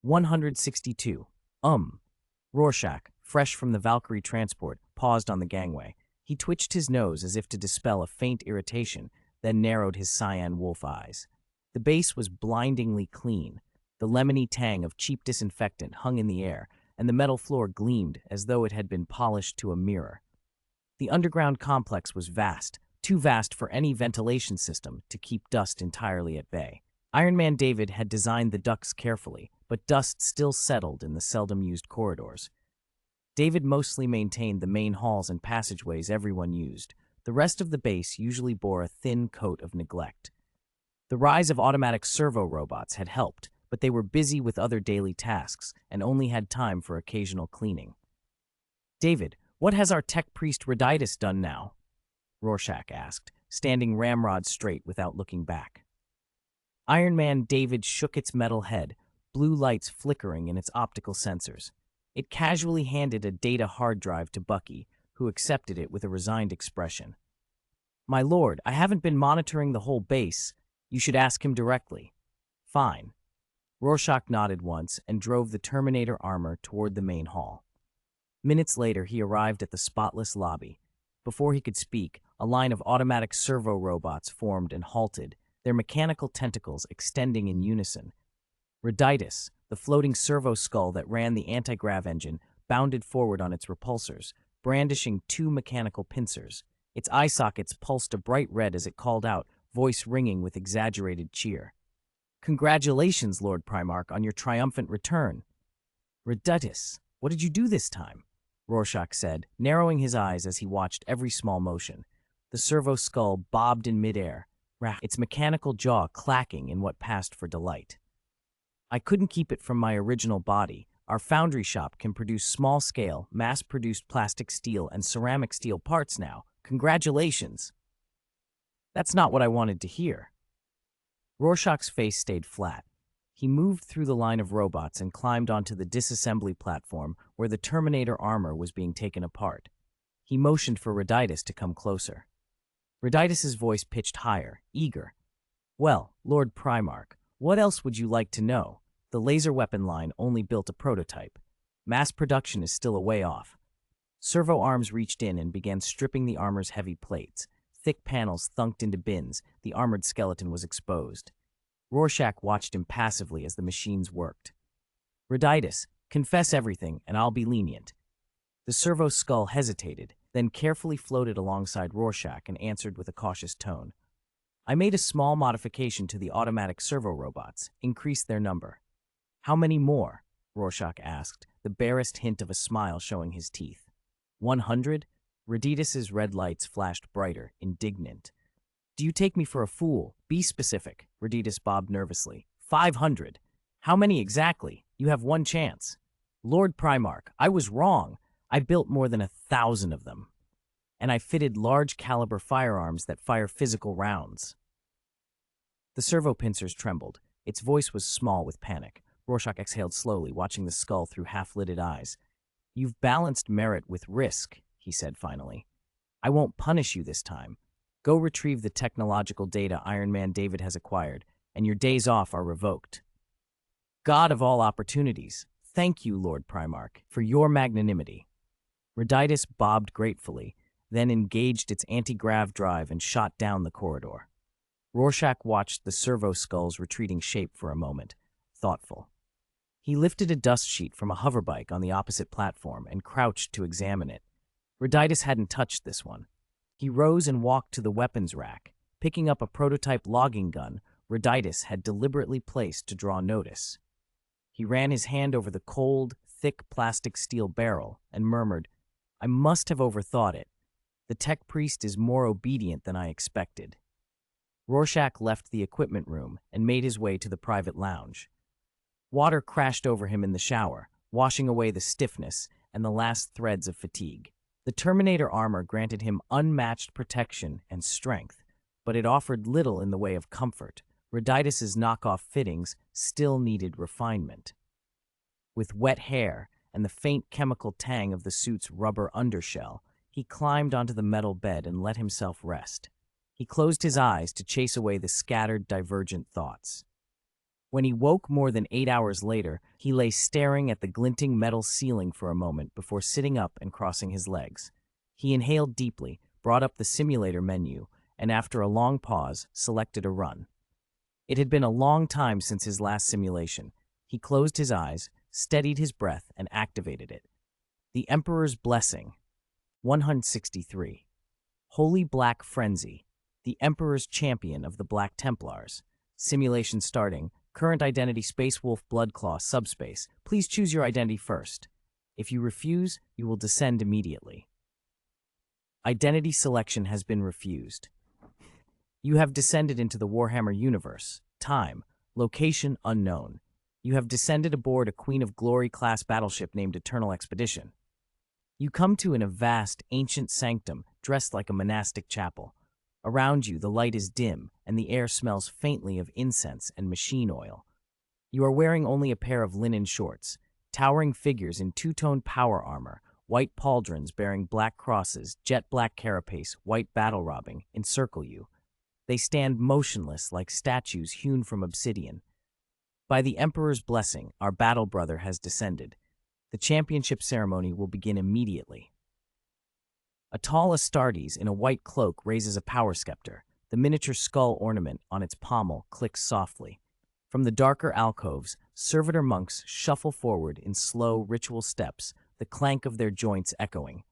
162. Rorschach, fresh from the Valkyrie transport, paused on the gangway. He twitched his nose as if to dispel a faint irritation, then narrowed his cyan wolf eyes. The base was blindingly clean. The lemony tang of cheap disinfectant hung in the air, and the metal floor gleamed as though it had been polished to a mirror. The underground complex was vast, too vast for any ventilation system to keep dust entirely at bay. Iron Man David had designed the ducts carefully, but dust still settled in the seldom-used corridors. David mostly maintained the main halls and passageways everyone used. The rest of the base usually bore a thin coat of neglect. The rise of automatic servo robots had helped, but they were busy with other daily tasks and only had time for occasional cleaning. "David, what has our tech priest Rorschach done now?" Rorschach asked, standing ramrod straight without looking back. Iron Man David shook its metal head, blue lights flickering in its optical sensors. It casually handed a data hard drive to Bucky, who accepted it with a resigned expression. "My lord, I haven't been monitoring the whole base. You should ask him directly." "Fine." Rorschach nodded once and drove the Terminator armor toward the main hall. Minutes later, he arrived at the spotless lobby. Before he could speak, a line of automatic servo robots formed and halted, their mechanical tentacles extending in unison. Rorschach, the floating servo skull that ran the anti-grav engine, bounded forward on its repulsors, brandishing two mechanical pincers. Its eye sockets pulsed a bright red as it called out, voice ringing with exaggerated cheer. "Congratulations, Lord Primarch, on your triumphant return." "Rorschach, what did you do this time?" Rorschach said, narrowing his eyes as he watched every small motion. The servo skull bobbed in midair, its mechanical jaw clacking in what passed for delight. "I couldn't keep it from my original body. Our foundry shop can produce small-scale, mass-produced plastic steel and ceramic steel parts now. Congratulations." "That's not what I wanted to hear." Rorschach's face stayed flat. He moved through the line of robots and climbed onto the disassembly platform where the Terminator armor was being taken apart. He motioned for Rorschach to come closer. Rorschach's voice pitched higher, eager. "Well, Lord Primarch, what else would you like to know? The laser weapon line only built a prototype. Mass production is still a way off." Servo arms reached in and began stripping the armor's heavy plates. Thick panels thunked into bins. The armored skeleton was exposed. Rorschach watched impassively as the machines worked. "Rorschach, confess everything, and I'll be lenient." The servo skull hesitated, then carefully floated alongside Rorschach and answered with a cautious tone. "I made a small modification to the automatic servo robots, increased their number." "How many more?" Rorschach asked, the barest hint of a smile showing his teeth. 100? Rorschach's red lights flashed brighter, indignant. "Do you take me for a fool? Be specific," Rorschach bobbed nervously. 500. "How many exactly? You have one chance." "Lord Primarch, I was wrong. I built more than 1,000 of them. And I fitted large-caliber firearms that fire physical rounds." The servo pincers trembled. Its voice was small with panic. Rorschach exhaled slowly, watching the skull through half-lidded eyes. "You've balanced merit with risk," he said finally. "I won't punish you this time. Go retrieve the technological data Iron Man David has acquired, and your days off are revoked." "God of all opportunities, thank you, Lord Primarch, for your magnanimity." Rorschach bobbed gratefully, then engaged its anti-grav drive and shot down the corridor. Rorschach watched the servo skull's retreating shape for a moment, thoughtful. He lifted a dust sheet from a hoverbike on the opposite platform and crouched to examine it. Rorschach hadn't touched this one. He rose and walked to the weapons rack, picking up a prototype logging gun Rorschach had deliberately placed to draw notice. He ran his hand over the cold, thick plastic steel barrel and murmured, "I must have overthought it. The tech priest is more obedient than I expected." Rorschach left the equipment room and made his way to the private lounge. Water crashed over him in the shower, washing away the stiffness and the last threads of fatigue. The Terminator armor granted him unmatched protection and strength, but it offered little in the way of comfort. Rorschach's knockoff fittings still needed refinement. With wet hair and the faint chemical tang of the suit's rubber undershell, he climbed onto the metal bed and let himself rest. He closed his eyes to chase away the scattered, divergent thoughts. When he woke more than 8 hours later, he lay staring at the glinting metal ceiling for a moment before sitting up and crossing his legs. He inhaled deeply, brought up the simulator menu, and after a long pause, selected a run. It had been a long time since his last simulation. He closed his eyes, steadied his breath, and activated it. The Emperor's Blessing. 163. Holy Black Frenzy. The Emperor's Champion of the Black Templars. Simulation starting. Current identity Space Wolf Bloodclaw Subspace. Please choose your identity first. If you refuse, you will descend immediately. Identity selection has been refused. You have descended into the Warhammer universe. Time. Location unknown. You have descended aboard a Queen of Glory class battleship named Eternal Expedition. You come to in a vast, ancient sanctum dressed like a monastic chapel. Around you, the light is dim, and the air smells faintly of incense and machine oil. You are wearing only a pair of linen shorts. Towering figures in two-tone power armor, white pauldrons bearing black crosses, jet black carapace, white battle robbing, encircle you. They stand motionless like statues hewn from obsidian. By the Emperor's blessing, our battle brother has descended. The championship ceremony will begin immediately. A tall Astartes in a white cloak raises a power scepter. The miniature skull ornament on its pommel clicks softly. From the darker alcoves, servitor monks shuffle forward in slow, ritual steps, the clank of their joints echoing.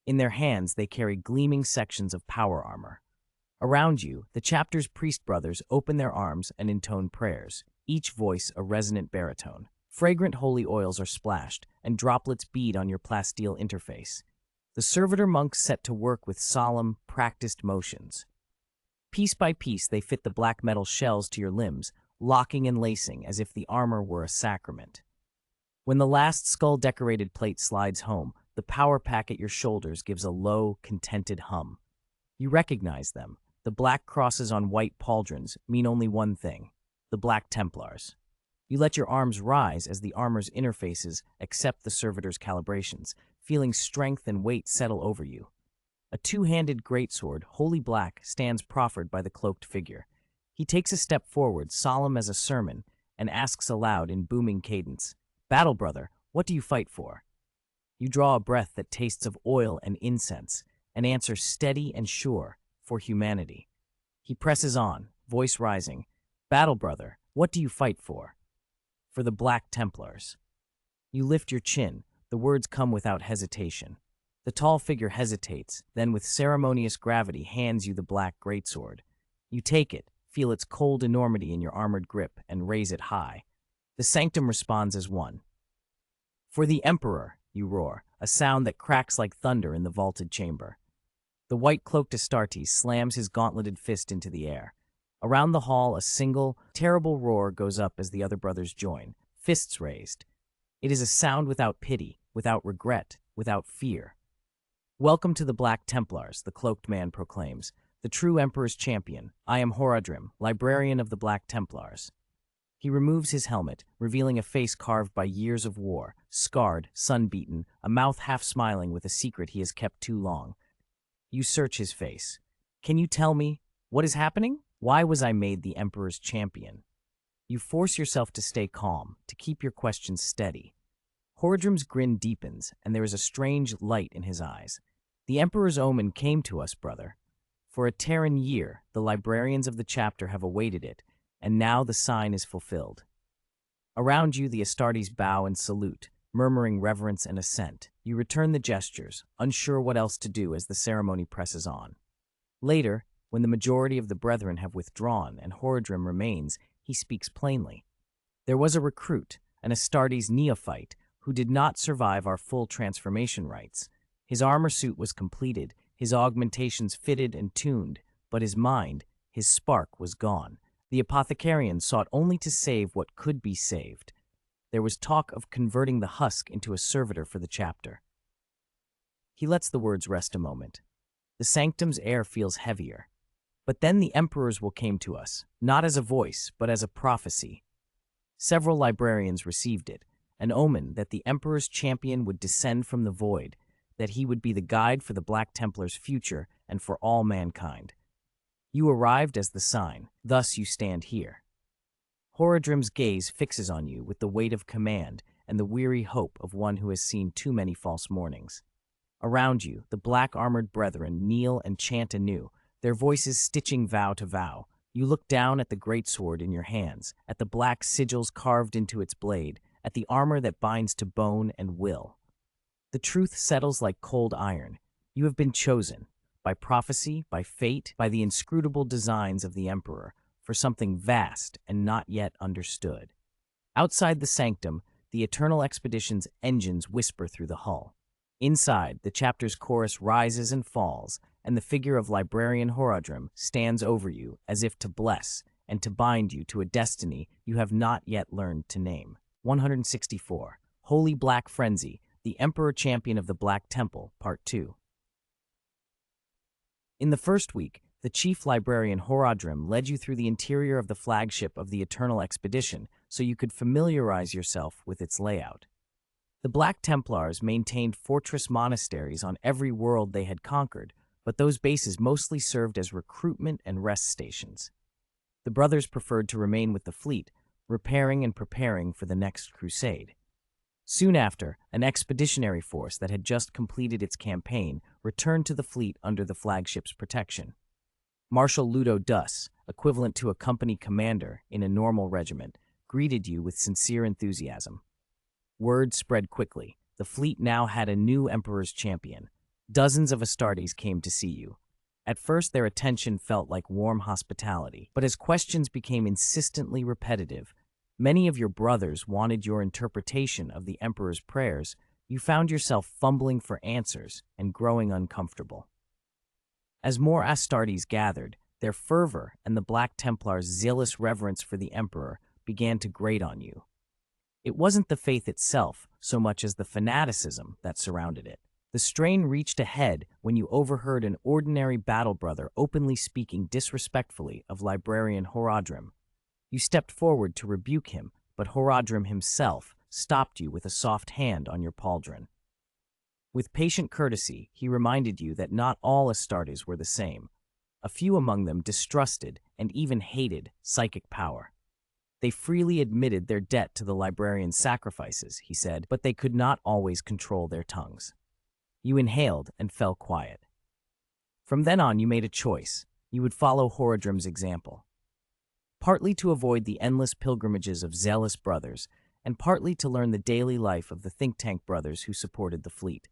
In their hands, they carry gleaming sections of power armor. Around you, the chapter's priest brothers open their arms and intone prayers, each voice a resonant baritone. Fragrant holy oils are splashed, and droplets bead on your plasteel interface. The servitor monks set to work with solemn, practiced motions. Piece by piece, they fit the black metal shells to your limbs, locking and lacing as if the armor were a sacrament. When the last skull-decorated plate slides home, the power pack at your shoulders gives a low, contented hum. You recognize them. The black crosses on white pauldrons mean only one thing: the Black Templars. You let your arms rise as the armor's interfaces accept the servitor's calibrations, feeling strength and weight settle over you. A two-handed greatsword, holy black, stands proffered by the cloaked figure. He takes a step forward, solemn as a sermon, and asks aloud in booming cadence, "Battle brother, what do you fight for?" You draw a breath that tastes of oil and incense, and answer steady and sure, "For humanity." He presses on, voice rising, "Battle brother, what do you fight for?" "For the Black Templars." You lift your chin. The words come without hesitation. The tall figure hesitates, then with ceremonious gravity hands you the black greatsword. You take it, feel its cold enormity in your armored grip, and raise it high. The sanctum responds as one. "For the Emperor," you roar, a sound that cracks like thunder in the vaulted chamber. The white-cloaked Astartes slams his gauntleted fist into the air. Around the hall, a single, terrible roar goes up as the other brothers join, fists raised. It is a sound without pity, without regret, without fear. "Welcome to the Black Templars," the cloaked man proclaims. "The true Emperor's champion. I am Horadrim, librarian of the Black Templars." He removes his helmet, revealing a face carved by years of war, scarred, sun-beaten, a mouth half-smiling with a secret he has kept too long. You search his face. "Can you tell me, what is happening? Why was I made the Emperor's champion?" You force yourself to stay calm, to keep your questions steady. Horadrim's grin deepens, and there is a strange light in his eyes. "The Emperor's omen came to us, brother. For a Terran year, the librarians of the chapter have awaited it, and now the sign is fulfilled." Around you, the Astartes bow and salute, murmuring reverence and assent. You return the gestures, unsure what else to do as the ceremony presses on. Later, when the majority of the brethren have withdrawn and Horadrim remains, he speaks plainly. "There was a recruit, an Astartes neophyte, who did not survive our full transformation rites. His armor suit was completed, his augmentations fitted and tuned, but his mind, his spark, was gone. The apothecarian sought only to save what could be saved. There was talk of converting the husk into a servitor for the chapter." He lets the words rest a moment. The sanctum's air feels heavier. "But then the Emperor's will came to us, not as a voice, but as a prophecy. Several librarians received it, an omen that the Emperor's champion would descend from the void, that he would be the guide for the Black Templar's future and for all mankind. You arrived as the sign, thus you stand here." Horadrim's gaze fixes on you with the weight of command and the weary hope of one who has seen too many false mornings. Around you, the black-armored brethren kneel and chant anew, their voices stitching vow to vow. You look down at the greatsword in your hands, at the black sigils carved into its blade, at the armor that binds to bone and will. The truth settles like cold iron. You have been chosen, by prophecy, by fate, by the inscrutable designs of the Emperor, for something vast and not yet understood. Outside the sanctum, the Eternal Expedition's engines whisper through the hull. Inside, the chapter's chorus rises and falls, and the figure of Librarian Horadrim stands over you as if to bless and to bind you to a destiny you have not yet learned to name. 164. Holy Black Frenzy, the Emperor Champion of the Black Temple, Part 2. In the first week, the Chief Librarian Horadrim led you through the interior of the flagship of the Eternal Expedition so you could familiarize yourself with its layout. The Black Templars maintained fortress monasteries on every world they had conquered, but those bases mostly served as recruitment and rest stations. The brothers preferred to remain with the fleet, repairing and preparing for the next crusade. Soon after, an expeditionary force that had just completed its campaign returned to the fleet under the flagship's protection. Marshal Ludo Duss, equivalent to a company commander in a normal regiment, greeted you with sincere enthusiasm. Word spread quickly. The fleet now had a new Emperor's champion. Dozens of Astartes came to see you. At first, their attention felt like warm hospitality, but as questions became insistently repetitive, many of your brothers wanted your interpretation of the Emperor's prayers. You found yourself fumbling for answers and growing uncomfortable. As more Astartes gathered, their fervor and the Black Templars' zealous reverence for the Emperor began to grate on you. It wasn't the faith itself so much as the fanaticism that surrounded it. The strain reached a head when you overheard an ordinary battle brother openly speaking disrespectfully of Librarian Horadrim. You stepped forward to rebuke him, but Horadrim himself stopped you with a soft hand on your pauldron. With patient courtesy, he reminded you that not all Astartes were the same. A few among them distrusted and even hated psychic power. They freely admitted their debt to the librarian's sacrifices, he said, but they could not always control their tongues. You inhaled and fell quiet. From then on, you made a choice. You would follow Horadrim's example. Partly to avoid the endless pilgrimages of zealous brothers, and partly to learn the daily life of the think tank brothers who supported the fleet.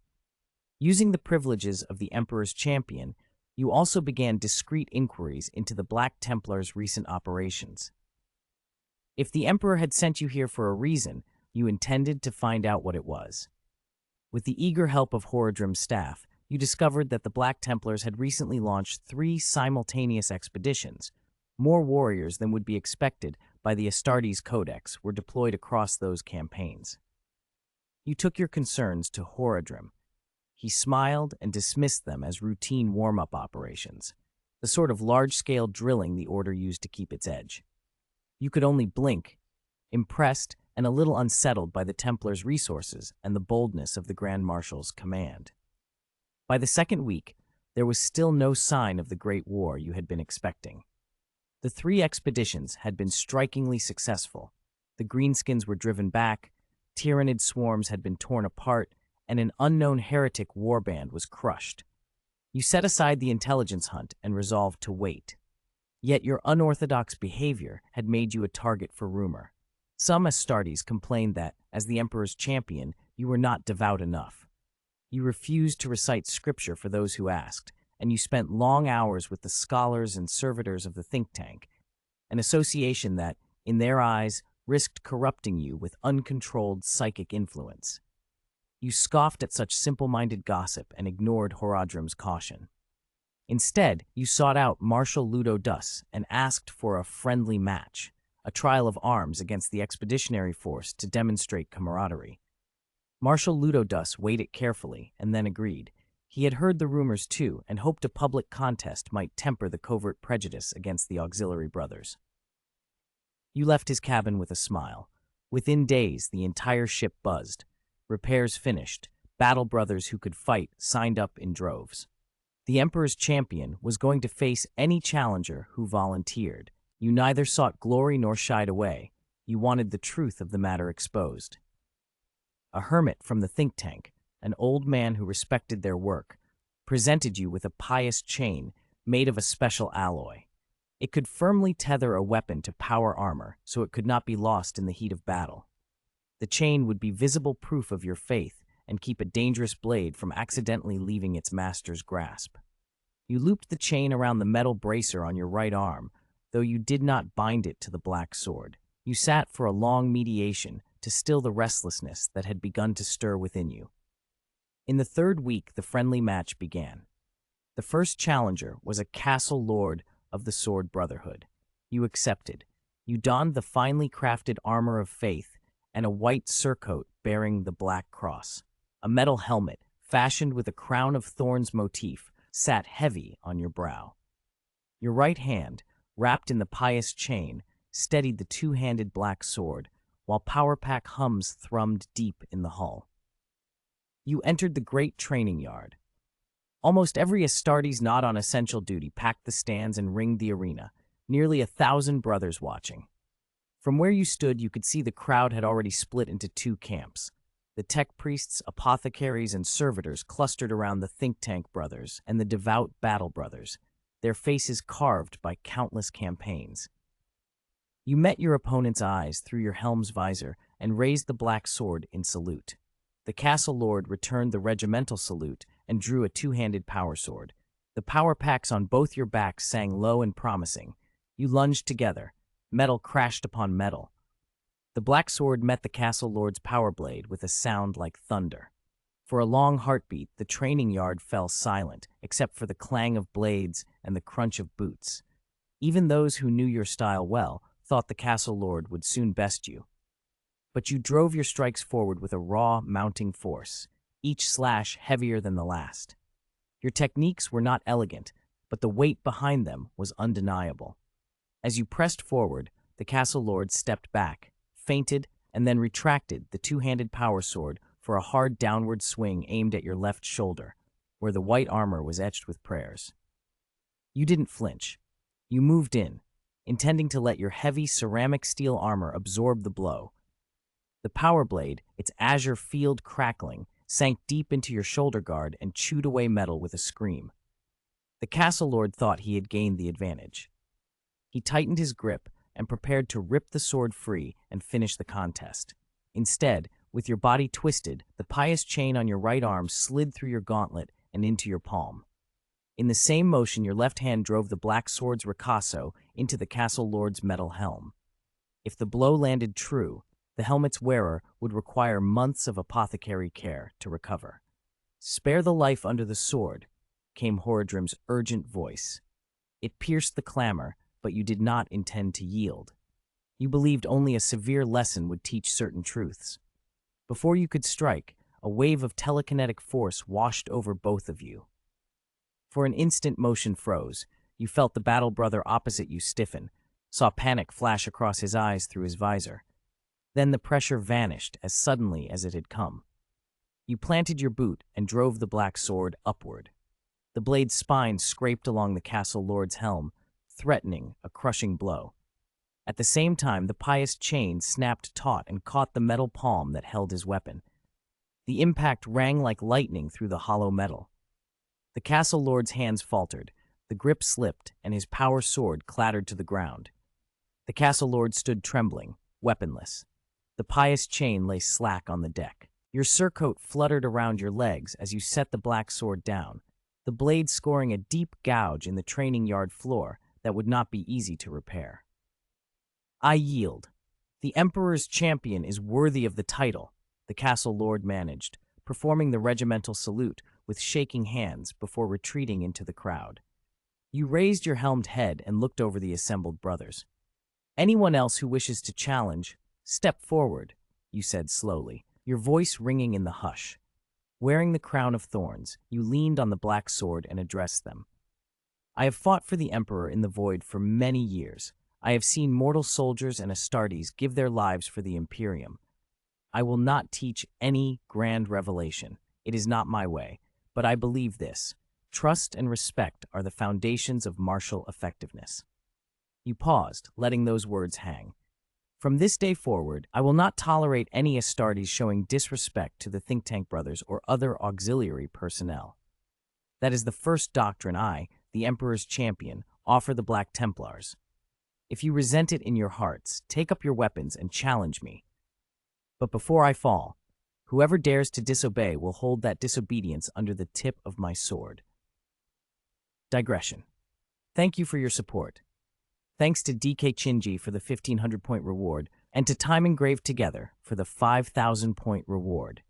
Using the privileges of the Emperor's champion, you also began discreet inquiries into the Black Templars' recent operations. If the Emperor had sent you here for a reason, you intended to find out what it was. With the eager help of Horadrim's staff, you discovered that the Black Templars had recently launched 3 simultaneous expeditions. More warriors than would be expected by the Astartes Codex were deployed across those campaigns. You took your concerns to Horadrim. He smiled and dismissed them as routine warm-up operations, the sort of large-scale drilling the Order used to keep its edge. You could only blink, impressed and a little unsettled by the Templars' resources and the boldness of the Grand Marshal's command. By the second week, there was still no sign of the Great War you had been expecting. The 3 expeditions had been strikingly successful. The Greenskins were driven back, Tyranid swarms had been torn apart, and an unknown heretic warband was crushed. You set aside the intelligence hunt and resolved to wait. Yet your unorthodox behavior had made you a target for rumor. Some Astartes complained that, as the Emperor's champion, you were not devout enough. You refused to recite scripture for those who asked, and you spent long hours with the scholars and servitors of the think tank, an association that, in their eyes, risked corrupting you with uncontrolled psychic influence. You scoffed at such simple-minded gossip and ignored Horadrim's caution. Instead, you sought out Marshal Ludo Duss and asked for a friendly match, a trial of arms against the expeditionary force to demonstrate camaraderie. Marshal Ludo Duss weighed it carefully and then agreed. He had heard the rumors too and hoped a public contest might temper the covert prejudice against the auxiliary brothers. You left his cabin with a smile. Within days, the entire ship buzzed. Repairs finished. Battle brothers who could fight signed up in droves. The Emperor's champion was going to face any challenger who volunteered. You neither sought glory nor shied away. You wanted the truth of the matter exposed. A hermit from the think tank, an old man who respected their work, presented you with a pious chain made of a special alloy. It could firmly tether a weapon to power armor so it could not be lost in the heat of battle. The chain would be visible proof of your faith and keep a dangerous blade from accidentally leaving its master's grasp. You looped the chain around the metal bracer on your right arm, though you did not bind it to the black sword. You sat for a long mediation to still the restlessness that had begun to stir within you. In the third week, the friendly match began. The first challenger was a castle lord of the Sword Brotherhood. You accepted. You donned the finely crafted armor of faith and a white surcoat bearing the black cross. A metal helmet, fashioned with a crown of thorns motif, sat heavy on your brow. Your right hand, wrapped in the pious chain, steadied the two-handed black sword, while power pack hums thrummed deep in the hull. You entered the great training yard. Almost every Astartes not on essential duty packed the stands and ringed the arena, nearly 1,000 brothers watching. From where you stood, you could see the crowd had already split into two camps. The tech priests, apothecaries, and servitors clustered around the think tank brothers and the devout battle brothers, their faces carved by countless campaigns. You met your opponent's eyes through your helm's visor and raised the black sword in salute. The castle lord returned the regimental salute and drew a two-handed power sword. The power packs on both your backs sang low and promising. You lunged together. Metal crashed upon metal. The black sword met the castle lord's power blade with a sound like thunder. For a long heartbeat, the training yard fell silent, except for the clang of blades and the crunch of boots. Even those who knew your style well thought the castle lord would soon best you. But you drove your strikes forward with a raw, mounting force, each slash heavier than the last. Your techniques were not elegant, but the weight behind them was undeniable. As you pressed forward, the castle lord stepped back, feinted, and then retracted the two-handed power sword for a hard downward swing aimed at your left shoulder, where the white armor was etched with prayers. You didn't flinch. You moved in, intending to let your heavy ceramic steel armor absorb the blow. The power blade, its azure field crackling, sank deep into your shoulder guard and chewed away metal with a scream. The castle lord thought he had gained the advantage. He tightened his grip and prepared to rip the sword free and finish the contest. Instead, with your body twisted, the pious chain on your right arm slid through your gauntlet and into your palm. In the same motion, your left hand drove the black sword's ricasso into the castle lord's metal helm. If the blow landed true, the helmet's wearer would require months of apothecary care to recover. "Spare the life under the sword," came Horadrim's urgent voice. It pierced the clamor, but you did not intend to yield. You believed only a severe lesson would teach certain truths. Before you could strike, a wave of telekinetic force washed over both of you. For an instant, motion froze. You felt the battle brother opposite you stiffen, saw panic flash across his eyes through his visor. Then the pressure vanished as suddenly as it had come. You planted your boot and drove the black sword upward. The blade's spine scraped along the castle lord's helm, threatening a crushing blow. At the same time, the pious chain snapped taut and caught the metal palm that held his weapon. The impact rang like lightning through the hollow metal. The castle lord's hands faltered, the grip slipped, and his power sword clattered to the ground. The castle lord stood trembling, weaponless. The pious chain lay slack on the deck. Your surcoat fluttered around your legs as you set the black sword down, the blade scoring a deep gouge in the training yard floor that would not be easy to repair. "I yield. The Emperor's champion is worthy of the title," the castle lord managed, performing the regimental salute with shaking hands before retreating into the crowd. You raised your helmed head and looked over the assembled brothers. "Anyone else who wishes to challenge, step forward," you said slowly, your voice ringing in the hush. Wearing the crown of thorns, you leaned on the black sword and addressed them. "I have fought for the Emperor in the void for many years. I have seen mortal soldiers and Astartes give their lives for the Imperium. I will not teach any grand revelation. It is not my way, but I believe this. Trust and respect are the foundations of martial effectiveness." You paused, letting those words hang. From this day forward, I will not tolerate any Astartes showing disrespect to the think tank brothers or other auxiliary personnel. That is the first doctrine I, the Emperor's champion, offer the Black Templars. If you resent it in your hearts, take up your weapons and challenge me. But before I fall, whoever dares to disobey will hold that disobedience under the tip of my sword. Digression. Thank you for your support. Thanks to DK Chinji for the 1,500-point reward, and to Time Engraved Together for the 5,000-point reward.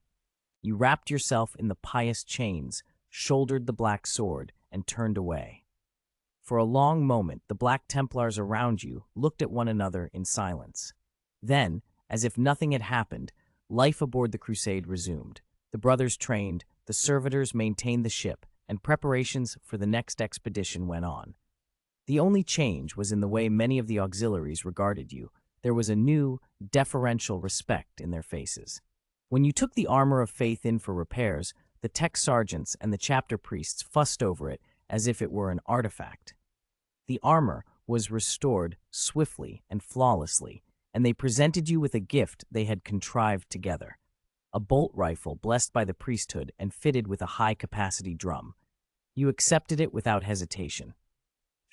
You wrapped yourself in the pious chains, shouldered the black sword, and turned away. For a long moment, the Black Templars around you looked at one another in silence. Then, as if nothing had happened, life aboard the crusade resumed. The brothers trained, the servitors maintained the ship, and preparations for the next expedition went on. The only change was in the way many of the auxiliaries regarded you. There was a new, deferential respect in their faces. When you took the armor of faith in for repairs, the tech sergeants and the chapter priests fussed over it as if it were an artifact. The armor was restored swiftly and flawlessly, and they presented you with a gift they had contrived together, a bolt rifle blessed by the priesthood and fitted with a high-capacity drum. You accepted it without hesitation.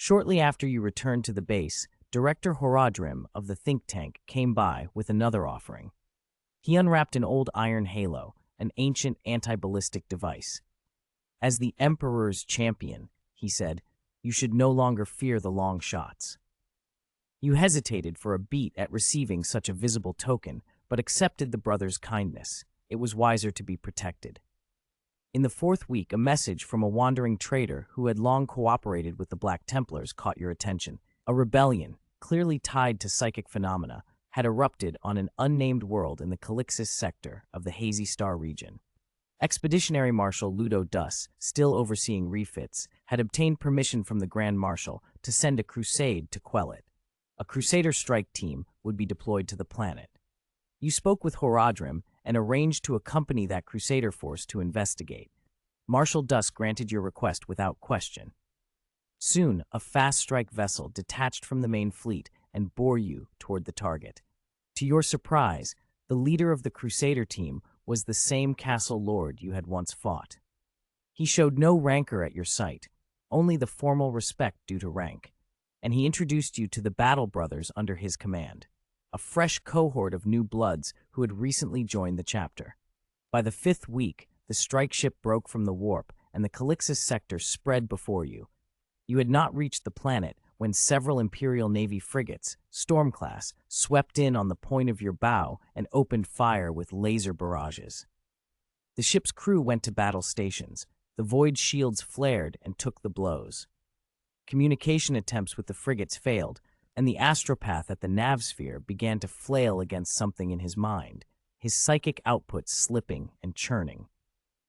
Shortly after you returned to the base, Director Horadrim of the think tank came by with another offering. He unwrapped an old iron halo, an ancient anti-ballistic device. As the Emperor's champion, he said, you should no longer fear the long shots. You hesitated for a beat at receiving such a visible token, but accepted the brother's kindness. It was wiser to be protected. In the fourth week, a message from a wandering trader who had long cooperated with the Black Templars caught your attention. A rebellion, clearly tied to psychic phenomena, had erupted on an unnamed world in the Calixis sector of the Hazy Star region. Expeditionary Marshal Ludo Dus, still overseeing refits, had obtained permission from the Grand Marshal to send a crusade to quell it. A Crusader strike team would be deployed to the planet. You spoke with Horadrim and arranged to accompany that Crusader force to investigate. Marshal Dus granted your request without question. Soon, a fast strike vessel detached from the main fleet and bore you toward the target. To your surprise, the leader of the Crusader team was the same castle lord you had once fought. He showed no rancor at your sight, only the formal respect due to rank, and he introduced you to the Battle Brothers under his command, a fresh cohort of new bloods who had recently joined the chapter. By the fifth week, the strike ship broke from the warp, and the Calixis sector spread before you. You had not reached the planet when several Imperial Navy frigates, Storm-class, swept in on the point of your bow and opened fire with laser barrages. The ship's crew went to battle stations. The void shields flared and took the blows. Communication attempts with the frigates failed, and the astropath at the Navsphere began to flail against something in his mind, his psychic output slipping and churning.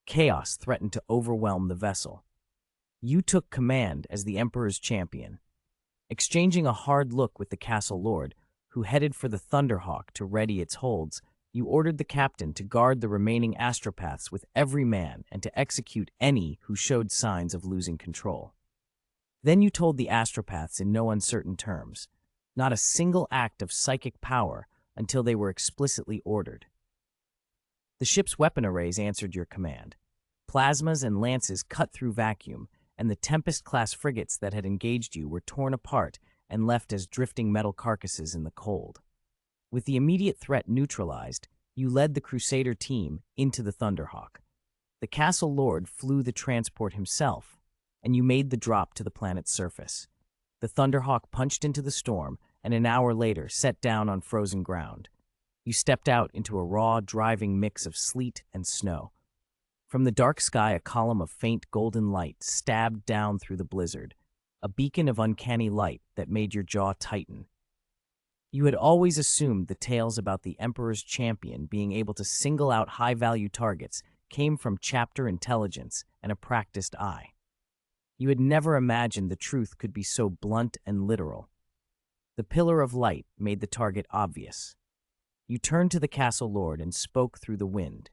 Chaos threatened to overwhelm the vessel. You took command as the Emperor's champion. Exchanging a hard look with the castle lord, who headed for the Thunderhawk to ready its holds, you ordered the captain to guard the remaining astropaths with every man and to execute any who showed signs of losing control. Then you told the astropaths in no uncertain terms, not a single act of psychic power until they were explicitly ordered. The ship's weapon arrays answered your command. Plasmas and lances cut through vacuum, and the Tempest-class frigates that had engaged you were torn apart and left as drifting metal carcasses in the cold. With the immediate threat neutralized, you led the Crusader team into the Thunderhawk. The castle lord flew the transport himself, and you made the drop to the planet's surface. The Thunderhawk punched into the storm, and an hour later set down on frozen ground. You stepped out into a raw, driving mix of sleet and snow. From the dark sky, a column of faint golden light stabbed down through the blizzard, a beacon of uncanny light that made your jaw tighten. You had always assumed the tales about the Emperor's champion being able to single out high-value targets came from chapter intelligence and a practiced eye. You had never imagined the truth could be so blunt and literal. The pillar of light made the target obvious. You turned to the castle lord and spoke through the wind.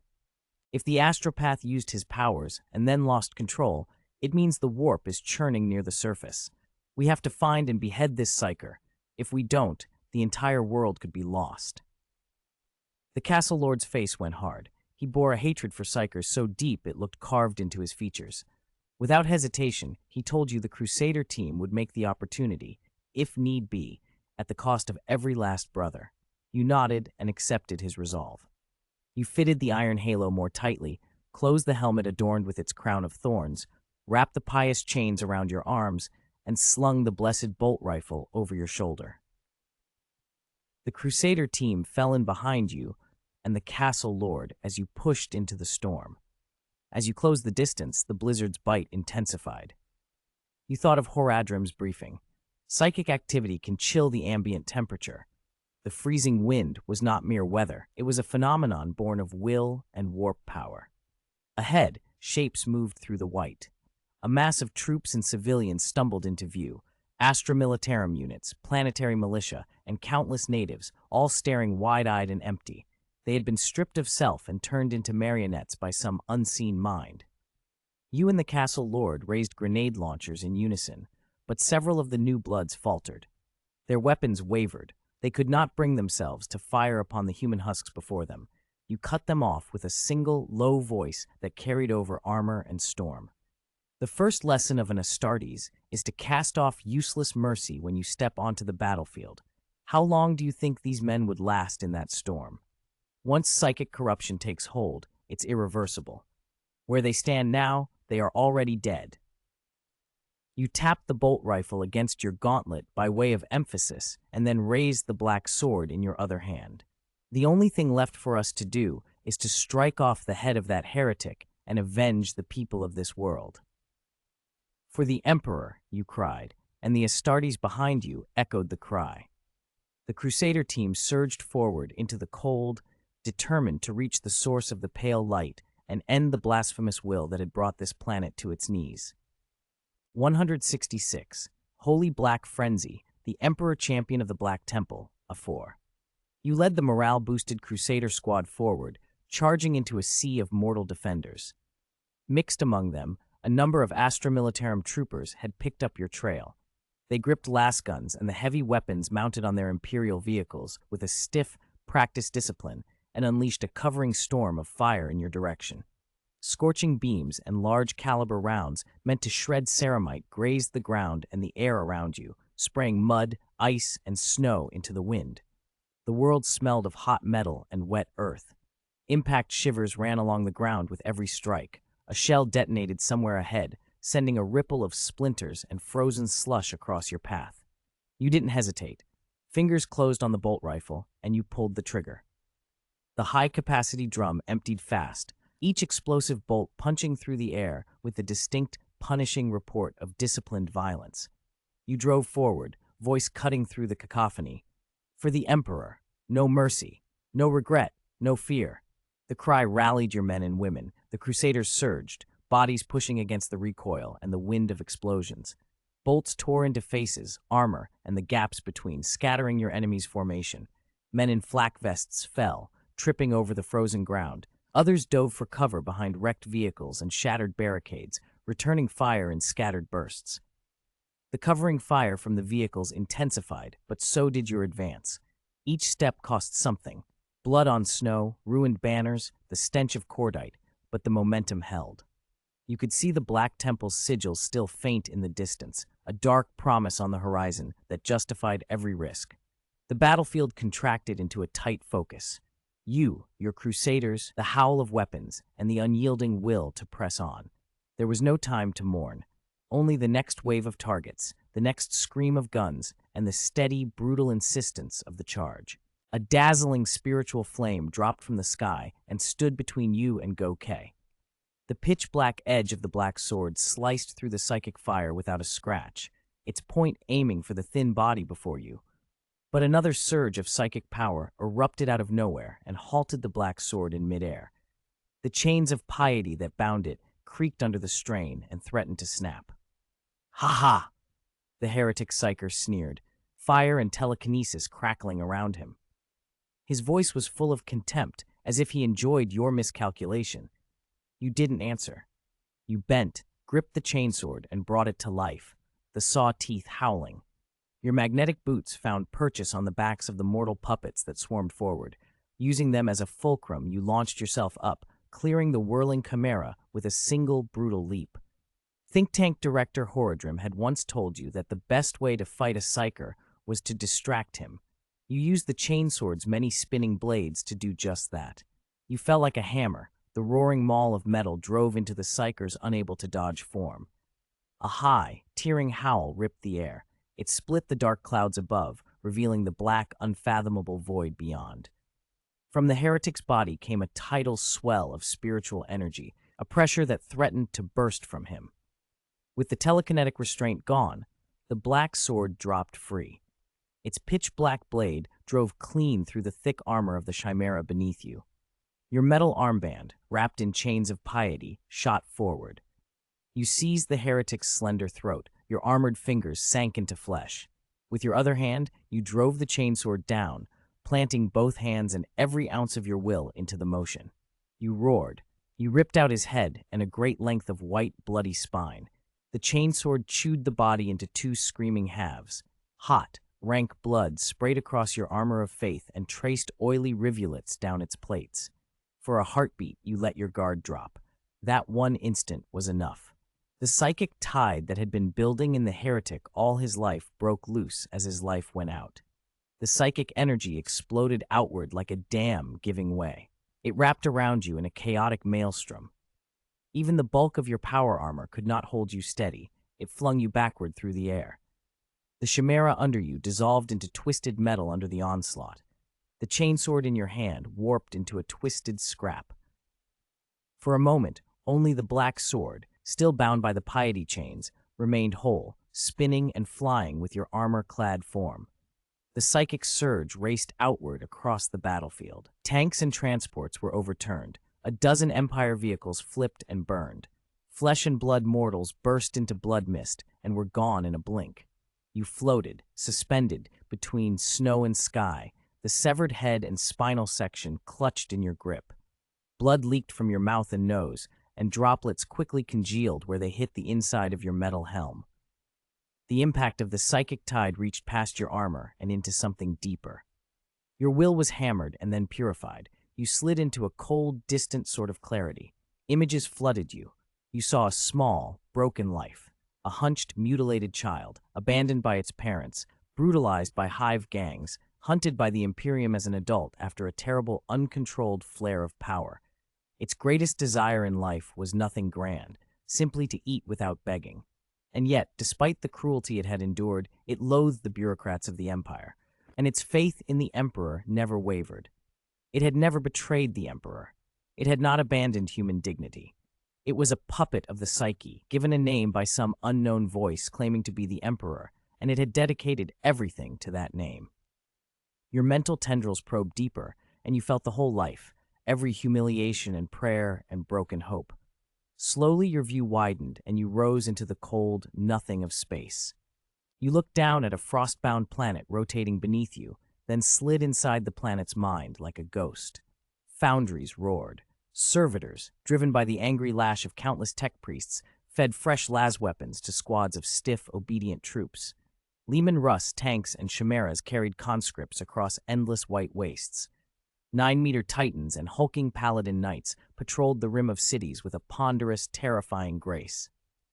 If the astropath used his powers and then lost control, it means the warp is churning near the surface. We have to find and behead this psyker. If we don't, the entire world could be lost. The castle lord's face went hard. He bore a hatred for psychers so deep it looked carved into his features. Without hesitation, he told you the Crusader team would make the opportunity, if need be, at the cost of every last brother. You nodded and accepted his resolve. You fitted the iron halo more tightly, closed the helmet adorned with its crown of thorns, wrapped the pious chains around your arms, and slung the blessed bolt rifle over your shoulder. The Crusader team fell in behind you and the castle lord as you pushed into the storm. As you closed the distance, the blizzard's bite intensified. You thought of Horadrim's briefing. Psychic activity can chill the ambient temperature. The freezing wind was not mere weather. It was a phenomenon born of will and warp power. Ahead, shapes moved through the white. A mass of troops and civilians stumbled into view. Astra Militarum units, planetary militia, and countless natives, all staring wide-eyed and empty. They had been stripped of self and turned into marionettes by some unseen mind. You and the castle lord raised grenade launchers in unison, but several of the new bloods faltered. Their weapons wavered. They could not bring themselves to fire upon the human husks before them. You cut them off with a single, low voice that carried over armor and storm. The first lesson of an Astartes is to cast off useless mercy when you step onto the battlefield. How long do you think these men would last in that storm? Once psychic corruption takes hold, it's irreversible. Where they stand now, they are already dead. You tapped the bolt rifle against your gauntlet by way of emphasis and then raised the black sword in your other hand. The only thing left for us to do is to strike off the head of that heretic and avenge the people of this world. For the Emperor, you cried, and the Astartes behind you echoed the cry. The Crusader team surged forward into the cold, determined to reach the source of the pale light and end the blasphemous will that had brought this planet to its knees. 166. Holy Black Frenzy, the Emperor Champion of the Black Temple, A4. You led the morale-boosted Crusader squad forward, charging into a sea of mortal defenders. Mixed among them, a number of Astra Militarum troopers had picked up your trail. They gripped lasguns and the heavy weapons mounted on their Imperial vehicles with a stiff, practiced discipline and unleashed a covering storm of fire in your direction. Scorching beams and large-caliber rounds meant to shred ceramite grazed the ground and the air around you, spraying mud, ice, and snow into the wind. The world smelled of hot metal and wet earth. Impact shivers ran along the ground with every strike. A shell detonated somewhere ahead, sending a ripple of splinters and frozen slush across your path. You didn't hesitate. Fingers closed on the bolt rifle, and you pulled the trigger. The high-capacity drum emptied fast, each explosive bolt punching through the air with the distinct, punishing report of disciplined violence. You drove forward, voice cutting through the cacophony. For the Emperor, no mercy, no regret, no fear. The cry rallied your men and women. The Crusaders surged, bodies pushing against the recoil and the wind of explosions. Bolts tore into faces, armor, and the gaps between, scattering your enemy's formation. Men in flak vests fell, tripping over the frozen ground. Others dove for cover behind wrecked vehicles and shattered barricades, returning fire in scattered bursts. The covering fire from the vehicles intensified, but so did your advance. Each step cost something. Blood on snow, ruined banners, the stench of cordite, but the momentum held. You could see the Black Temple's sigil still faint in the distance, a dark promise on the horizon that justified every risk. The battlefield contracted into a tight focus. You, your Crusaders, the howl of weapons, and the unyielding will to press on. There was no time to mourn. Only the next wave of targets, the next scream of guns, and the steady, brutal insistence of the charge. A dazzling spiritual flame dropped from the sky and stood between you and Gokay. The pitch-black edge of the black sword sliced through the psychic fire without a scratch, its point aiming for the thin body before you. But another surge of psychic power erupted out of nowhere and halted the black sword in midair. The chains of piety that bound it creaked under the strain and threatened to snap. "Ha ha!" the heretic psyker sneered, fire and telekinesis crackling around him. His voice was full of contempt, as if he enjoyed your miscalculation. You didn't answer. You bent, gripped the chainsword, and brought it to life, the saw teeth howling. Your magnetic boots found purchase on the backs of the mortal puppets that swarmed forward. Using them as a fulcrum, you launched yourself up, clearing the whirling chimera with a single brutal leap. Think tank director Horadrim had once told you that the best way to fight a psyker was to distract him. You used the chainsword's many spinning blades to do just that. You fell like a hammer. The roaring maul of metal drove into the psykers unable to dodge form. A high, tearing howl ripped the air. It split the dark clouds above, revealing the black, unfathomable void beyond. From the heretic's body came a tidal swell of spiritual energy, a pressure that threatened to burst from him. With the telekinetic restraint gone, the black sword dropped free. Its pitch-black blade drove clean through the thick armor of the chimera beneath you. Your metal armband, wrapped in chains of piety, shot forward. You seized the heretic's slender throat. Your armored fingers sank into flesh. With your other hand, you drove the chainsword down, planting both hands and every ounce of your will into the motion. You roared. You ripped out his head and a great length of white, bloody spine. The chainsword chewed the body into two screaming halves. Hot, rank blood sprayed across your armor of faith and traced oily rivulets down its plates. For a heartbeat, you let your guard drop. That one instant was enough. The psychic tide that had been building in the heretic all his life broke loose as his life went out. The psychic energy exploded outward like a dam giving way. It wrapped around you in a chaotic maelstrom. Even the bulk of your power armor could not hold you steady. It flung you backward through the air. The chimera under you dissolved into twisted metal under the onslaught. The chainsword in your hand warped into a twisted scrap. For a moment, only the black sword, still bound by the piety chains, remained whole, spinning and flying with your armor-clad form. The psychic surge raced outward across the battlefield. Tanks and transports were overturned. A dozen Empire vehicles flipped and burned. Flesh and blood mortals burst into blood mist and were gone in a blink. You floated, suspended, between snow and sky, the severed head and spinal section clutched in your grip. Blood leaked from your mouth and nose, and droplets quickly congealed where they hit the inside of your metal helm. The impact of the psychic tide reached past your armor and into something deeper. Your will was hammered and then purified. You slid into a cold, distant sort of clarity. Images flooded you. You saw a small, broken life, a hunched, mutilated child, abandoned by its parents, brutalized by hive gangs, hunted by the Imperium as an adult after a terrible, uncontrolled flare of power. Its greatest desire in life was nothing grand, simply to eat without begging. And yet, despite the cruelty it had endured, it loathed the bureaucrats of the Empire, and its faith in the Emperor never wavered. It had never betrayed the Emperor. It had not abandoned human dignity. It was a puppet of the psyche, given a name by some unknown voice claiming to be the Emperor, and it had dedicated everything to that name. Your mental tendrils probed deeper, and you felt the whole life, every humiliation and prayer and broken hope. Slowly your view widened, and you rose into the cold nothing of space. You looked down at a frost-bound planet rotating beneath you, then slid inside the planet's mind like a ghost. Foundries roared. Servitors, driven by the angry lash of countless tech priests, fed fresh las weapons to squads of stiff, obedient troops. Leman Russ tanks and chimeras carried conscripts across endless white wastes. 9-meter titans and hulking paladin knights patrolled the rim of cities with a ponderous, terrifying grace.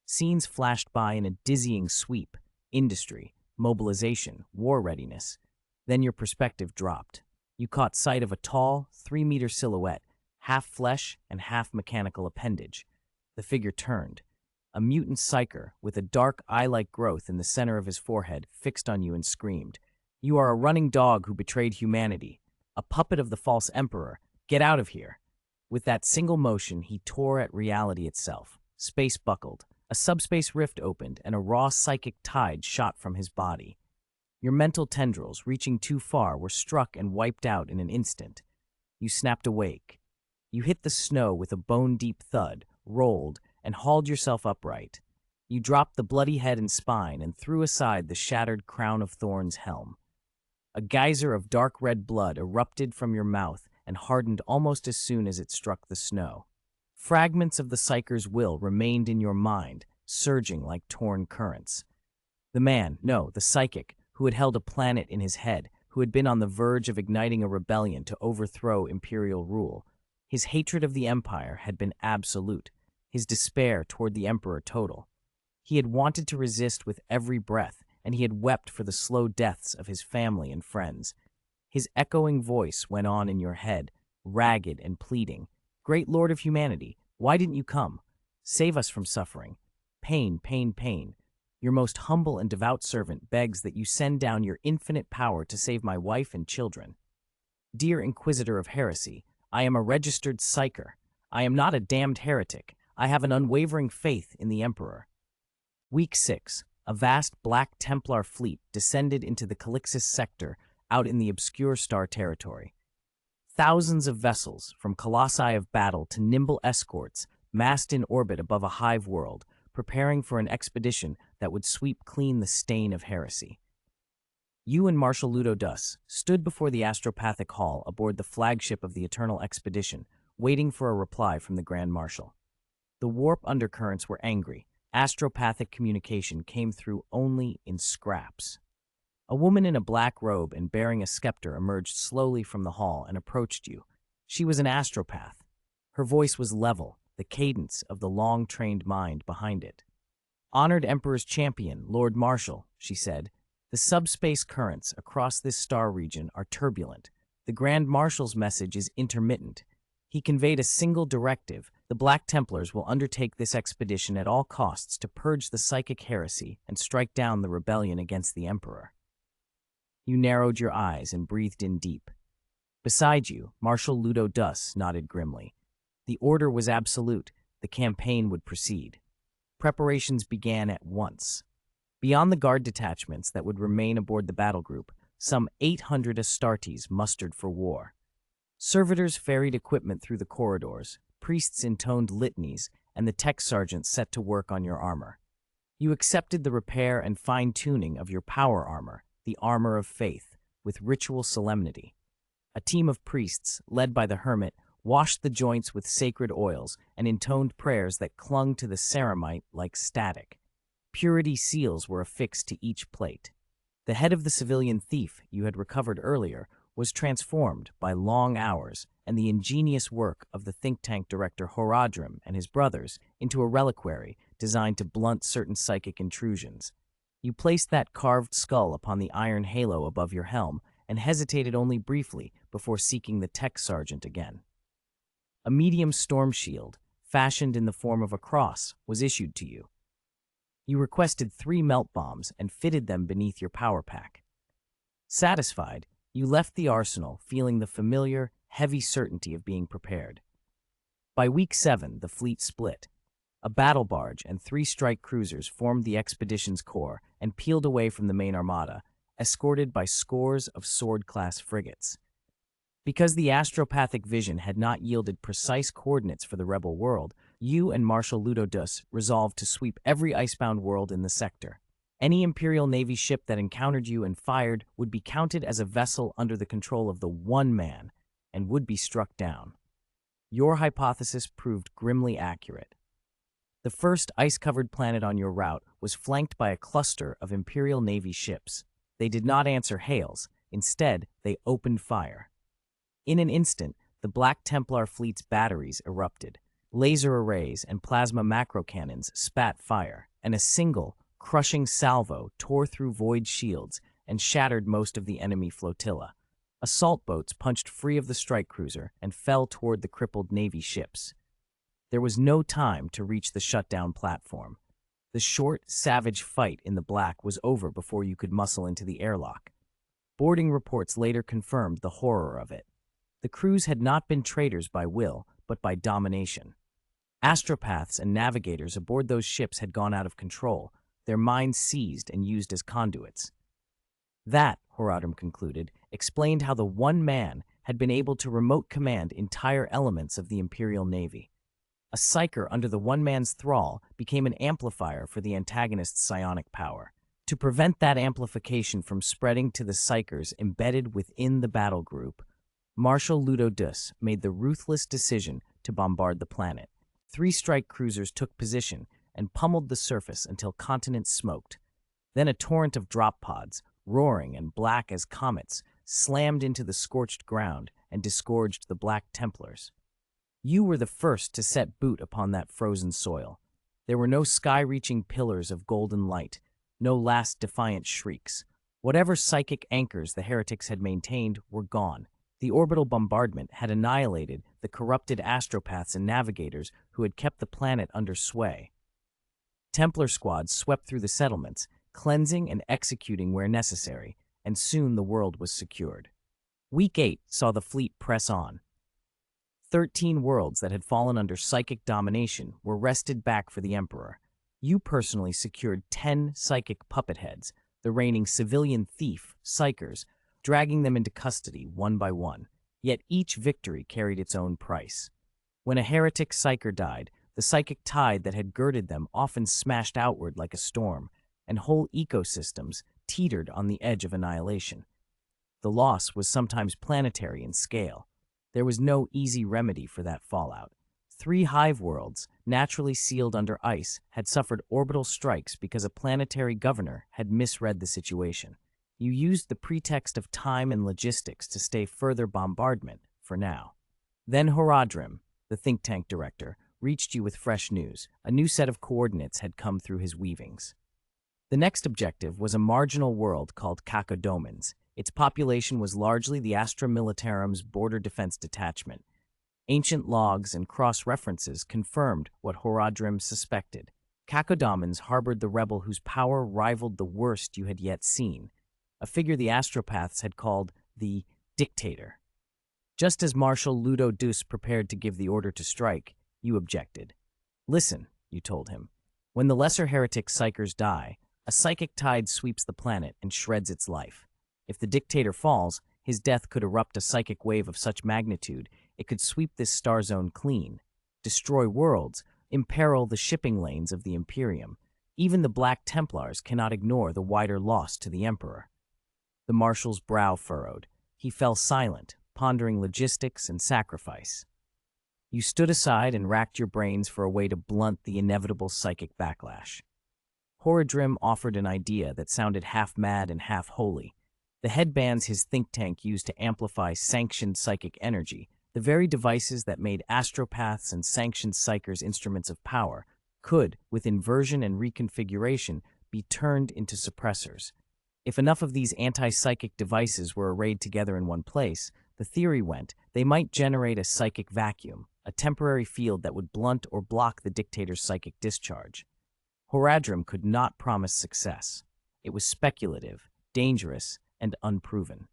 Scenes flashed by in a dizzying sweep: industry, mobilization, war readiness. Then your perspective dropped. You caught sight of a tall, 3-meter silhouette, half flesh and half mechanical appendage. The figure turned. A mutant psyker, with a dark eye-like growth in the center of his forehead, fixed on you and screamed, "You are a running dog who betrayed humanity. A puppet of the false emperor. Get out of here." With that single motion, he tore at reality itself. Space buckled. A subspace rift opened, and a raw psychic tide shot from his body. Your mental tendrils, reaching too far, were struck and wiped out in an instant. You snapped awake. You hit the snow with a bone-deep thud, rolled, and hauled yourself upright. You dropped the bloody head and spine and threw aside the shattered crown of thorns helm. A geyser of dark red blood erupted from your mouth and hardened almost as soon as it struck the snow. Fragments of the psyker's will remained in your mind, surging like torn currents. The psychic, who had held a planet in his head, who had been on the verge of igniting a rebellion to overthrow imperial rule. His hatred of the Empire had been absolute, his despair toward the Emperor total. He had wanted to resist with every breath, and he had wept for the slow deaths of his family and friends. His echoing voice went on in your head, ragged and pleading. Great Lord of humanity, why didn't you come? Save us from suffering. Pain, pain, pain. Your most humble and devout servant begs that you send down your infinite power to save my wife and children. Dear Inquisitor of Heresy, I am a registered psyker. I am not a damned heretic. I have an unwavering faith in the Emperor. Week 6. A vast Black Templar fleet descended into the Calixis sector out in the obscure star territory. Thousands of vessels, from colossi of battle to nimble escorts, massed in orbit above a hive world, preparing for an expedition that would sweep clean the stain of heresy. You and Marshal Ludo Dus stood before the Astropathic Hall aboard the flagship of the Eternal Expedition, waiting for a reply from the Grand Marshal. The warp undercurrents were angry. Astropathic communication came through only in scraps. A woman in a black robe and bearing a scepter emerged slowly from the hall and approached you. She was an astropath. Her voice was level, the cadence of the long-trained mind behind it. Honored Emperor's champion, Lord Marshal, she said, the subspace currents across this star region are turbulent. The Grand Marshal's message is intermittent. He conveyed a single directive. The Black Templars will undertake this expedition at all costs to purge the psychic heresy and strike down the rebellion against the Emperor. You narrowed your eyes and breathed in deep. Beside you, Marshal Ludo Dus nodded grimly. The order was absolute. The campaign would proceed. Preparations began at once. Beyond the guard detachments that would remain aboard the battle group, some 800 Astartes mustered for war. Servitors ferried equipment through the corridors, priests intoned litanies, and the tech sergeants set to work on your armor. You accepted the repair and fine-tuning of your power armor, the armor of faith, with ritual solemnity. A team of priests, led by the hermit, washed the joints with sacred oils and intoned prayers that clung to the ceramite like static. Purity seals were affixed to each plate. The head of the civilian thief you had recovered earlier was transformed by long hours and the ingenious work of the think tank director Horadrim and his brothers into a reliquary designed to blunt certain psychic intrusions. You placed that carved skull upon the iron halo above your helm and hesitated only briefly before seeking the tech sergeant again. A medium storm shield, fashioned in the form of a cross, was issued to you. You requested 3 melt bombs and fitted them beneath your power pack. Satisfied, you left the arsenal feeling the familiar, heavy certainty of being prepared. By week 7, the fleet split. A battle barge and 3 strike cruisers formed the expedition's core and peeled away from the main armada, escorted by scores of sword-class frigates. Because the astropathic vision had not yielded precise coordinates for the rebel world, you and Marshal Ludo Dus resolved to sweep every icebound world in the sector. Any Imperial Navy ship that encountered you and fired would be counted as a vessel under the control of the one man and would be struck down. Your hypothesis proved grimly accurate. The first ice-covered planet on your route was flanked by a cluster of Imperial Navy ships. They did not answer hails. Instead, they opened fire. In an instant, the Black Templar fleet's batteries erupted. Laser arrays and plasma macro cannons spat fire, and a single, crushing salvo tore through void shields and shattered most of the enemy flotilla. Assault boats punched free of the strike cruiser and fell toward the crippled Navy ships. There was no time to reach the shutdown platform. The short, savage fight in the black was over before you could muscle into the airlock. Boarding reports later confirmed the horror of it. The crews had not been traitors by will, but by domination. Astropaths and navigators aboard those ships had gone out of control, their minds seized and used as conduits. That, Horadrim concluded, explained how the one man had been able to remote command entire elements of the Imperial Navy. A psyker under the one man's thrall became an amplifier for the antagonist's psionic power. To prevent that amplification from spreading to the psykers embedded within the battle group, Marshal Ludo Dus made the ruthless decision to bombard the planet. 3 strike cruisers took position and pummeled the surface until continents smoked. Then a torrent of drop pods, roaring and black as comets, slammed into the scorched ground and disgorged the Black Templars. You were the first to set boot upon that frozen soil. There were no sky-reaching pillars of golden light, no last defiant shrieks. Whatever psychic anchors the heretics had maintained were gone. The orbital bombardment had annihilated the corrupted astropaths and navigators who had kept the planet under sway. Templar squads swept through the settlements, cleansing and executing where necessary, and soon the world was secured. Week 8 saw the fleet press on. 13 worlds that had fallen under psychic domination were wrested back for the Emperor. You personally secured 10 psychic puppet heads, the reigning civilian thief, psychers, dragging them into custody one by one. Yet each victory carried its own price. When a heretic psyker died, the psychic tide that had girded them often smashed outward like a storm, and whole ecosystems teetered on the edge of annihilation. The loss was sometimes planetary in scale. There was no easy remedy for that fallout. 3 hive worlds, naturally sealed under ice, had suffered orbital strikes because a planetary governor had misread the situation. You used the pretext of time and logistics to stay further bombardment, for now. Then Horadrim, the think tank director, reached you with fresh news. A new set of coordinates had come through his weavings. The next objective was a marginal world called Cacodomans. Its population was largely the Astra Militarum's border defense detachment. Ancient logs and cross-references confirmed what Horadrim suspected. Cacodomans harbored the rebel whose power rivaled the worst you had yet seen, a figure the astropaths had called the Dictator. Just as Marshal Ludo Deuce prepared to give the order to strike, you objected. Listen, you told him. When the lesser heretic psychers die, a psychic tide sweeps the planet and shreds its life. If the Dictator falls, his death could erupt a psychic wave of such magnitude it could sweep this star zone clean, destroy worlds, imperil the shipping lanes of the Imperium. Even the Black Templars cannot ignore the wider loss to the Emperor. The Marshal's brow furrowed. He fell silent, pondering logistics and sacrifice. You stood aside and racked your brains for a way to blunt the inevitable psychic backlash. Horadrim offered an idea that sounded half mad and half holy. The headbands his think tank used to amplify sanctioned psychic energy, the very devices that made astropaths and sanctioned psychers instruments of power, could, with inversion and reconfiguration, be turned into suppressors. If enough of these anti-psychic devices were arrayed together in one place, the theory went, they might generate a psychic vacuum, a temporary field that would blunt or block the Dictator's psychic discharge. Horadrim could not promise success. It was speculative, dangerous, and unproven.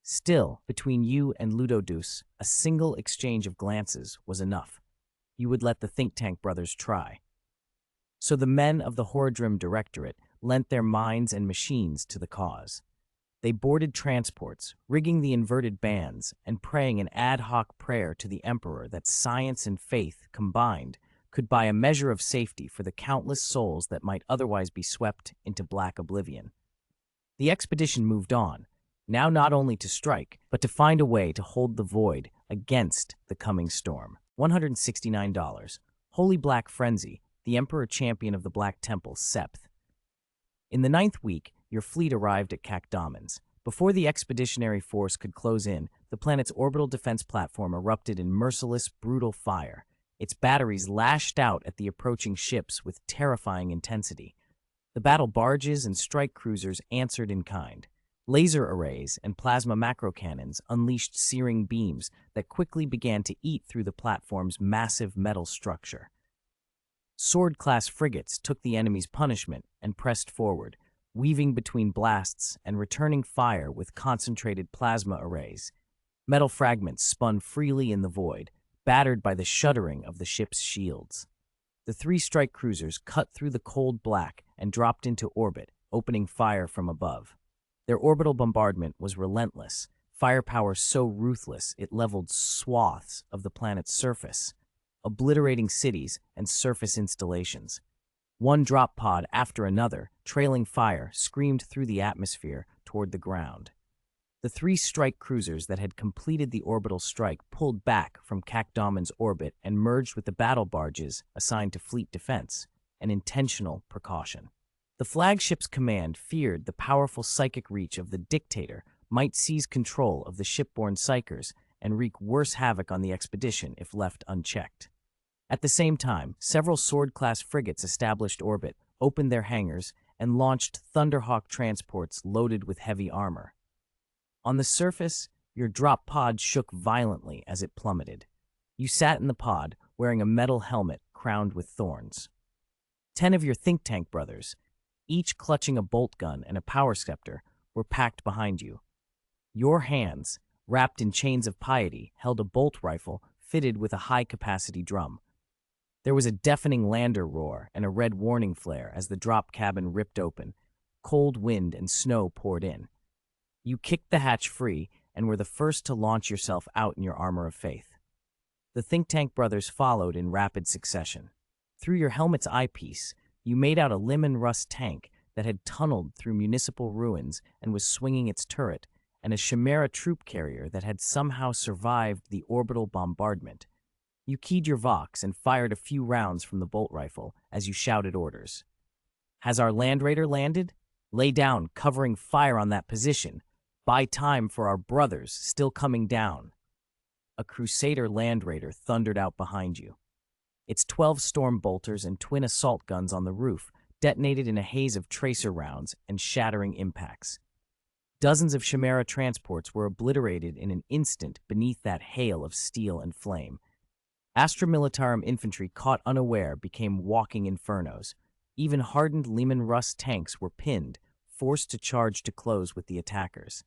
Still, between you and Ludodeus, a single exchange of glances was enough. You would let the think tank brothers try. So the men of the Horadrim Directorate lent their minds and machines to the cause. They boarded transports, rigging the inverted bands, and praying an ad hoc prayer to the Emperor that science and faith, combined, could buy a measure of safety for the countless souls that might otherwise be swept into black oblivion. The expedition moved on, now not only to strike, but to find a way to hold the void against the coming storm. $169. Holy Black Frenzy, the Emperor Champion of the Black Temple, Septh. In the 9th week, your fleet arrived at Cacodomans. Before the expeditionary force could close in, the planet's orbital defense platform erupted in merciless, brutal fire. Its batteries lashed out at the approaching ships with terrifying intensity. The battle barges and strike cruisers answered in kind. Laser arrays and plasma macro cannons unleashed searing beams that quickly began to eat through the platform's massive metal structure. Sword-class frigates took the enemy's punishment and pressed forward, weaving between blasts and returning fire with concentrated plasma arrays. Metal fragments spun freely in the void, battered by the shuddering of the ship's shields. The 3 strike cruisers cut through the cold black and dropped into orbit, opening fire from above. Their orbital bombardment was relentless, firepower so ruthless it leveled swaths of the planet's surface, obliterating cities and surface installations. One drop pod after another, trailing fire, screamed through the atmosphere toward the ground. The 3 strike cruisers that had completed the orbital strike pulled back from Cacodoman's orbit and merged with the battle barges assigned to fleet defense, an intentional precaution. The flagship's command feared the powerful psychic reach of the dictator might seize control of the shipborne psychers and wreak worse havoc on the expedition if left unchecked. At the same time, several Sword-class frigates established orbit, opened their hangars, and launched Thunderhawk transports loaded with heavy armor. On the surface, your drop pod shook violently as it plummeted. You sat in the pod, wearing a metal helmet crowned with thorns. 10 of your think tank brothers, each clutching a bolt gun and a power scepter, were packed behind you. Your hands, wrapped in chains of piety, held a bolt rifle fitted with a high-capacity drum. There was a deafening lander roar and a red warning flare as the drop cabin ripped open. Cold wind and snow poured in. You kicked the hatch free and were the first to launch yourself out in your armor of faith. The think tank brothers followed in rapid succession. Through your helmet's eyepiece, you made out a Limon Rust tank that had tunneled through municipal ruins and was swinging its turret, and a Chimera troop carrier that had somehow survived the orbital bombardment. You keyed your Vox and fired a few rounds from the bolt rifle as you shouted orders. Has our Land Raider landed? Lay down, covering fire on that position. Buy time for our brothers still coming down. A Crusader Land Raider thundered out behind you. Its 12 storm bolters and twin assault guns on the roof detonated in a haze of tracer rounds and shattering impacts. Dozens of Chimera transports were obliterated in an instant beneath that hail of steel and flame. Astra Militarum infantry caught unaware became walking infernos. Even hardened Lehman Russ tanks were pinned, forced to charge to close with the attackers.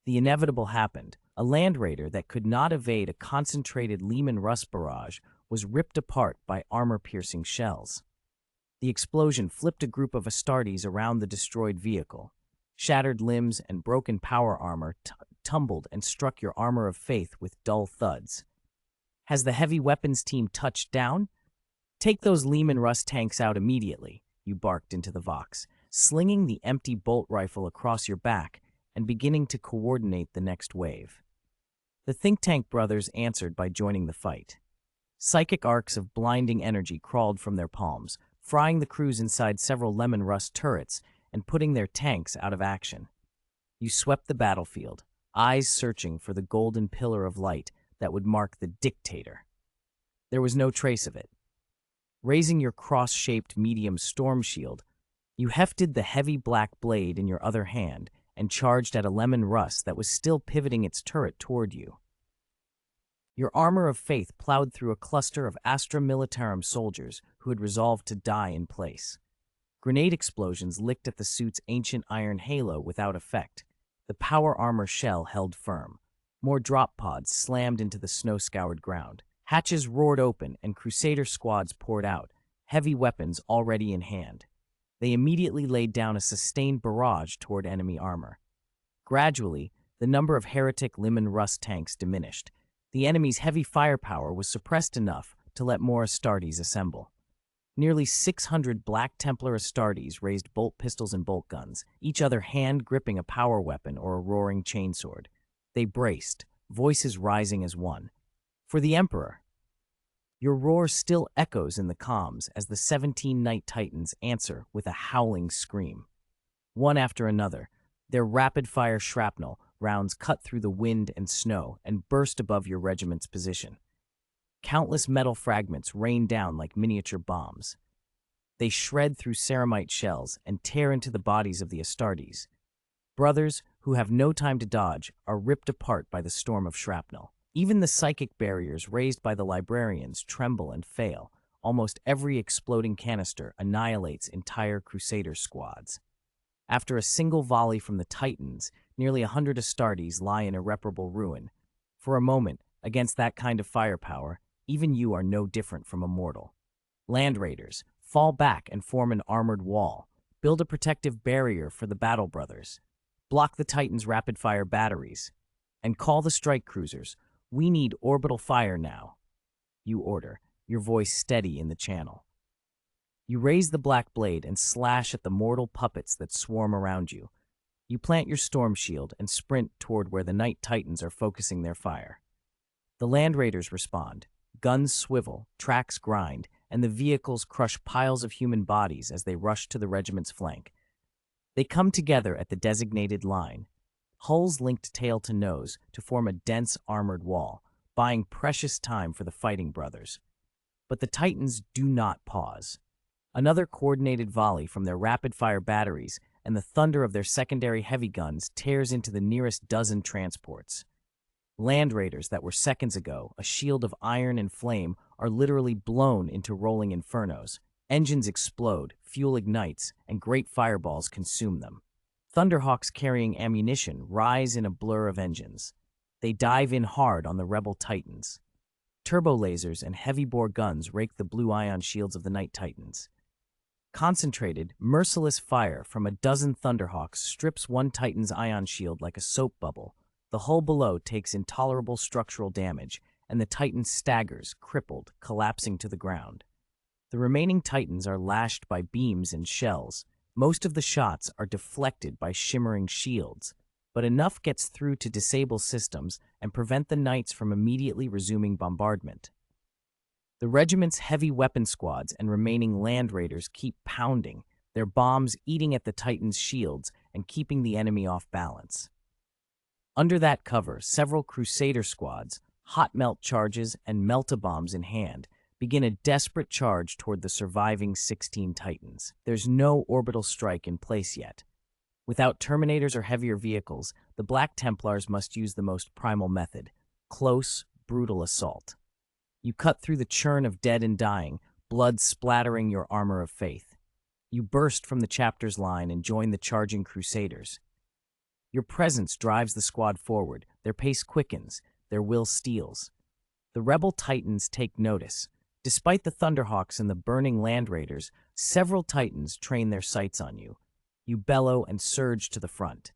The inevitable happened. A Land Raider that could not evade a concentrated Lehman Russ barrage was ripped apart by armor-piercing shells. The explosion flipped a group of Astartes around the destroyed vehicle. Shattered limbs and broken power armor tumbled and struck your armor of faith with dull thuds. Has the heavy weapons team touched down? Take those Lehman Russ tanks out immediately, you barked into the Vox, slinging the empty bolt rifle across your back and beginning to coordinate the next wave. The think tank brothers answered by joining the fight. Psychic arcs of blinding energy crawled from their palms, frying the crews inside several Lemon Rust turrets and putting their tanks out of action. You swept the battlefield, eyes searching for the golden pillar of light that would mark the dictator. There was no trace of it. Raising your cross-shaped medium storm shield, you hefted the heavy black blade in your other hand and charged at a Lemon Rust that was still pivoting its turret toward you. Your armor of faith plowed through a cluster of Astra Militarum soldiers who had resolved to die in place. Grenade explosions licked at the suit's ancient iron halo without effect. The power armor shell held firm. More drop pods slammed into the snow-scoured ground. Hatches roared open and Crusader squads poured out, heavy weapons already in hand. They immediately laid down a sustained barrage toward enemy armor. Gradually, the number of heretic Lemon Rust tanks diminished. The enemy's heavy firepower was suppressed enough to let more Astartes assemble. Nearly 600 Black Templar Astartes raised bolt pistols and bolt guns, each other hand gripping a power weapon or a roaring chainsword. They braced, voices rising as one. For the Emperor! Your roar still echoes in the comms as the 17 Night Titans answer with a howling scream. One after another, their rapid-fire shrapnel rounds cut through the wind and snow and burst above your regiment's position. Countless metal fragments rain down like miniature bombs. They shred through ceramite shells and tear into the bodies of the Astartes. Brothers, who have no time to dodge, are ripped apart by the storm of shrapnel. Even the psychic barriers raised by the librarians tremble and fail. Almost every exploding canister annihilates entire Crusader squads. After a single volley from the Titans, nearly 100 Astartes lie in irreparable ruin. For a moment, against that kind of firepower, even you are no different from a mortal. Land Raiders, fall back and form an armored wall. Build a protective barrier for the Battle Brothers. Block the Titans' rapid-fire batteries. And call the strike cruisers. We need orbital fire now. You order, your voice steady in the channel. You raise the black blade and slash at the mortal puppets that swarm around you. You plant your storm shield and sprint toward where the Night Titans are focusing their fire. The Land Raiders respond. Guns swivel, tracks grind, and the vehicles crush piles of human bodies as they rush to the regiment's flank. They come together at the designated line, hulls linked tail to nose to form a dense armored wall, buying precious time for the fighting brothers. But the Titans do not pause. Another coordinated volley from their rapid-fire batteries and the thunder of their secondary heavy guns tears into the nearest dozen transports. Land raiders that were seconds ago a shield of iron and flame are literally blown into rolling infernos. Engines explode, fuel ignites, and great fireballs consume them. Thunderhawks carrying ammunition rise in a blur of engines. They dive in hard on the rebel Titans. Turbo lasers and heavy-bore guns rake the blue ion shields of the Night Titans. Concentrated, merciless fire from a dozen Thunderhawks strips one Titan's ion shield like a soap bubble. The hull below takes intolerable structural damage, and the Titan staggers, crippled, collapsing to the ground. The remaining Titans are lashed by beams and shells. Most of the shots are deflected by shimmering shields, but enough gets through to disable systems and prevent the Knights from immediately resuming bombardment. The regiment's heavy weapon squads and remaining land raiders keep pounding, their bombs eating at the Titans' shields and keeping the enemy off balance. Under that cover, several Crusader squads, hot melt charges and melt-a-bombs in hand, begin a desperate charge toward the surviving 16 Titans. There's no orbital strike in place yet. Without Terminators or heavier vehicles, the Black Templars must use the most primal method: close, brutal assault. You cut through the churn of dead and dying, blood splattering your armor of faith. You burst from the chapter's line and join the charging Crusaders. Your presence drives the squad forward, their pace quickens, their will steels. The rebel Titans take notice. Despite the Thunderhawks and the burning land raiders, several Titans train their sights on you. You bellow and surge to the front.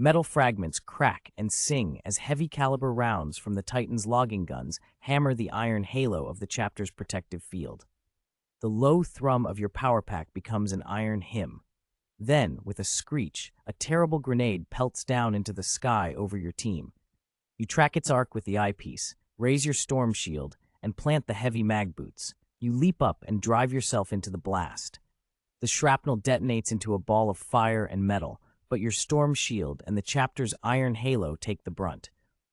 Metal fragments crack and sing as heavy-caliber rounds from the Titans' logging guns hammer the iron halo of the chapter's protective field. The low thrum of your power pack becomes an iron hymn. Then, with a screech, a terrible grenade pelts down into the sky over your team. You track its arc with the eyepiece, raise your storm shield, and plant the heavy mag boots. You leap up and drive yourself into the blast. The shrapnel detonates into a ball of fire and metal, but your storm shield and the chapter's iron halo take the brunt.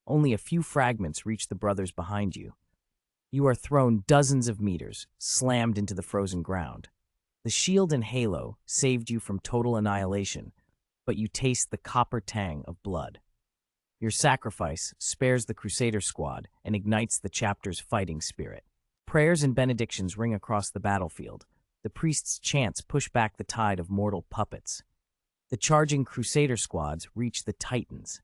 Only a few fragments reach the brothers behind you. You are thrown dozens of meters, slammed into the frozen ground. The shield and halo saved you from total annihilation, but you taste the copper tang of blood. Your sacrifice spares the Crusader squad and ignites the chapter's fighting spirit. Prayers and benedictions ring across the battlefield. The priest's chants push back the tide of mortal puppets. The charging Crusader squads reach the Titans.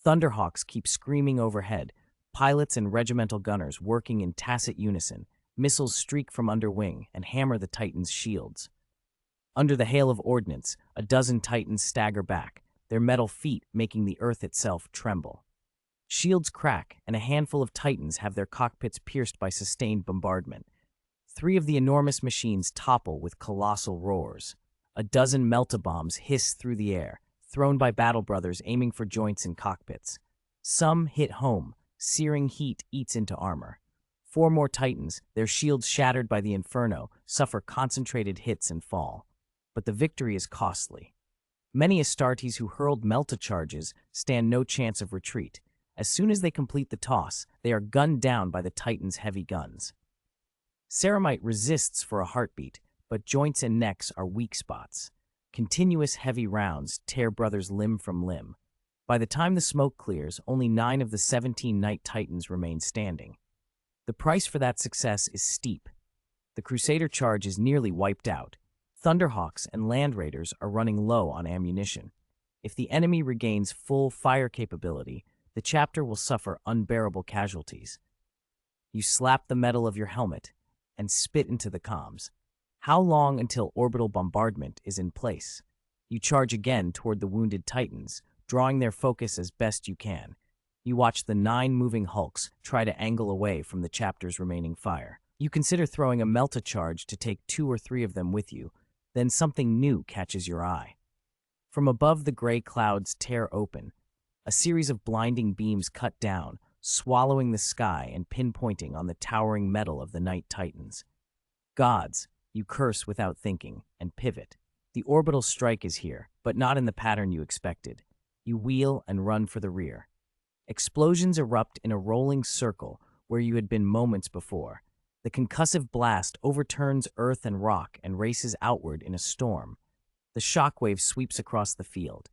Thunderhawks keep screaming overhead, pilots and regimental gunners working in tacit unison. Missiles streak from under wing and hammer the Titans' shields. Under the hail of ordnance, a dozen Titans stagger back, their metal feet making the earth itself tremble. Shields crack, and a handful of Titans have their cockpits pierced by sustained bombardment. 3 of the enormous machines topple with colossal roars. A dozen melt-a-bombs hiss through the air, thrown by battle brothers aiming for joints in cockpits. Some hit home, searing heat eats into armor. 4 more Titans, their shields shattered by the inferno, suffer concentrated hits and fall. But the victory is costly. Many Astartes who hurled melta-charges stand no chance of retreat. As soon as they complete the toss, they are gunned down by the Titans' heavy guns. Ceramite resists for a heartbeat, but joints and necks are weak spots. Continuous heavy rounds tear brothers limb from limb. By the time the smoke clears, only 9 of the 17 Night Titans remain standing. The price for that success is steep. The Crusader charge is nearly wiped out. Thunderhawks and Land Raiders are running low on ammunition. If the enemy regains full fire capability, the chapter will suffer unbearable casualties. You slap the metal of your helmet and spit into the comms. How long until orbital bombardment is in place? You charge again toward the wounded Titans, drawing their focus as best you can. You watch the 9 moving hulks try to angle away from the chapter's remaining fire. You consider throwing a melta-charge to take 2 or 3 of them with you. Then something new catches your eye. From above, the gray clouds tear open. A series of blinding beams cut down, swallowing the sky and pinpointing on the towering metal of the Night Titans. Gods, you curse without thinking, and pivot. The orbital strike is here, but not in the pattern you expected. You wheel and run for the rear. Explosions erupt in a rolling circle where you had been moments before. The concussive blast overturns earth and rock and races outward in a storm. The shockwave sweeps across the field.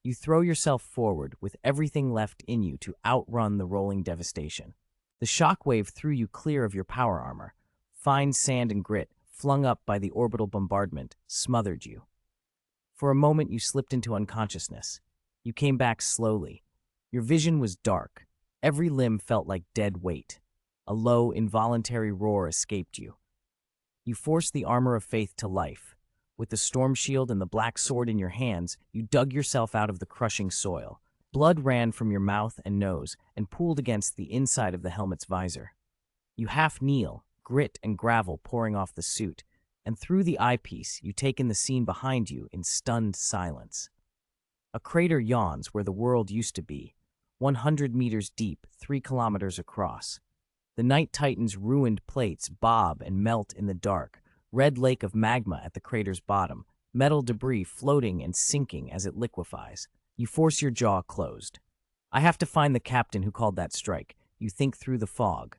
You throw yourself forward with everything left in you to outrun the rolling devastation. The shockwave threw you clear of your power armor. Fine sand and grit, flung up by the orbital bombardment, smothered you. For a moment you slipped into unconsciousness. You came back slowly. Your vision was dark. Every limb felt like dead weight. A low, involuntary roar escaped you. You forced the armor of faith to life. With the storm shield and the black sword in your hands, you dug yourself out of the crushing soil. Blood ran from your mouth and nose and pooled against the inside of the helmet's visor. You half kneel, grit and gravel pouring off the suit, and through the eyepiece you take in the scene behind you in stunned silence. A crater yawns where the world used to be, 100 meters deep, 3 kilometers across. The Night Titan's ruined plates bob and melt in the dark, red lake of magma at the crater's bottom, metal debris floating and sinking as it liquefies. You force your jaw closed. I have to find the captain who called that strike. You think through the fog.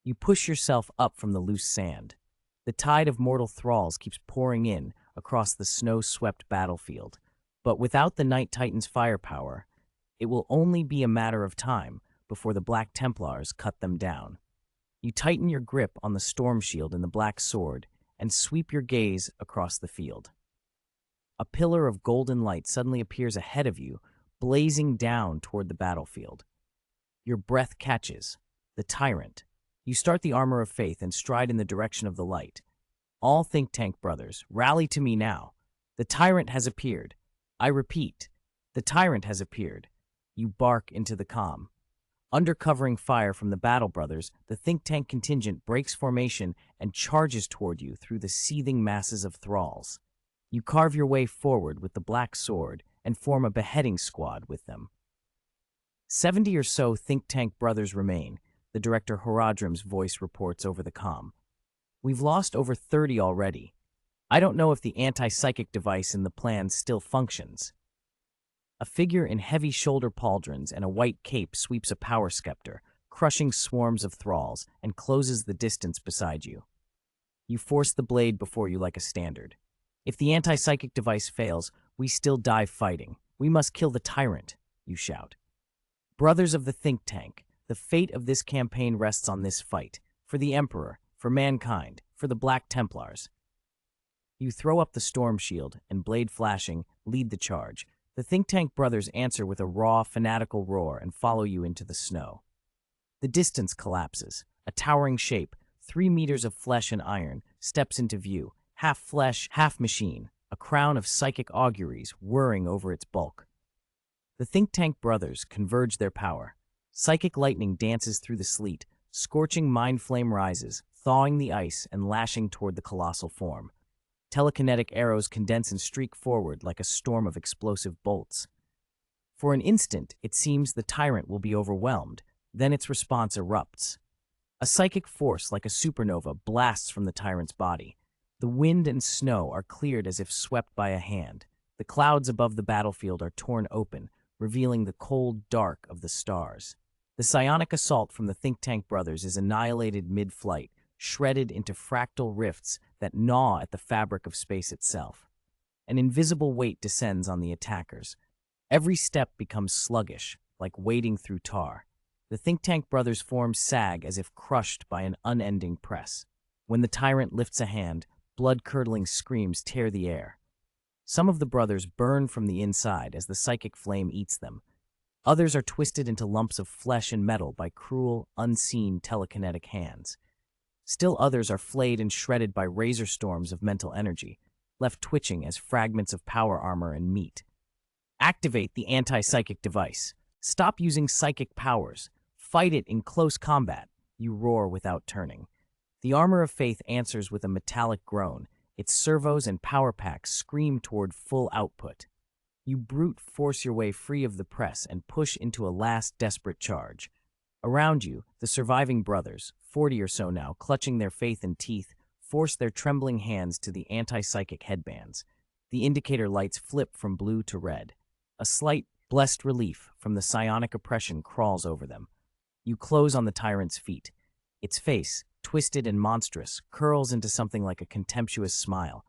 You push yourself up from the loose sand. The tide of mortal thralls keeps pouring in across the snow-swept battlefield. But without the Night Titan's firepower, it will only be a matter of time before the Black Templars cut them down. You tighten your grip on the storm shield and the black sword and sweep your gaze across the field. A pillar of golden light suddenly appears ahead of you, blazing down toward the battlefield. Your breath catches. The tyrant. You start the armor of faith and stride in the direction of the light. All think tank brothers, rally to me now. The tyrant has appeared. I repeat, the tyrant has appeared. You bark into the comm. Under covering fire from the battle brothers, the think tank contingent breaks formation and charges toward you through the seething masses of thralls. You carve your way forward with the black sword and form a beheading squad with them. 70 or so think tank brothers remain, the director Horadrim's voice reports over the comm. We've lost over 30 already. I don't know if the anti-psychic device in the plan still functions. A figure in heavy shoulder pauldrons and a white cape sweeps a power scepter, crushing swarms of thralls, and closes the distance beside you. You force the blade before you like a standard. If the anti-psychic device fails, we still die fighting. We must kill the tyrant, you shout. Brothers of the think tank, the fate of this campaign rests on this fight. For the Emperor, for mankind, for the Black Templars. You throw up the storm shield and, blade flashing, lead the charge. The think tank brothers answer with a raw, fanatical roar and follow you into the snow. The distance collapses. A towering shape, 3 meters of flesh and iron, steps into view, half flesh, half machine, a crown of psychic auguries whirring over its bulk. The think tank brothers converge their power. Psychic lightning dances through the sleet, scorching mind flame rises, thawing the ice and lashing toward the colossal form. Telekinetic arrows condense and streak forward like a storm of explosive bolts. For an instant, it seems the tyrant will be overwhelmed, then its response erupts. A psychic force like a supernova blasts from the tyrant's body. The wind and snow are cleared as if swept by a hand. The clouds above the battlefield are torn open, revealing the cold dark of the stars. The psionic assault from the think tank brothers is annihilated mid-flight, shredded into fractal rifts that gnaw at the fabric of space itself. An invisible weight descends on the attackers. Every step becomes sluggish, like wading through tar. The think tank brothers' forms sag as if crushed by an unending press. When the tyrant lifts a hand, blood-curdling screams tear the air. Some of the brothers burn from the inside as the psychic flame eats them. Others are twisted into lumps of flesh and metal by cruel, unseen telekinetic hands. Still others are flayed and shredded by razor storms of mental energy, left twitching as fragments of power armor and meat. Activate the anti-psychic device. Stop using psychic powers. Fight it in close combat, you roar without turning. The armor of faith answers with a metallic groan. Its servos and power packs scream toward full output. You brute force your way free of the press and push into a last desperate charge. Around you, the surviving brothers, 40 or so now, clutching their faith in teeth, force their trembling hands to the anti-psychic headbands. The indicator lights flip from blue to red. A slight, blessed relief from the psionic oppression crawls over them. You close on the tyrant's feet. Its face, twisted and monstrous, curls into something like a contemptuous smile.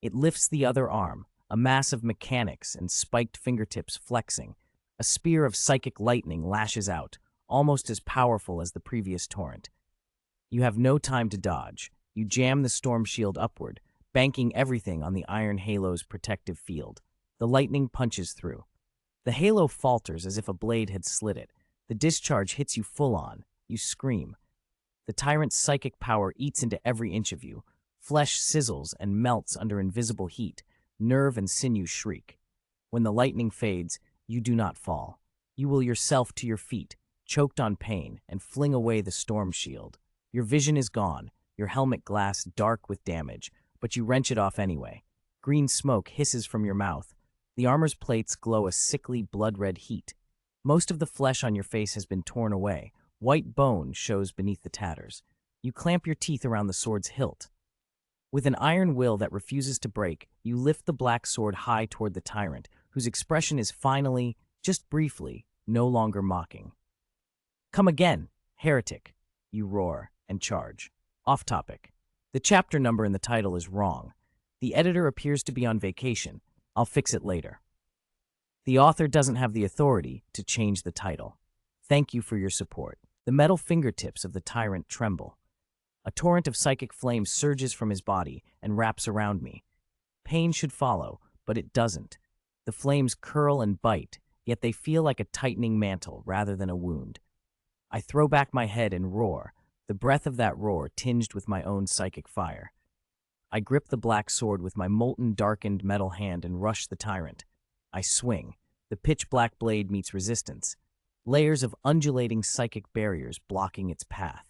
It lifts the other arm, a mass of mechanics and spiked fingertips flexing. A spear of psychic lightning lashes out, almost as powerful as the previous torrent. You have no time to dodge. You jam the storm shield upward, banking everything on the iron halo's protective field. The lightning punches through. The halo falters as if a blade had slit it. The discharge hits you full on. You scream. The tyrant's psychic power eats into every inch of you. Flesh sizzles and melts under invisible heat. Nerve and sinew shriek. When the lightning fades, you do not fall. You will yourself to your feet, choked on pain, and fling away the storm shield. Your vision is gone, your helmet glass dark with damage, but you wrench it off anyway. Green smoke hisses from your mouth. The armor's plates glow a sickly, blood-red heat. Most of the flesh on your face has been torn away. White bone shows beneath the tatters. You clamp your teeth around the sword's hilt. With an iron will that refuses to break, you lift the black sword high toward the tyrant, whose expression is finally, just briefly, no longer mocking. "Come again, heretic," you roar and charge. Off topic. The chapter number in the title is wrong. The editor appears to be on vacation. I'll fix it later. The author doesn't have the authority to change the title. Thank you for your support. The metal fingertips of the tyrant tremble. A torrent of psychic flame surges from his body and wraps around me. Pain should follow, but it doesn't. The flames curl and bite, yet they feel like a tightening mantle rather than a wound. I throw back my head and roar, the breath of that roar tinged with my own psychic fire. I grip the black sword with my molten, darkened metal hand and rush the tyrant. I swing. The pitch-black blade meets resistance. Layers of undulating psychic barriers blocking its path.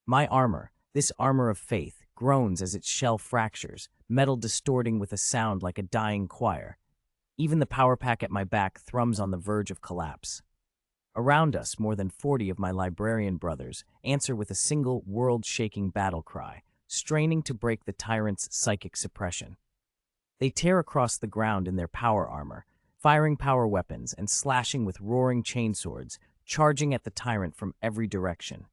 My armor, this armor of faith, groans as its shell fractures, metal distorting with a sound like a dying choir. Even the power pack at my back thrums on the verge of collapse. Around us, more than 40 of my librarian brothers answer with a single world-shaking battle cry, straining to break the tyrant's psychic suppression. They tear across the ground in their power armor, firing power weapons and slashing with roaring chainswords, charging at the tyrant from every direction.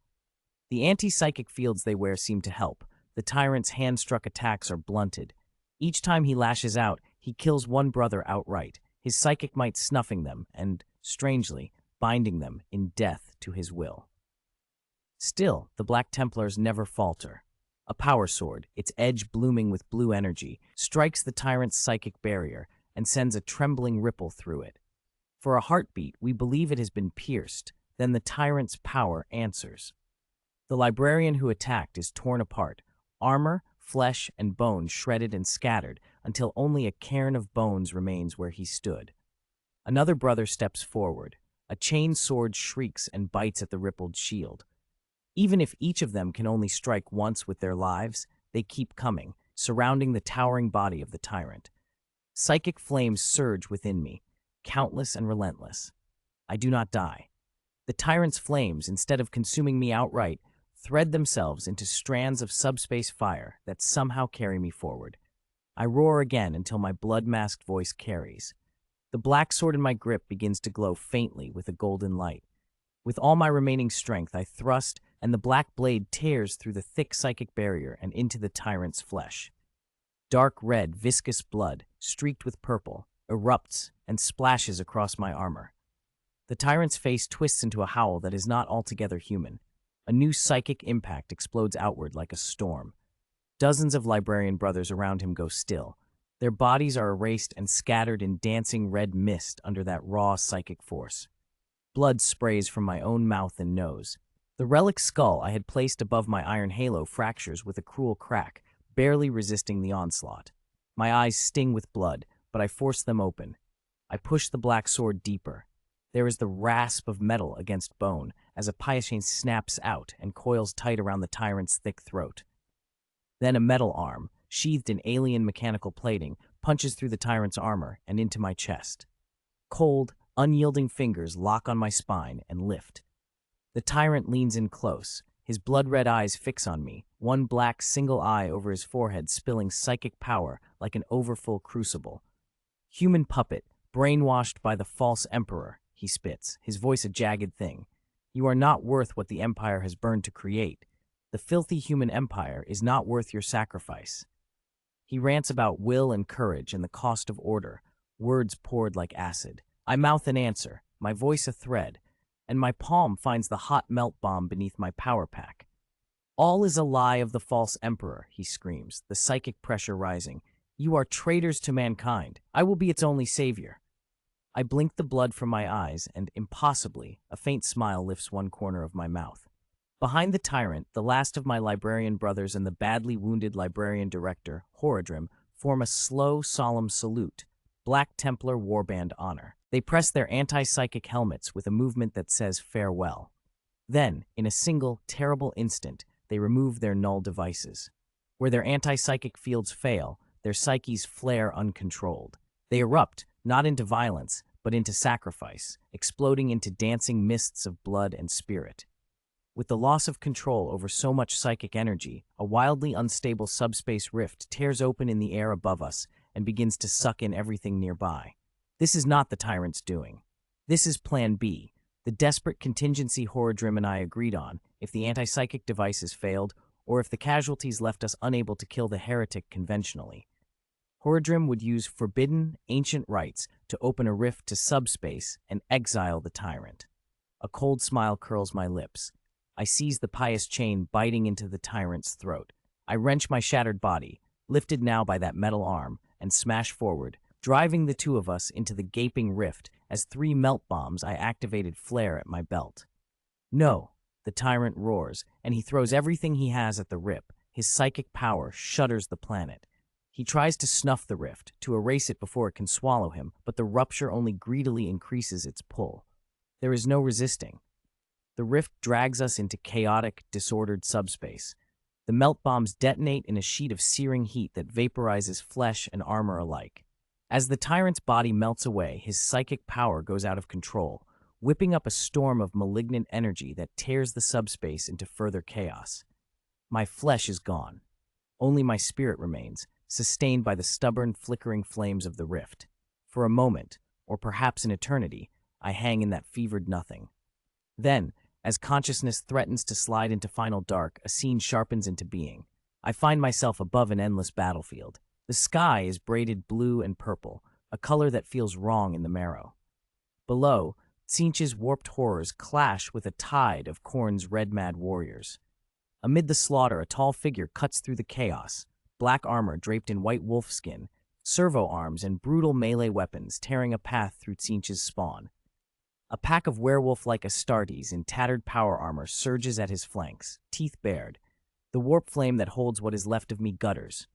The anti-psychic fields they wear seem to help. The tyrant's hand-struck attacks are blunted. Each time he lashes out, he kills one brother outright, his psychic might snuffing them and, strangely, binding them in death to his will. Still, the Black Templars never falter. A power sword, its edge blooming with blue energy, strikes the tyrant's psychic barrier and sends a trembling ripple through it. For a heartbeat, we believe it has been pierced, then the tyrant's power answers. The librarian who attacked is torn apart, armor, flesh, and bone shredded and scattered until only a cairn of bones remains where he stood. Another brother steps forward. A chain sword shrieks and bites at the rippled shield. Even if each of them can only strike once with their lives, they keep coming, surrounding the towering body of the tyrant. Psychic flames surge within me, countless and relentless. I do not die. The tyrant's flames, instead of consuming me outright, thread themselves into strands of subspace fire that somehow carry me forward. I roar again until my blood-masked voice carries. The black sword in my grip begins to glow faintly with a golden light. With all my remaining strength, I thrust, and the black blade tears through the thick psychic barrier and into the tyrant's flesh. Dark red, viscous blood, streaked with purple, erupts and splashes across my armor. The tyrant's face twists into a howl that is not altogether human. A new psychic impact explodes outward like a storm. Dozens of librarian brothers around him go still. Their bodies are erased and scattered in dancing red mist under that raw psychic force. Blood sprays from my own mouth and nose. The relic skull I had placed above my iron halo fractures with a cruel crack, barely resisting the onslaught. My eyes sting with blood, but I force them open. I push the black sword deeper. There is the rasp of metal against bone as a chain snaps out and coils tight around the tyrant's thick throat. Then a metal arm, sheathed in alien mechanical plating, punches through the tyrant's armor and into my chest. Cold, unyielding fingers lock on my spine and lift. The tyrant leans in close, His blood-red eyes fix on me, one black single eye over his forehead spilling psychic power like an overfull crucible. Human puppet, brainwashed by the false emperor, he spits, his voice a jagged thing. You are not worth what the Empire has burned to create. The filthy human empire is not worth your sacrifice. He rants about will and courage and the cost of order, words poured like acid. I mouth an answer, my voice a thread, and my palm finds the hot melt bomb beneath my power pack. All is a lie of the false emperor, he screams, the psychic pressure rising. You are traitors to mankind. I will be its only savior. I blink the blood from my eyes, and impossibly, a faint smile lifts one corner of my mouth. Behind the tyrant, the last of my librarian brothers and the badly wounded librarian director, Horadrim, form a slow, solemn salute. Black Templar warband honor. They press their anti-psychic helmets with a movement that says farewell. Then, in a single, terrible instant, they remove their null devices. Where their anti-psychic fields fail, their psyches flare uncontrolled. They erupt, not into violence, but into sacrifice, exploding into dancing mists of blood and spirit. With the loss of control over so much psychic energy, a wildly unstable subspace rift tears open in the air above us and begins to suck in everything nearby. This is not the tyrant's doing. This is Plan B, the desperate contingency Horadrim and I agreed on if the anti-psychic devices failed, or if the casualties left us unable to kill the heretic conventionally. Horadrim would use forbidden, ancient rites to open a rift to subspace and exile the tyrant. A cold smile curls my lips. I seize the pious chain biting into the tyrant's throat. I wrench my shattered body, lifted now by that metal arm, and smash forward, driving the two of us into the gaping rift as 3 melt bombs I activated flare at my belt. No, the tyrant roars, and he throws everything he has at the rip. His psychic power shudders the planet. He tries to snuff the rift, to erase it before it can swallow him, but the rupture only greedily increases its pull. There is no resisting. The rift drags us into chaotic, disordered subspace. The melt bombs detonate in a sheet of searing heat that vaporizes flesh and armor alike. As the tyrant's body melts away, his psychic power goes out of control, whipping up a storm of malignant energy that tears the subspace into further chaos. My flesh is gone. Only my spirit remains, sustained by the stubborn, flickering flames of the rift. For a moment, or perhaps an eternity, I hang in that fevered nothing. Then, as consciousness threatens to slide into final dark, a scene sharpens into being. I find myself above an endless battlefield. The sky is braided blue and purple, a color that feels wrong in the marrow. Below, Tzeentch's warped horrors clash with a tide of Khorne's red-mad warriors. Amid the slaughter, a tall figure cuts through the chaos, black armor draped in white wolfskin, servo arms and brutal melee weapons tearing a path through Tzeentch's spawn. A pack of werewolf-like Astartes in tattered power armor surges at his flanks, teeth bared. The warp flame that holds what is left of me gutters.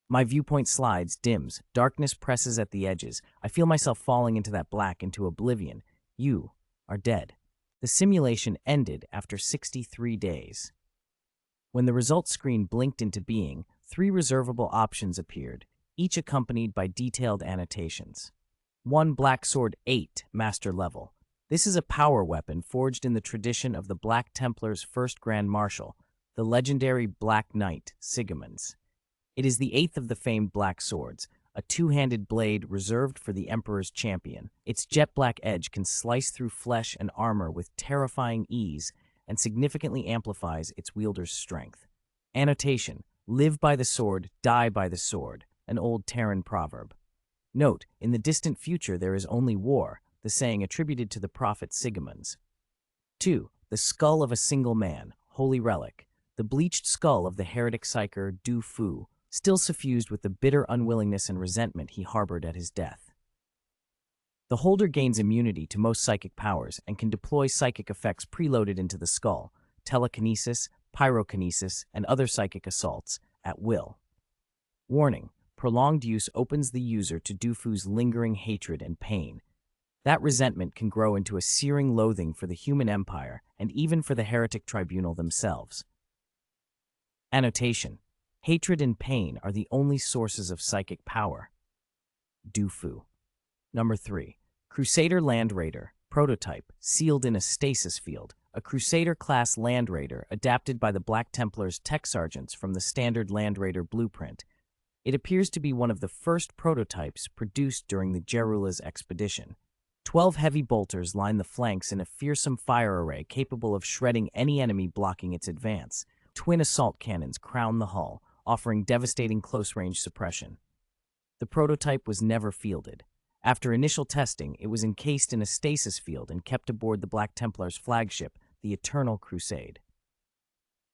My viewpoint slides, dims, darkness presses at the edges. I feel myself falling into that black, into oblivion. You are dead. The simulation ended after 63 days. When the results screen blinked into being, 3 reservable options appeared, each accompanied by detailed annotations. 1 Black Sword 8, Master Level. This is a power weapon forged in the tradition of the Black Templars' first Grand Marshal, the legendary Black Knight, Sigemund's. It is the 8th of the famed Black Swords, a 2-handed blade reserved for the Emperor's champion. Its jet-black edge can slice through flesh and armor with terrifying ease and significantly amplifies its wielder's strength. Annotation: live by the sword, die by the sword, an old Terran proverb. Note, in the distant future there is only war, the saying attributed to the prophet Sigemund's. 2. The skull of a single man, holy relic, the bleached skull of the heretic psyker Du Fu, still suffused with the bitter unwillingness and resentment he harbored at his death. The holder gains immunity to most psychic powers and can deploy psychic effects preloaded into the skull, telekinesis, pyrokinesis, and other psychic assaults, at will. Warning: prolonged use opens the user to Du Fu's lingering hatred and pain. That resentment can grow into a searing loathing for the human empire and even for the heretic tribunal themselves. Annotation: hatred and pain are the only sources of psychic power. Du Fu. Number 3. Crusader Land Raider, prototype, sealed in a stasis field, a Crusader-class Land Raider adapted by the Black Templars' tech sergeants from the standard Land Raider blueprint. It appears to be one of the first prototypes produced during the Gerula's expedition. 12 heavy bolters line the flanks in a fearsome fire array capable of shredding any enemy blocking its advance. Twin assault cannons crown the hull, offering devastating close-range suppression. The prototype was never fielded. After initial testing, it was encased in a stasis field and kept aboard the Black Templars' flagship, the Eternal Crusade.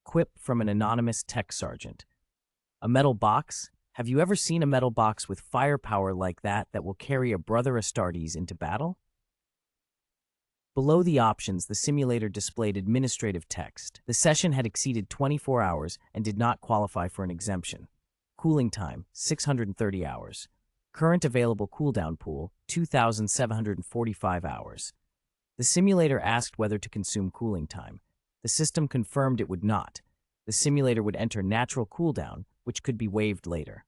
Quip from an anonymous tech sergeant. A metal box? Have you ever seen a metal box with firepower like that will carry a Brother Astartes into battle? Below the options, the simulator displayed administrative text. The session had exceeded 24 hours and did not qualify for an exemption. Cooling time, 630 hours. Current available cooldown pool, 2,745 hours. The simulator asked whether to consume cooling time. The system confirmed it would not. The simulator would enter natural cooldown, which could be waived later.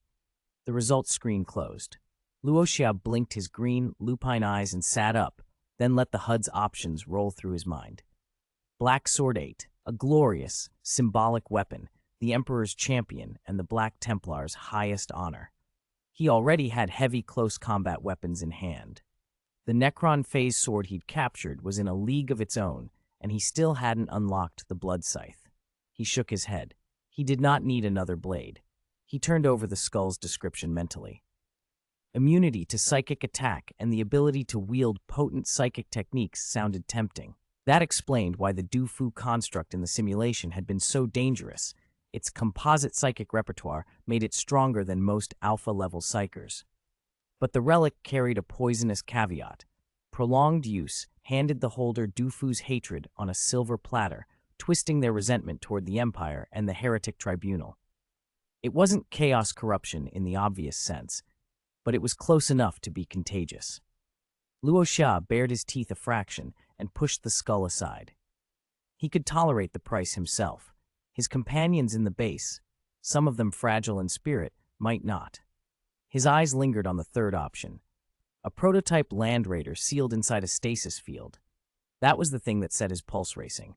The results screen closed. Luoxia blinked his green, lupine eyes and sat up, then let the HUD's options roll through his mind. Black Sword 8, a glorious, symbolic weapon, the Emperor's champion and the Black Templars' highest honor. He already had heavy close combat weapons in hand. The Necron phase sword he'd captured was in a league of its own, and he still hadn't unlocked the Blood Scythe. He shook his head. He did not need another blade. He turned over the skull's description mentally. Immunity to psychic attack and the ability to wield potent psychic techniques sounded tempting. That explained why the Du Fu construct in the simulation had been so dangerous. Its composite psychic repertoire made it stronger than most alpha-level psychers. But the relic carried a poisonous caveat. Prolonged use handed the holder Du Fu's hatred on a silver platter, twisting their resentment toward the Empire and the Heretic Tribunal. It wasn't chaos corruption in the obvious sense, but it was close enough to be contagious. Luoxia bared his teeth a fraction and pushed the skull aside. He could tolerate the price himself. His companions in the base, some of them fragile in spirit, might not. His eyes lingered on the third option, a prototype Land Raider sealed inside a stasis field. That was the thing that set his pulse racing.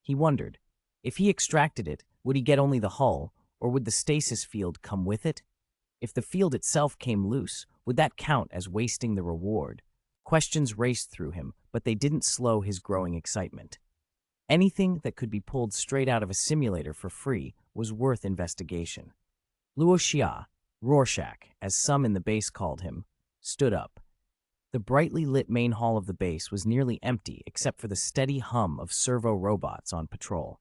He wondered, if he extracted it, would he get only the hull, or would the stasis field come with it? If the field itself came loose, would that count as wasting the reward? Questions raced through him, but they didn't slow his growing excitement. Anything that could be pulled straight out of a simulator for free was worth investigation. Luoxia, Rorschach, as some in the base called him, stood up. The brightly lit main hall of the base was nearly empty except for the steady hum of servo robots on patrol.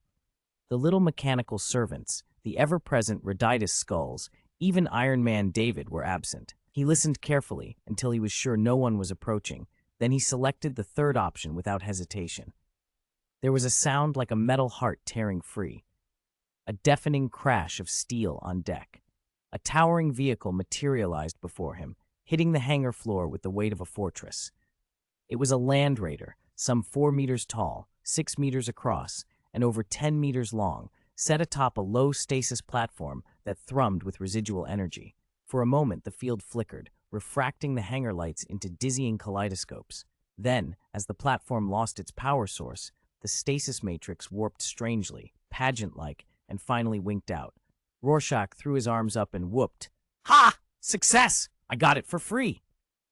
The little mechanical servants, the ever-present Roditus skulls, even Iron Man David were absent. He listened carefully until he was sure no one was approaching. Then he selected the third option without hesitation. There was a sound like a metal heart tearing free. A deafening crash of steel on deck. A towering vehicle materialized before him, hitting the hangar floor with the weight of a fortress. It was a Land Raider, some 4 meters tall, 6 meters across, and over 10 meters long, set atop a low stasis platform that thrummed with residual energy. For a moment, the field flickered, refracting the hangar lights into dizzying kaleidoscopes. Then, as the platform lost its power source, the stasis matrix warped strangely, pageant-like, and finally winked out. Rorschach threw his arms up and whooped. "Ha! Success! I got it for free!"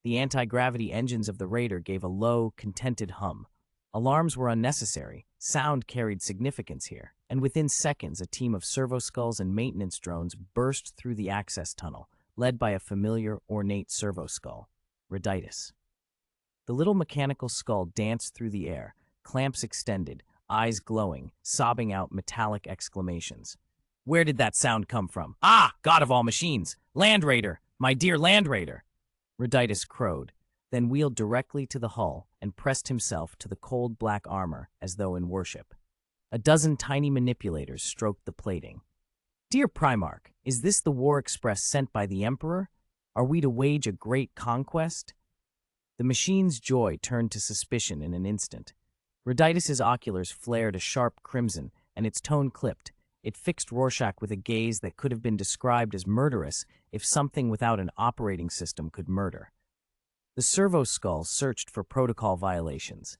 The anti-gravity engines of the Raider gave a low, contented hum. Alarms were unnecessary. Sound carried significance here. And within seconds, a team of servo skulls and maintenance drones burst through the access tunnel, led by a familiar, ornate servo skull, Roditus. The little mechanical skull danced through the air, clamps extended, eyes glowing, sobbing out metallic exclamations. Where did that sound come from? Ah, God of all machines! Land Raider! My dear Land Raider! Roditus crowed, then wheeled directly to the hull and pressed himself to the cold black armor as though in worship. A dozen tiny manipulators stroked the plating. Dear Primarch, is this the War Express sent by the Emperor? Are we to wage a great conquest? The machine's joy turned to suspicion in an instant. Roditus's oculars flared a sharp crimson, and its tone clipped. It fixed Rorschach with a gaze that could have been described as murderous if something without an operating system could murder. The servo skull searched for protocol violations.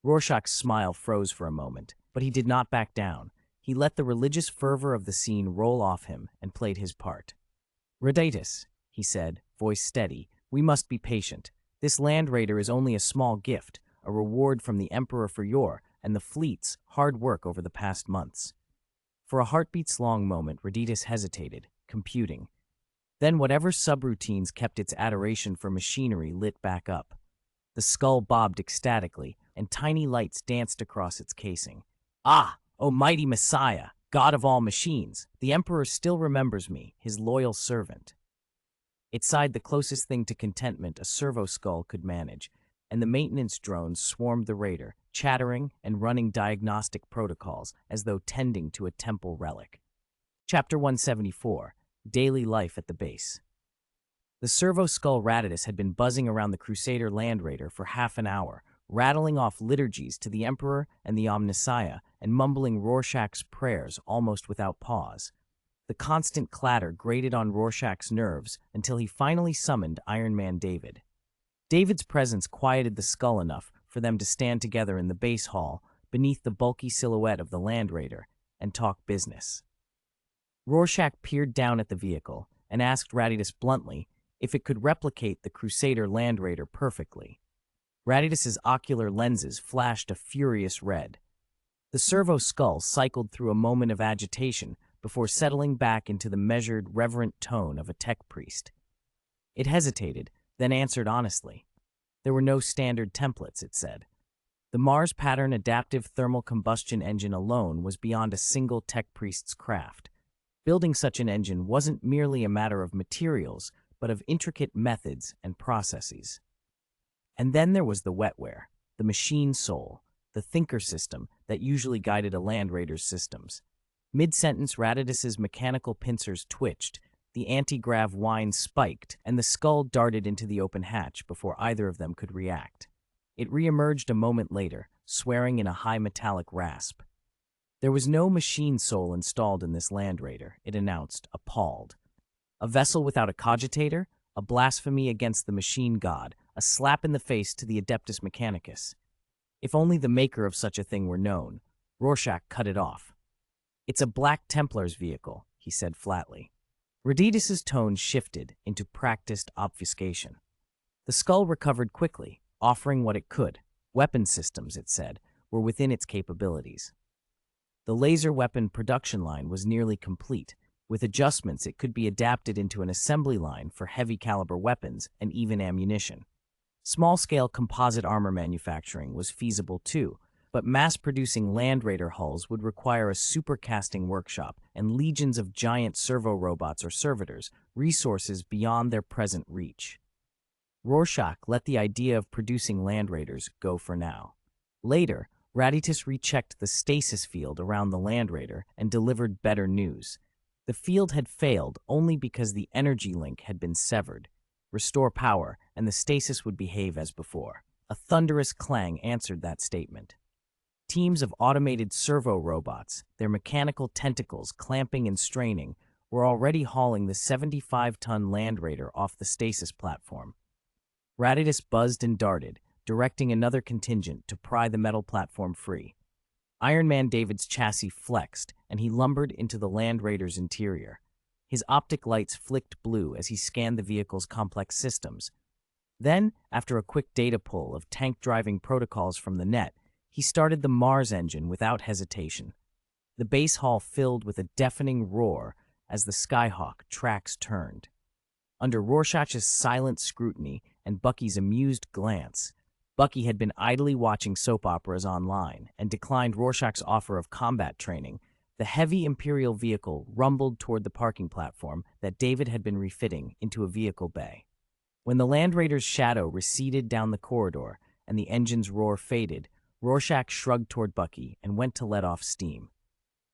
Rorschach's smile froze for a moment, but he did not back down. He let the religious fervor of the scene roll off him and played his part. "Raditus," he said, voice steady, "we must be patient. This land raider is only a small gift, a reward from the Emperor for your and the fleet's hard work over the past months." For a heartbeats-long moment, Raditus hesitated, computing. Then whatever subroutines kept its adoration for machinery lit back up. The skull bobbed ecstatically, and tiny lights danced across its casing. "Ah, O mighty Messiah, God of all machines, the Emperor still remembers me, his loyal servant." It sighed, the closest thing to contentment a servo skull could manage, and the maintenance drones swarmed the raider, chattering and running diagnostic protocols as though tending to a temple relic. Chapter 174, Daily Life at the Base. The servo skull Raditus had been buzzing around the Crusader Land Raider for half an hour, rattling off liturgies to the Emperor and the Omnissiah and mumbling Rorschach's prayers almost without pause. The constant clatter grated on Rorschach's nerves until he finally summoned Iron Man David. David's presence quieted the skull enough for them to stand together in the base hall beneath the bulky silhouette of the Land Raider and talk business. Rorschach peered down at the vehicle and asked Raditus bluntly if it could replicate the Crusader Land Raider perfectly. Raditus's ocular lenses flashed a furious red. The servo skull cycled through a moment of agitation before settling back into the measured, reverent tone of a tech priest. It hesitated, then answered honestly. There were no standard templates, it said. The Mars pattern adaptive thermal combustion engine alone was beyond a single tech priest's craft. Building such an engine wasn't merely a matter of materials, but of intricate methods and processes. And then there was the wetware, the machine soul, the thinker system that usually guided a Land Raider's systems. Mid-sentence, Raditus's mechanical pincers twitched, the anti-grav whine spiked, and the skull darted into the open hatch before either of them could react. It re-emerged a moment later, swearing in a high metallic rasp. There was no machine soul installed in this Land Raider, it announced, appalled. A vessel without a cogitator, a blasphemy against the machine god, a slap in the face to the Adeptus Mechanicus. If only the maker of such a thing were known. Rorschach cut it off. "It's a Black Templar's vehicle," he said flatly. Raditus's tone shifted into practiced obfuscation. The skull recovered quickly, offering what it could. Weapon systems, it said, were within its capabilities. The laser weapon production line was nearly complete. With adjustments, it could be adapted into an assembly line for heavy-caliber weapons and even ammunition. Small-scale composite armor manufacturing was feasible too, but mass-producing Land Raider hulls would require a supercasting workshop and legions of giant servo-robots or servitors, resources beyond their present reach. Rorschach let the idea of producing Land Raiders go for now. Later, Raditus rechecked the stasis field around the Land Raider and delivered better news. The field had failed only because the energy link had been severed. Restore power, and the stasis would behave as before. A thunderous clang answered that statement. Teams of automated servo robots, their mechanical tentacles clamping and straining, were already hauling the 75-ton Land Raider off the stasis platform. Raditus buzzed and darted, directing another contingent to pry the metal platform free. Iron Man David's chassis flexed, and he lumbered into the Land Raider's interior. His optic lights flicked blue as he scanned the vehicle's complex systems. Then, after a quick data pull of tank-driving protocols from the net, he started the Mars engine without hesitation. The base hall filled with a deafening roar as the Skyhawk tracks turned. Under Rorschach's silent scrutiny and Bucky's amused glance, Bucky had been idly watching soap operas online and declined Rorschach's offer of combat training. The heavy Imperial vehicle rumbled toward the parking platform that David had been refitting into a vehicle bay. When the Land Raider's shadow receded down the corridor and the engine's roar faded, Rorschach shrugged toward Bucky and went to let off steam.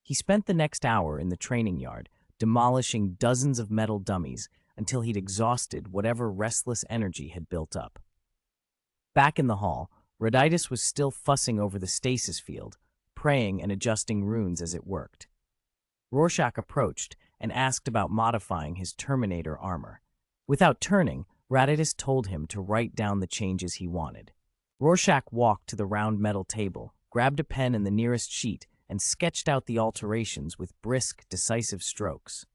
He spent the next hour in the training yard, demolishing dozens of metal dummies until he'd exhausted whatever restless energy had built up. Back in the hall, Raditus was still fussing over the stasis field, praying and adjusting runes as it worked. Rorschach approached and asked about modifying his Terminator armor. Without turning, Raditus told him to write down the changes he wanted. Rorschach walked to the round metal table, grabbed a pen and the nearest sheet, and sketched out the alterations with brisk, decisive strokes.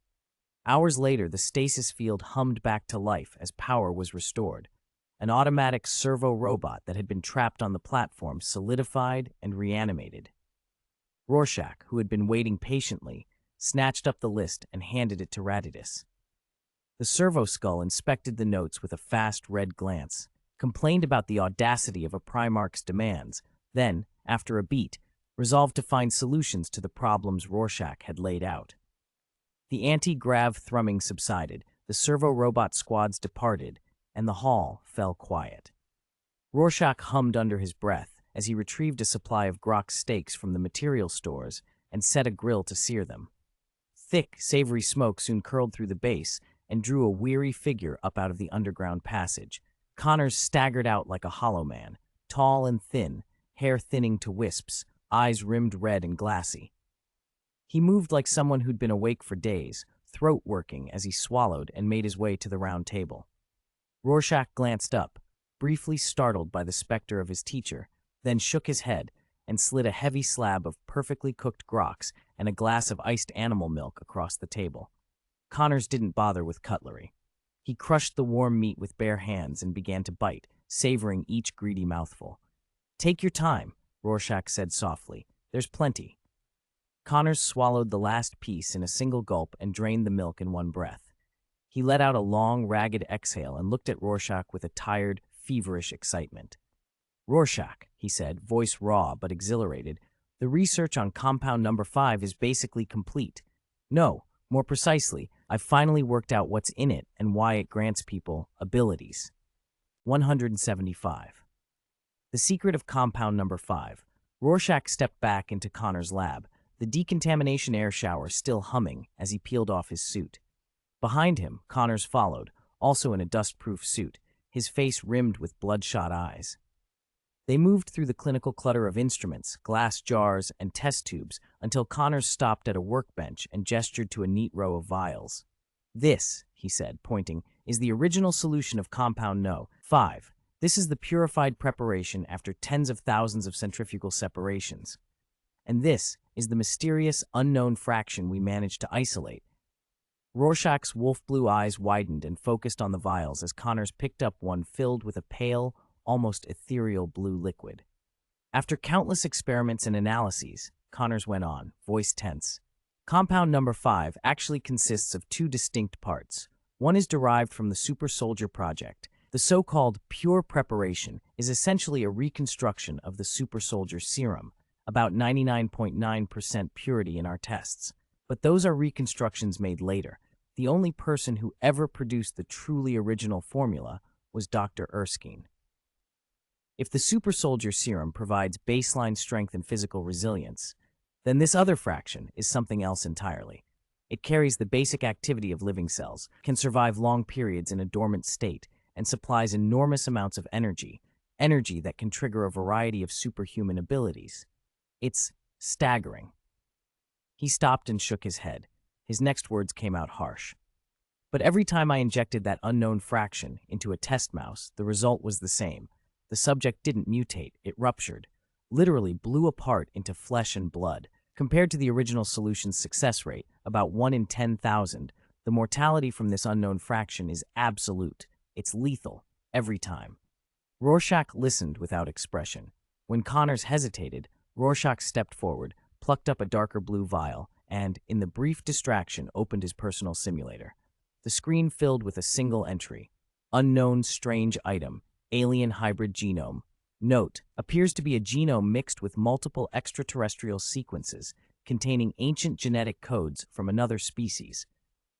Hours later, the stasis field hummed back to life as power was restored. An automatic servo robot that had been trapped on the platform solidified and reanimated. Rorschach, who had been waiting patiently, snatched up the list and handed it to Ratidus. The servo skull inspected the notes with a fast red glance, complained about the audacity of a Primarch's demands, then, after a beat, resolved to find solutions to the problems Rorschach had laid out. The anti-grav thrumming subsided, the servo robot squads departed, and the hall fell quiet. Rorschach hummed under his breath as he retrieved a supply of Grok steaks from the material stores and set a grill to sear them. Thick, savory smoke soon curled through the base and drew a weary figure up out of the underground passage. Connors staggered out like a hollow man, tall and thin, hair thinning to wisps, eyes rimmed red and glassy. He moved like someone who'd been awake for days, throat working as he swallowed and made his way to the round table. Rorschach glanced up, briefly startled by the specter of his teacher, then shook his head and slid a heavy slab of perfectly cooked groks and a glass of iced animal milk across the table. Connors didn't bother with cutlery. He crushed the warm meat with bare hands and began to bite, savoring each greedy mouthful. "Take your time," Rorschach said softly. "There's plenty." Connors swallowed the last piece in a single gulp and drained the milk in one breath. He let out a long, ragged exhale and looked at Rorschach with a tired, feverish excitement. "Rorschach," he said, voice raw but exhilarated, "the research on compound number 5 is basically complete. No, more precisely, I've finally worked out what's in it and why it grants people abilities." 175. The secret of compound number 5. Rorschach stepped back into Connor's lab, the decontamination air shower still humming as he peeled off his suit. Behind him, Connors followed, also in a dust-proof suit, his face rimmed with bloodshot eyes. They moved through the clinical clutter of instruments, glass jars, and test tubes until Connors stopped at a workbench and gestured to a neat row of vials. "This," he said, pointing, "is the original solution of compound No. 5. This is the purified preparation after tens of thousands of centrifugal separations. And this is the mysterious, unknown fraction we managed to isolate." Rorschach's wolf-blue eyes widened and focused on the vials as Connors picked up one filled with a pale, almost ethereal blue liquid. "After countless experiments and analyses," Connors went on, voice tense, "compound number 5 actually consists of two distinct parts. One is derived from the Super Soldier Project. The so-called pure preparation is essentially a reconstruction of the Super Soldier serum, about 99.9% purity in our tests. But those are reconstructions made later. The only person who ever produced the truly original formula was Dr. Erskine. If the Super Soldier serum provides baseline strength and physical resilience, then this other fraction is something else entirely. It carries the basic activity of living cells, can survive long periods in a dormant state, and supplies enormous amounts of energy that can trigger a variety of superhuman abilities. It's staggering." He stopped and shook his head. His next words came out harsh. "But every time I injected that unknown fraction into a test mouse, the result was the same. The subject didn't mutate, it ruptured, literally blew apart into flesh and blood. Compared to the original solution's success rate, about 1 in 10,000, the mortality from this unknown fraction is absolute. It's lethal, every time." Rorschach listened without expression. When Connors hesitated, Rorschach stepped forward, plucked up a darker blue vial, and, in the brief distraction, opened his personal simulator. The screen filled with a single entry. "Unknown strange item. Alien hybrid genome. Note, appears to be a genome mixed with multiple extraterrestrial sequences containing ancient genetic codes from another species.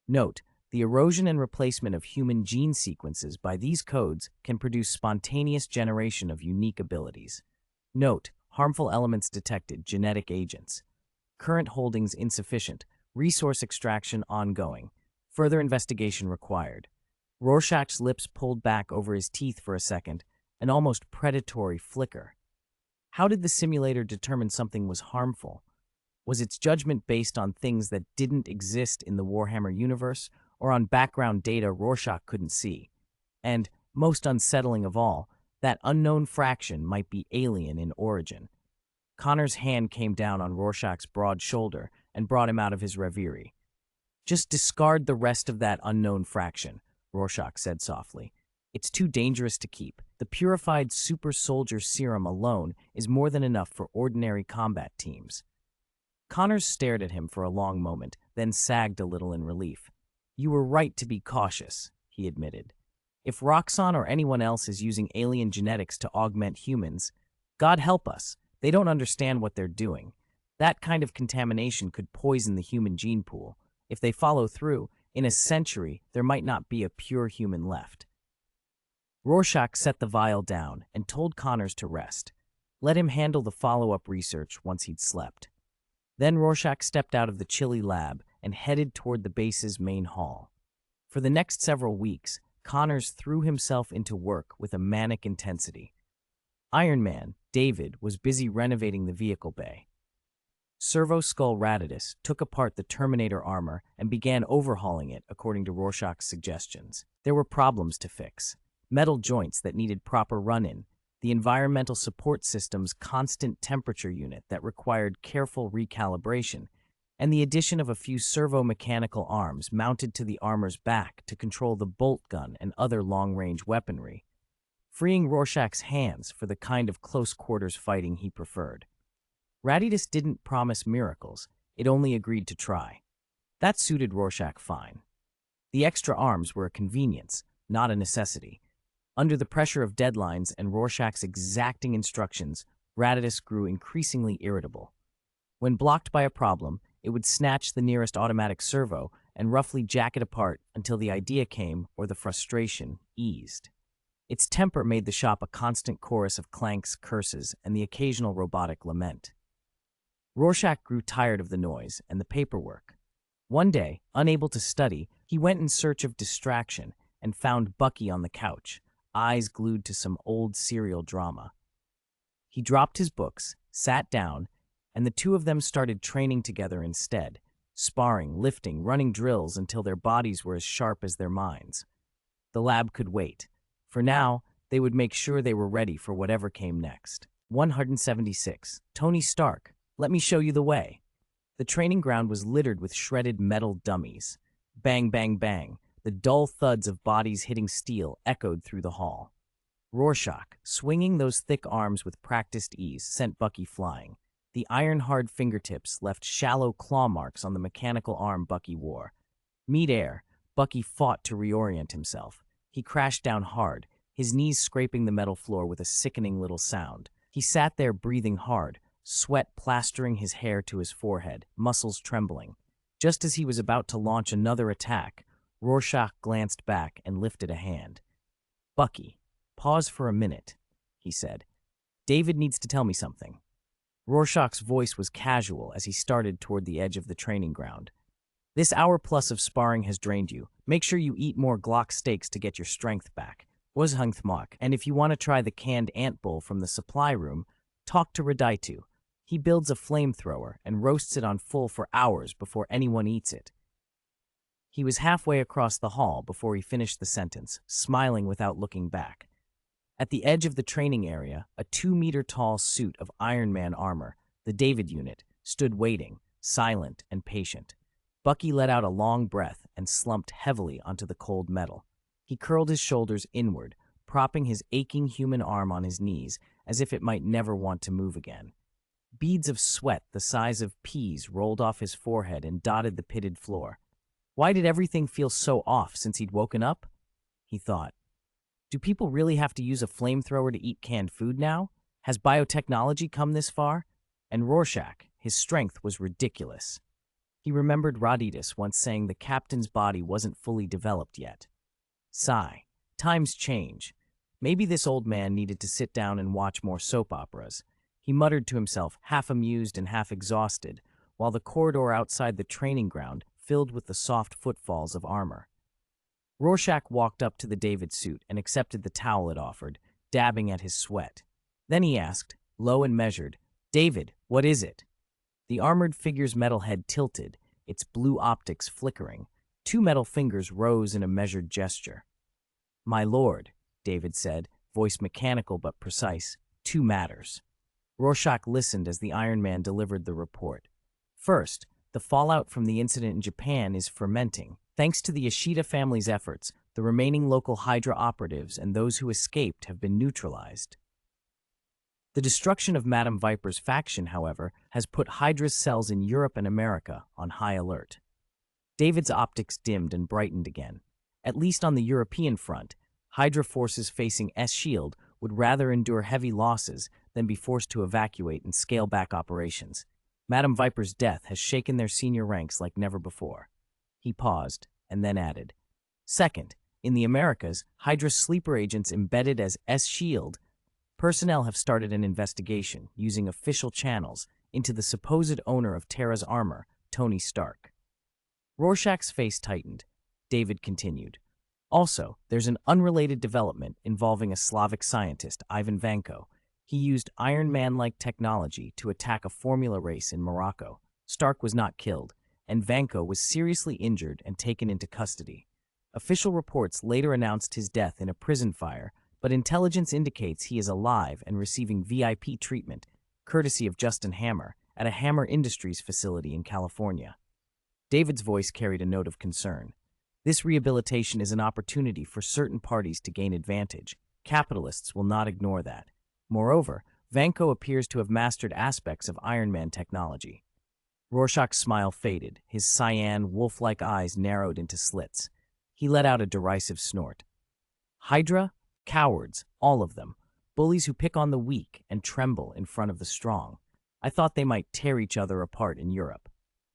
Note, the erosion and replacement of human gene sequences by these codes can produce spontaneous generation of unique abilities. Note, harmful elements detected, genetic agents. Current holdings insufficient, resource extraction ongoing. Further investigation required." Rorschach's lips pulled back over his teeth for a second, an almost predatory flicker. How did the simulator determine something was harmful? Was its judgment based on things that didn't exist in the Warhammer universe, or on background data Rorschach couldn't see? And, most unsettling of all, That unknown fraction might be alien in origin. Connor's hand came down on Rorschach's broad shoulder and brought him out of his reverie. "Just discard the rest of that unknown fraction," Rorschach said softly. "It's too dangerous to keep. The purified super soldier serum alone is more than enough for ordinary combat teams." Connors stared at him for a long moment, then sagged a little in relief. "You were right to be cautious," he admitted. "If Roxxon or anyone else is using alien genetics to augment humans, God help us, they don't understand what they're doing. That kind of contamination could poison the human gene pool. If they follow through, in a century, there might not be a pure human left." Rorschach set the vial down and told Connors to rest. Let him handle the follow-up research once he'd slept. Then Rorschach stepped out of the chilly lab and headed toward the base's main hall. For the next several weeks, Connors threw himself into work with a manic intensity. Iron Man, David, was busy renovating the vehicle bay. Servo Skull Raditus took apart the Terminator armor and began overhauling it according to Rorschach's suggestions. There were problems to fix: metal joints that needed proper run-in, the environmental support system's constant temperature unit that required careful recalibration, and the addition of a few servo-mechanical arms mounted to the armor's back to control the bolt gun and other long-range weaponry, freeing Rorschach's hands for the kind of close-quarters fighting he preferred. Raditus didn't promise miracles, it only agreed to try. That suited Rorschach fine. The extra arms were a convenience, not a necessity. Under the pressure of deadlines and Rorschach's exacting instructions, Raditus grew increasingly irritable. When blocked by a problem, it would snatch the nearest automatic servo and roughly jack it apart until the idea came or the frustration eased. Its temper made the shop a constant chorus of clanks, curses, and the occasional robotic lament. Rorschach grew tired of the noise and the paperwork. One day, unable to study, he went in search of distraction and found Bucky on the couch, eyes glued to some old serial drama. He dropped his books, sat down, and the two of them started training together instead, sparring, lifting, running drills until their bodies were as sharp as their minds. The lab could wait. For now, they would make sure they were ready for whatever came next. 176. Tony Stark, let me show you the way. The training ground was littered with shredded metal dummies. Bang, bang, bang. The dull thuds of bodies hitting steel echoed through the hall. Rorschach, swinging those thick arms with practiced ease, sent Bucky flying. The iron-hard fingertips left shallow claw marks on the mechanical arm Bucky wore. Mid-air, Bucky fought to reorient himself. He crashed down hard, his knees scraping the metal floor with a sickening little sound. He sat there breathing hard, sweat plastering his hair to his forehead, muscles trembling. Just as he was about to launch another attack, Rorschach glanced back and lifted a hand. "Bucky, pause for a minute," he said. "David needs to tell me something." Rorschach's voice was casual as he started toward the edge of the training ground. "This hour plus of sparring has drained you. Make sure you eat more Glock steaks to get your strength back. And if you want to try the canned ant bull from the supply room, talk to Radaitu. He builds a flamethrower and roasts it on full for hours before anyone eats it." He was halfway across the hall before he finished the sentence, smiling without looking back. At the edge of the training area, a 2-meter-tall suit of Iron Man armor, the David unit, stood waiting, silent and patient. Bucky let out a long breath and slumped heavily onto the cold metal. He curled his shoulders inward, propping his aching human arm on his knees as if it might never want to move again. Beads of sweat the size of peas rolled off his forehead and dotted the pitted floor. Why did everything feel so off since he'd woken up? He thought. Do people really have to use a flamethrower to eat canned food now? Has biotechnology come this far? And Rorschach, his strength was ridiculous. He remembered Raditus once saying the captain's body wasn't fully developed yet. Sigh. Times change. Maybe this old man needed to sit down and watch more soap operas. He muttered to himself, half amused and half exhausted, while the corridor outside the training ground filled with the soft footfalls of armor. Rorschach walked up to the David suit and accepted the towel it offered, dabbing at his sweat. Then he asked, low and measured, "David, what is it?" The armored figure's metal head tilted, its blue optics flickering. 2 metal fingers rose in a measured gesture. "My lord," David said, voice mechanical but precise. Two matters. Rorschach listened as the Iron Man delivered the report. First, the fallout from the incident in Japan is fermenting. Thanks to the Ishida family's efforts, the remaining local Hydra operatives and those who escaped have been neutralized. The destruction of Madame Viper's faction, however, has put Hydra's cells in Europe and America on high alert. David's optics dimmed and brightened again. At least on the European front, Hydra forces facing S-Shield would rather endure heavy losses than be forced to evacuate and scale back operations. Madame Viper's death has shaken their senior ranks like never before. He paused, and then added, Second, in the Americas, Hydra's sleeper agents embedded as S-Shield personnel have started an investigation using official channels into the supposed owner of Terra's armor, Tony Stark. Rorschach's face tightened. David continued. Also, there's an unrelated development involving a Slavic scientist, Ivan Vanko. He used Iron Man-like technology to attack a formula race in Morocco. Stark was not killed, and Vanko was seriously injured and taken into custody. Official reports later announced his death in a prison fire, but intelligence indicates he is alive and receiving VIP treatment, courtesy of Justin Hammer, at a Hammer Industries facility in California. David's voice carried a note of concern. This rehabilitation is an opportunity for certain parties to gain advantage. Capitalists will not ignore that. Moreover, Vanko appears to have mastered aspects of Iron Man technology. Rorschach's smile faded, his cyan, wolf-like eyes narrowed into slits. He let out a derisive snort. Hydra? Cowards, all of them. Bullies who pick on the weak and tremble in front of the strong. I thought they might tear each other apart in Europe.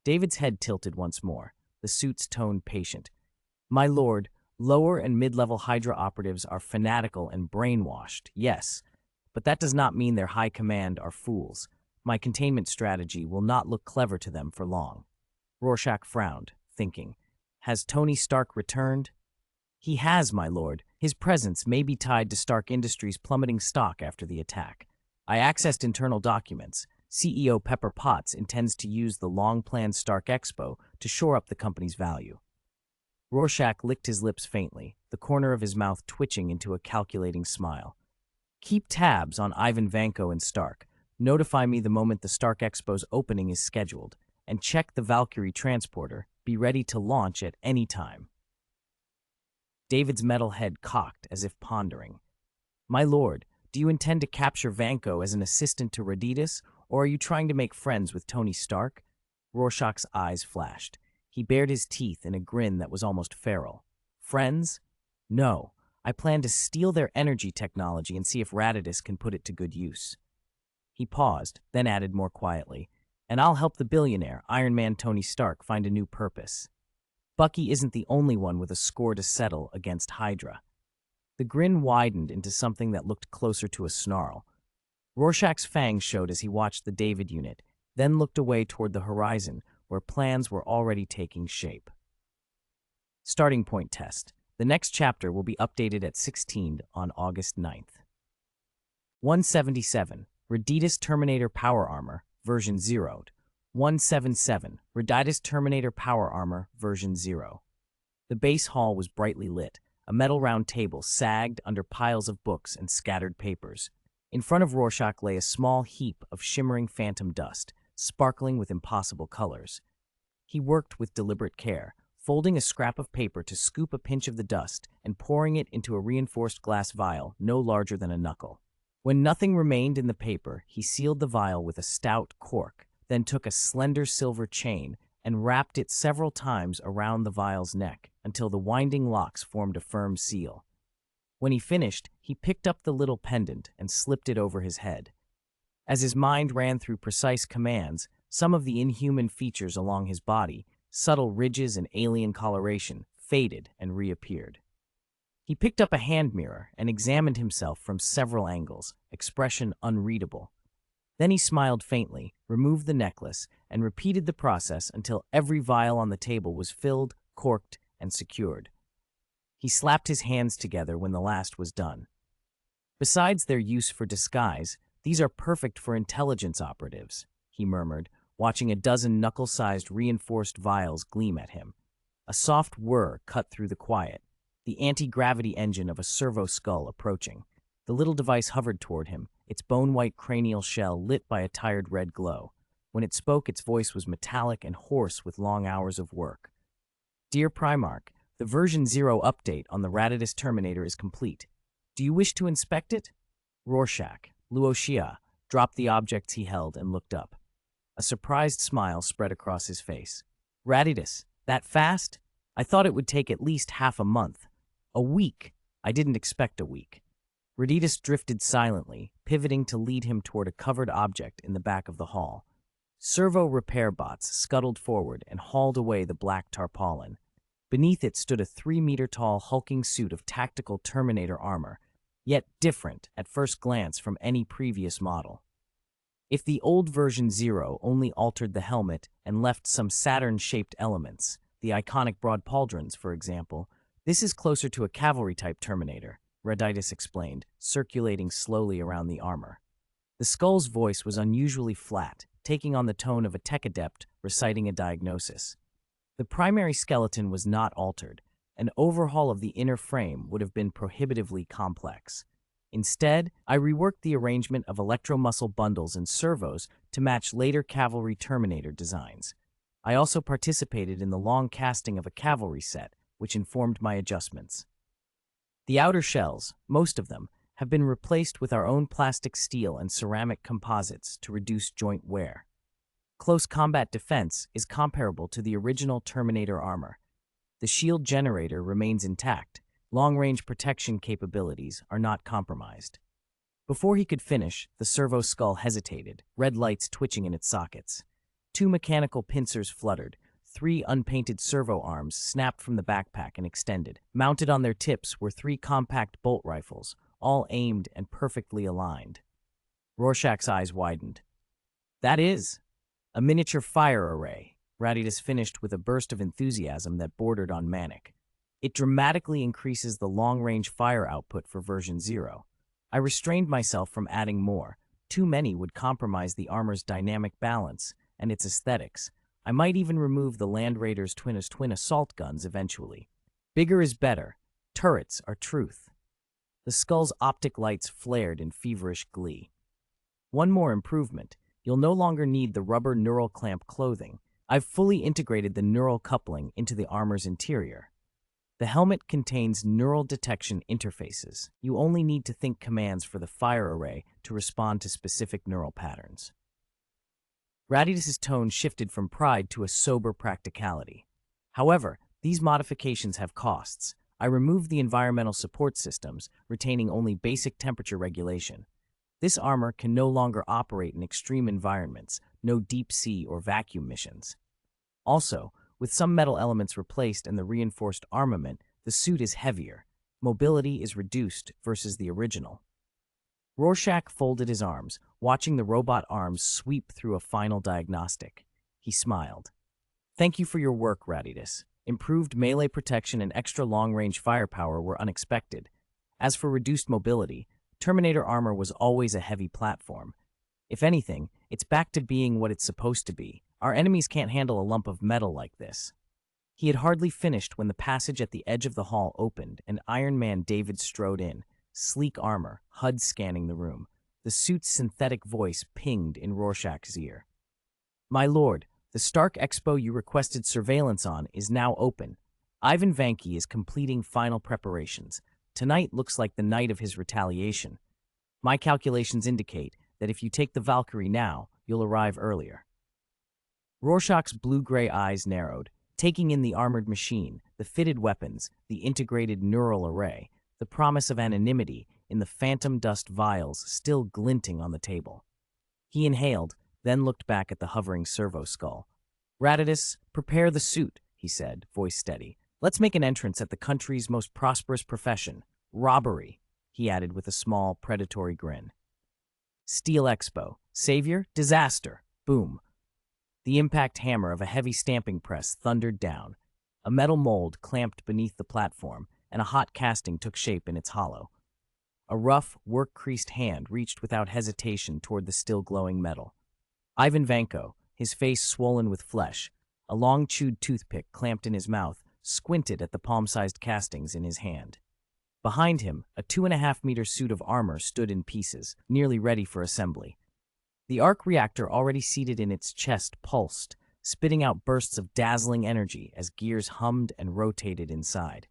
David's head tilted once more, the suit's tone patient. My lord, lower and mid-level Hydra operatives are fanatical and brainwashed, yes, but that does not mean their high command are fools. My containment strategy will not look clever to them for long. Rorschach frowned, thinking, Has Tony Stark returned? He has, my lord. His presence may be tied to Stark Industries' plummeting stock after the attack. I accessed internal documents. CEO Pepper Potts intends to use the long-planned Stark Expo to shore up the company's value. Rorschach licked his lips faintly, the corner of his mouth twitching into a calculating smile. Keep tabs on Ivan Vanko and Stark. Notify me the moment the Stark Expo's opening is scheduled, and check the Valkyrie transporter. Be ready to launch at any time. David's metal head cocked as if pondering. My lord, do you intend to capture Vanko as an assistant to Raditus, or are you trying to make friends with Tony Stark? Rorschach's eyes flashed. He bared his teeth in a grin that was almost feral. Friends? No. I plan to steal their energy technology and see if Raditus can put it to good use. He paused, then added more quietly, and I'll help the billionaire, Iron Man Tony Stark, find a new purpose. Bucky isn't the only one with a score to settle against Hydra. The grin widened into something that looked closer to a snarl. Rorschach's fangs showed as he watched the David unit, then looked away toward the horizon, where plans were already taking shape. Starting point test. The next chapter will be updated at 16 on August 9th. 177. Raditus Terminator Power Armor, version 0. 177. Raditus Terminator Power Armor, version 0. The base hall was brightly lit. A metal round table sagged under piles of books and scattered papers. In front of Rorschach lay a small heap of shimmering phantom dust, sparkling with impossible colors. He worked with deliberate care, folding a scrap of paper to scoop a pinch of the dust and pouring it into a reinforced glass vial no larger than a knuckle. When nothing remained in the paper, he sealed the vial with a stout cork, then took a slender silver chain and wrapped it several times around the vial's neck until the winding locks formed a firm seal. When he finished, he picked up the little pendant and slipped it over his head. As his mind ran through precise commands, some of the inhuman features along his body, subtle ridges and alien coloration, faded and reappeared. He picked up a hand mirror and examined himself from several angles, expression unreadable. Then he smiled faintly, removed the necklace, and repeated the process until every vial on the table was filled, corked, and secured. He slapped his hands together when the last was done. Besides their use for disguise, these are perfect for intelligence operatives, he murmured, watching a dozen knuckle-sized reinforced vials gleam at him. A soft whir cut through the quiet, the anti-gravity engine of a servo skull approaching. The little device hovered toward him, its bone-white cranial shell lit by a tired red glow. When it spoke, its voice was metallic and hoarse with long hours of work. Dear Primarch, the version 0 update on the Raditus Terminator is complete. Do you wish to inspect it? Rorschach, Luoxia, dropped the objects he held and looked up. A surprised smile spread across his face. Raditus, that fast? I thought it would take at least half a month. A week. I didn't expect a week. Raditus drifted silently, pivoting to lead him toward a covered object in the back of the hall. Servo repair bots scuttled forward and hauled away the black tarpaulin. Beneath it stood a 3-meter-tall hulking suit of tactical Terminator armor, yet different at first glance from any previous model. If the old version 0 only altered the helmet and left some Saturn-shaped elements, the iconic broad pauldrons, for example, this is closer to a cavalry-type Terminator, Raditus explained, circulating slowly around the armor. The skull's voice was unusually flat, taking on the tone of a tech adept reciting a diagnosis. The primary skeleton was not altered. An overhaul of the inner frame would have been prohibitively complex. Instead, I reworked the arrangement of electromuscle bundles and servos to match later cavalry Terminator designs. I also participated in the long casting of a cavalry set, which informed my adjustments. The outer shells, most of them, have been replaced with our own plastic steel and ceramic composites to reduce joint wear. Close combat defense is comparable to the original Terminator armor. The shield generator remains intact. Long-range protection capabilities are not compromised. Before he could finish, the servo skull hesitated, red lights twitching in its sockets. 2 mechanical pincers fluttered. 3 unpainted servo arms snapped from the backpack and extended. Mounted on their tips were 3 compact bolt rifles, all aimed and perfectly aligned. Rorschach's eyes widened. That is a miniature fire array, Raditus finished with a burst of enthusiasm that bordered on manic. It dramatically increases the long-range fire output for version 0. I restrained myself from adding more. Too many would compromise the armor's dynamic balance and its aesthetics. I might even remove the Land Raider's twin assault guns eventually. Bigger is better. Turrets are truth. The skull's optic lights flared in feverish glee. One more improvement. You'll no longer need the rubber neural clamp clothing. I've fully integrated the neural coupling into the armor's interior. The helmet contains neural detection interfaces. You only need to think commands for the fire array to respond to specific neural patterns. Raditus's tone shifted from pride to a sober practicality. However, these modifications have costs. I removed the environmental support systems, retaining only basic temperature regulation. This armor can no longer operate in extreme environments, no deep sea or vacuum missions. Also, with some metal elements replaced and the reinforced armament, the suit is heavier. Mobility is reduced versus the original. Rorschach folded his arms, watching the robot arms sweep through a final diagnostic. He smiled. Thank you for your work, Raditus. Improved melee protection and extra long-range firepower were unexpected. As for reduced mobility, Terminator armor was always a heavy platform. If anything, it's back to being what it's supposed to be. Our enemies can't handle a lump of metal like this. He had hardly finished when the passage at the edge of the hall opened and Iron Man David strode in, sleek armor, HUD scanning the room. The suit's synthetic voice pinged in Rorschach's ear. My lord, the Stark Expo you requested surveillance on is now open. Ivan Vanke is completing final preparations. Tonight looks like the night of his retaliation. My calculations indicate that if you take the Valkyrie now, you'll arrive earlier. Rorschach's blue-gray eyes narrowed, taking in the armored machine, the fitted weapons, the integrated neural array, the promise of anonymity in the phantom dust vials still glinting on the table. He inhaled, then looked back at the hovering servo skull. Raditus, prepare the suit, he said, voice steady. Let's make an entrance at the country's most prosperous profession, robbery, he added with a small, predatory grin. Steel Expo, savior, disaster, boom. The impact hammer of a heavy stamping press thundered down. A metal mold clamped beneath the platform, and a hot casting took shape in its hollow. A rough, work-creased hand reached without hesitation toward the still-glowing metal. Ivan Vanko, his face swollen with flesh, a long-chewed toothpick clamped in his mouth, squinted at the palm-sized castings in his hand. Behind him, a 2.5-meter suit of armor stood in pieces, nearly ready for assembly. The arc reactor already seated in its chest pulsed, spitting out bursts of dazzling energy as gears hummed and rotated inside.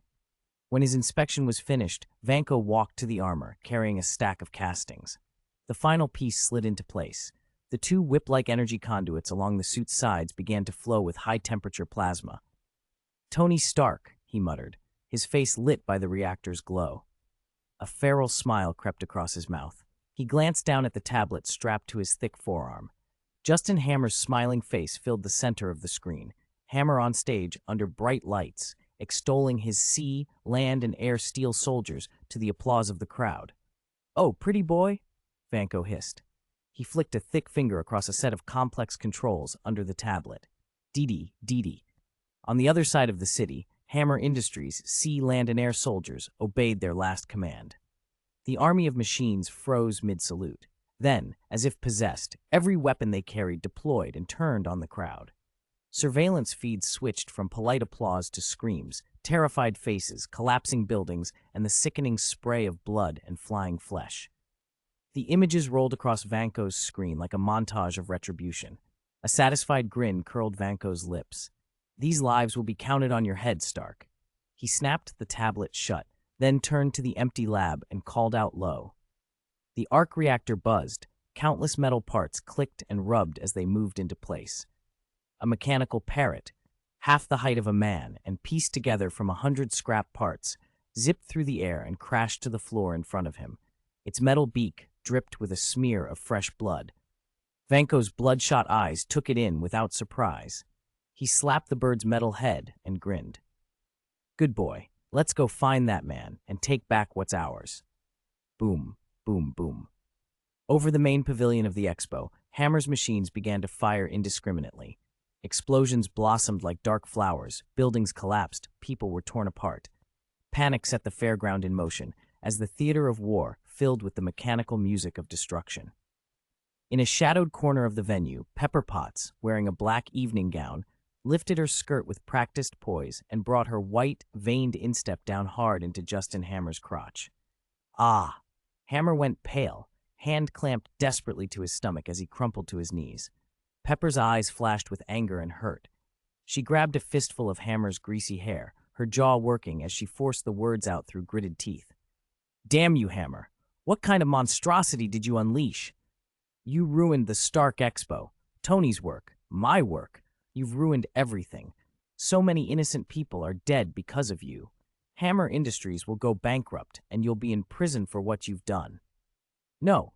When his inspection was finished, Vanko walked to the armor, carrying a stack of castings. The final piece slid into place. The two whip-like energy conduits along the suit's sides began to flow with high-temperature plasma. "Tony Stark," he muttered, his face lit by the reactor's glow. A feral smile crept across his mouth. He glanced down at the tablet strapped to his thick forearm. Justin Hammer's smiling face filled the center of the screen, Hammer on stage under bright lights, extolling his sea, land, and air steel soldiers to the applause of the crowd. "Oh, pretty boy," Vanko hissed. He flicked a thick finger across a set of complex controls under the tablet. Dee dee. On the other side of the city, Hammer Industries' sea, land, and air soldiers obeyed their last command. The army of machines froze mid-salute. Then, as if possessed, every weapon they carried deployed and turned on the crowd. Surveillance feeds switched from polite applause to screams, terrified faces, collapsing buildings, and the sickening spray of blood and flying flesh. The images rolled across Vanko's screen like a montage of retribution. A satisfied grin curled Vanko's lips. "These lives will be counted on your head, Stark." He snapped the tablet shut, then turned to the empty lab and called out low. The arc reactor buzzed. Countless metal parts clicked and rubbed as they moved into place. A mechanical parrot, half the height of a man and pieced together from 100 scrap parts, zipped through the air and crashed to the floor in front of him. Its metal beak dripped with a smear of fresh blood. Vanko's bloodshot eyes took it in without surprise. He slapped the bird's metal head and grinned. "Good boy. Let's go find that man and take back what's ours." Boom, boom, boom. Over the main pavilion of the expo, Hammer's machines began to fire indiscriminately. Explosions blossomed like dark flowers, buildings collapsed, people were torn apart. Panic set the fairground in motion as the theater of war filled with the mechanical music of destruction. In a shadowed corner of the venue, Pepper Potts, wearing a black evening gown, lifted her skirt with practiced poise and brought her white, veined instep down hard into Justin Hammer's crotch. Ah! Hammer went pale, hand clamped desperately to his stomach as he crumpled to his knees. Pepper's eyes flashed with anger and hurt. She grabbed a fistful of Hammer's greasy hair, her jaw working as she forced the words out through gritted teeth. "Damn you, Hammer! What kind of monstrosity did you unleash? You ruined the Stark Expo. Tony's work. My work. You've ruined everything. So many innocent people are dead because of you. Hammer Industries will go bankrupt, and you'll be in prison for what you've done." No,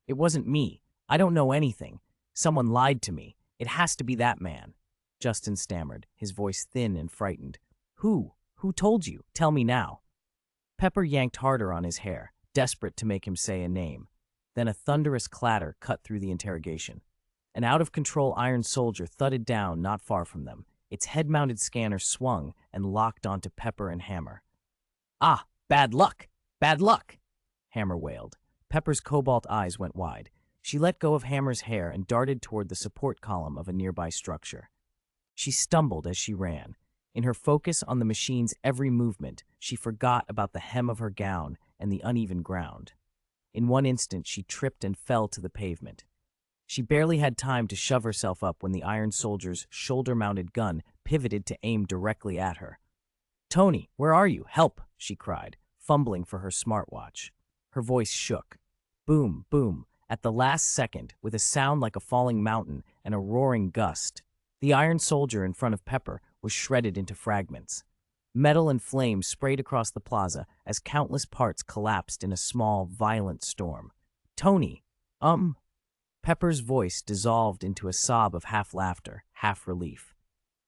it wasn't me. I don't know anything. Someone lied to me. It has to be that man," Justin stammered, his voice thin and frightened. Who? Who told you? Tell me now." Pepper yanked harder on his hair, desperate to make him say a name. Then a thunderous clatter cut through the interrogation. An out-of-control iron soldier thudded down not far from them. Its head-mounted scanner swung and locked onto Pepper and Hammer. "Ah, bad luck! Bad luck!" Hammer wailed. Pepper's cobalt eyes went wide. She let go of Hammer's hair and darted toward the support column of a nearby structure. She stumbled as she ran. In her focus on the machine's every movement, she forgot about the hem of her gown and the uneven ground. In one instant, she tripped and fell to the pavement. She barely had time to shove herself up when the iron soldier's shoulder-mounted gun pivoted to aim directly at her. "Tony, where are you? Help!" she cried, fumbling for her smartwatch. Her voice shook. Boom, boom. At the last second, with a sound like a falling mountain and a roaring gust, the iron soldier in front of Pepper was shredded into fragments. Metal and flame sprayed across the plaza as countless parts collapsed in a small, violent storm. "Tony, Pepper's voice dissolved into a sob of half laughter, half relief.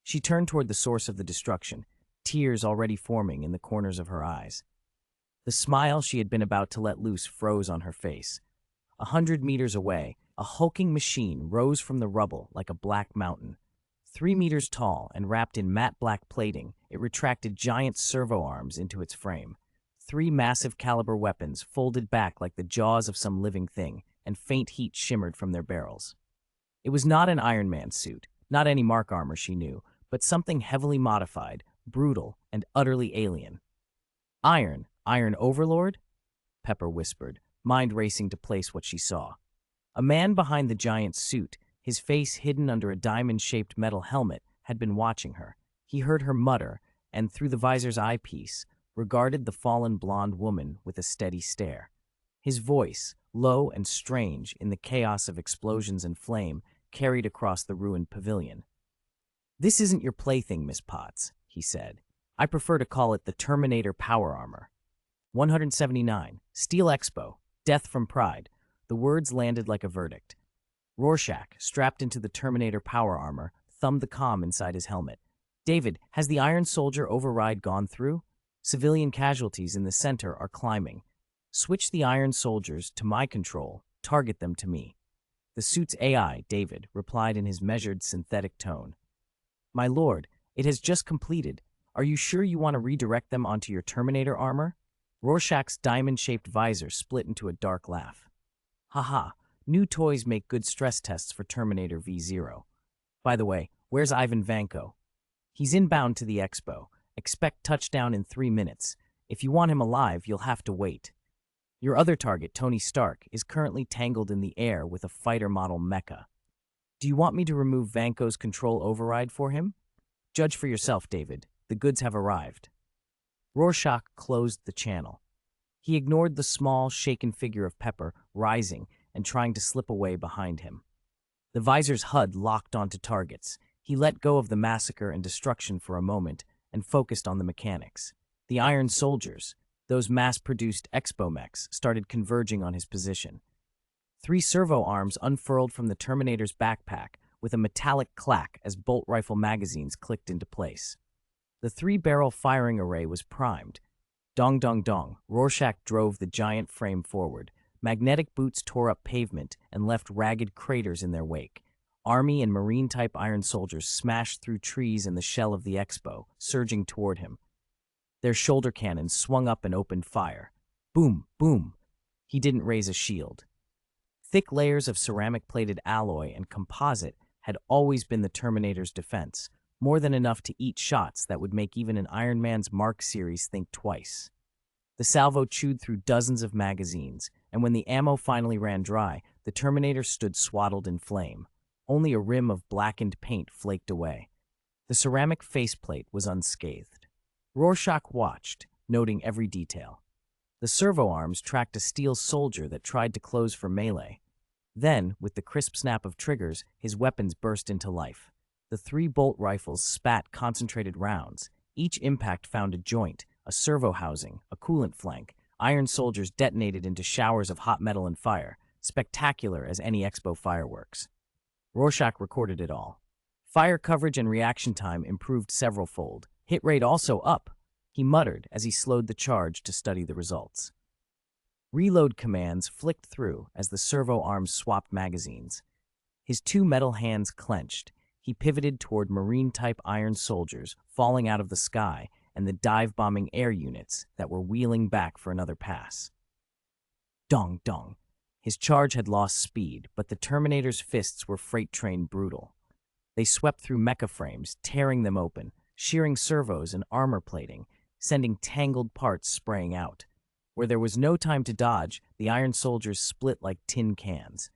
She turned toward the source of the destruction, tears already forming in the corners of her eyes. The smile she had been about to let loose froze on her face. 100 meters away, a hulking machine rose from the rubble like a black mountain. 3 meters tall and wrapped in matte black plating, it retracted giant servo arms into its frame. 3 massive caliber weapons folded back like the jaws of some living thing, and faint heat shimmered from their barrels. It was not an Iron Man suit, not any Mark armor she knew, but something heavily modified, brutal, and utterly alien. Iron, Iron Overlord? Pepper whispered, mind racing to place what she saw. A man behind the giant suit, his face hidden under a diamond-shaped metal helmet, had been watching her. He heard her mutter, and through the visor's eyepiece, regarded the fallen blonde woman with a steady stare. His voice, low and strange in the chaos of explosions and flame, carried across the ruined pavilion. "This isn't your plaything, Miss Potts," he said. "I prefer to call it the Terminator Power Armor." 179. Steel Expo. Death from Pride. The words landed like a verdict. Rorschach, strapped into the Terminator Power Armor, thumbed the comm inside his helmet. "David, has the Iron Soldier override gone through? Civilian casualties in the center are climbing. Switch the Iron Soldiers to my control. Target them to me." The suit's AI, David, replied in his measured, synthetic tone. "My lord, it has just completed. Are you sure you want to redirect them onto your Terminator armor?" Rorschach's diamond-shaped visor split into a dark laugh. "Haha, new toys make good stress tests for Terminator V0. By the way, where's Ivan Vanko?" "He's inbound to the expo. Expect touchdown in 3 minutes. If you want him alive, you'll have to wait. Your other target, Tony Stark, is currently tangled in the air with a fighter model mecha. Do you want me to remove Vanko's control override for him? Judge for yourself, David. The goods have arrived." Rorschach closed the channel. He ignored the small, shaken figure of Pepper, rising and trying to slip away behind him. The visor's HUD locked onto targets. He let go of the massacre and destruction for a moment and focused on the mechanics. The Iron Soldiers, those mass-produced expo mechs, started converging on his position. 3 servo arms unfurled from the Terminator's backpack with a metallic clack as bolt rifle magazines clicked into place. The 3-barrel firing array was primed. Dong dong dong, Rorschach drove the giant frame forward. Magnetic boots tore up pavement and left ragged craters in their wake. Army and Marine-type Iron Soldiers smashed through trees and the shell of the expo, surging toward him. Their shoulder cannons swung up and opened fire. Boom, boom. He didn't raise a shield. Thick layers of ceramic-plated alloy and composite had always been the Terminator's defense, more than enough to eat shots that would make even an Iron Man's Mark series think twice. The salvo chewed through dozens of magazines, and when the ammo finally ran dry, the Terminator stood swaddled in flame. Only a rim of blackened paint flaked away. The ceramic faceplate was unscathed. Rorschach watched, noting every detail. The servo arms tracked a steel soldier that tried to close for melee. Then, with the crisp snap of triggers, his weapons burst into life. The 3 bolt rifles spat concentrated rounds. Each impact found a joint, a servo housing, a coolant flank. Iron Soldiers detonated into showers of hot metal and fire, spectacular as any expo fireworks. Rorschach recorded it all. Fire coverage and reaction time improved several-fold. Hit rate also up, he muttered as he slowed the charge to study the results. Reload commands flicked through as the servo arms swapped magazines. His 2 metal hands clenched. He pivoted toward Marine-type Iron Soldiers falling out of the sky and the dive-bombing air units that were wheeling back for another pass. Dong dong. His charge had lost speed, but the Terminator's fists were freight train brutal. They swept through mecha frames, tearing them open, shearing servos and armor plating, sending tangled parts spraying out. Where there was no time to dodge, the Iron Soldiers split like tin cans.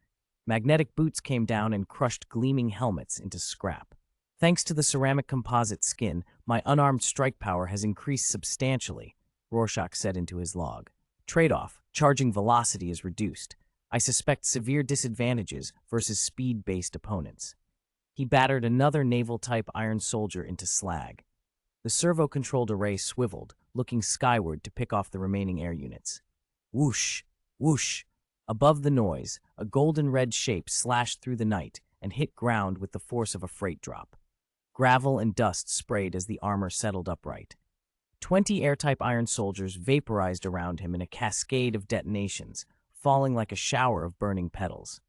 Magnetic boots came down and crushed gleaming helmets into scrap. "Thanks to the ceramic composite skin, my unarmed strike power has increased substantially," Rorschach said into his log. "Trade-off, charging velocity is reduced. I suspect severe disadvantages versus speed-based opponents." He battered another naval-type Iron Soldier into slag. The servo-controlled array swiveled, looking skyward to pick off the remaining air units. Whoosh, whoosh. Above the noise, a golden-red shape slashed through the night and hit ground with the force of a freight drop. Gravel and dust sprayed as the armor settled upright. 20 air-type Iron Soldiers vaporized around him in a cascade of detonations, falling like a shower of burning petals.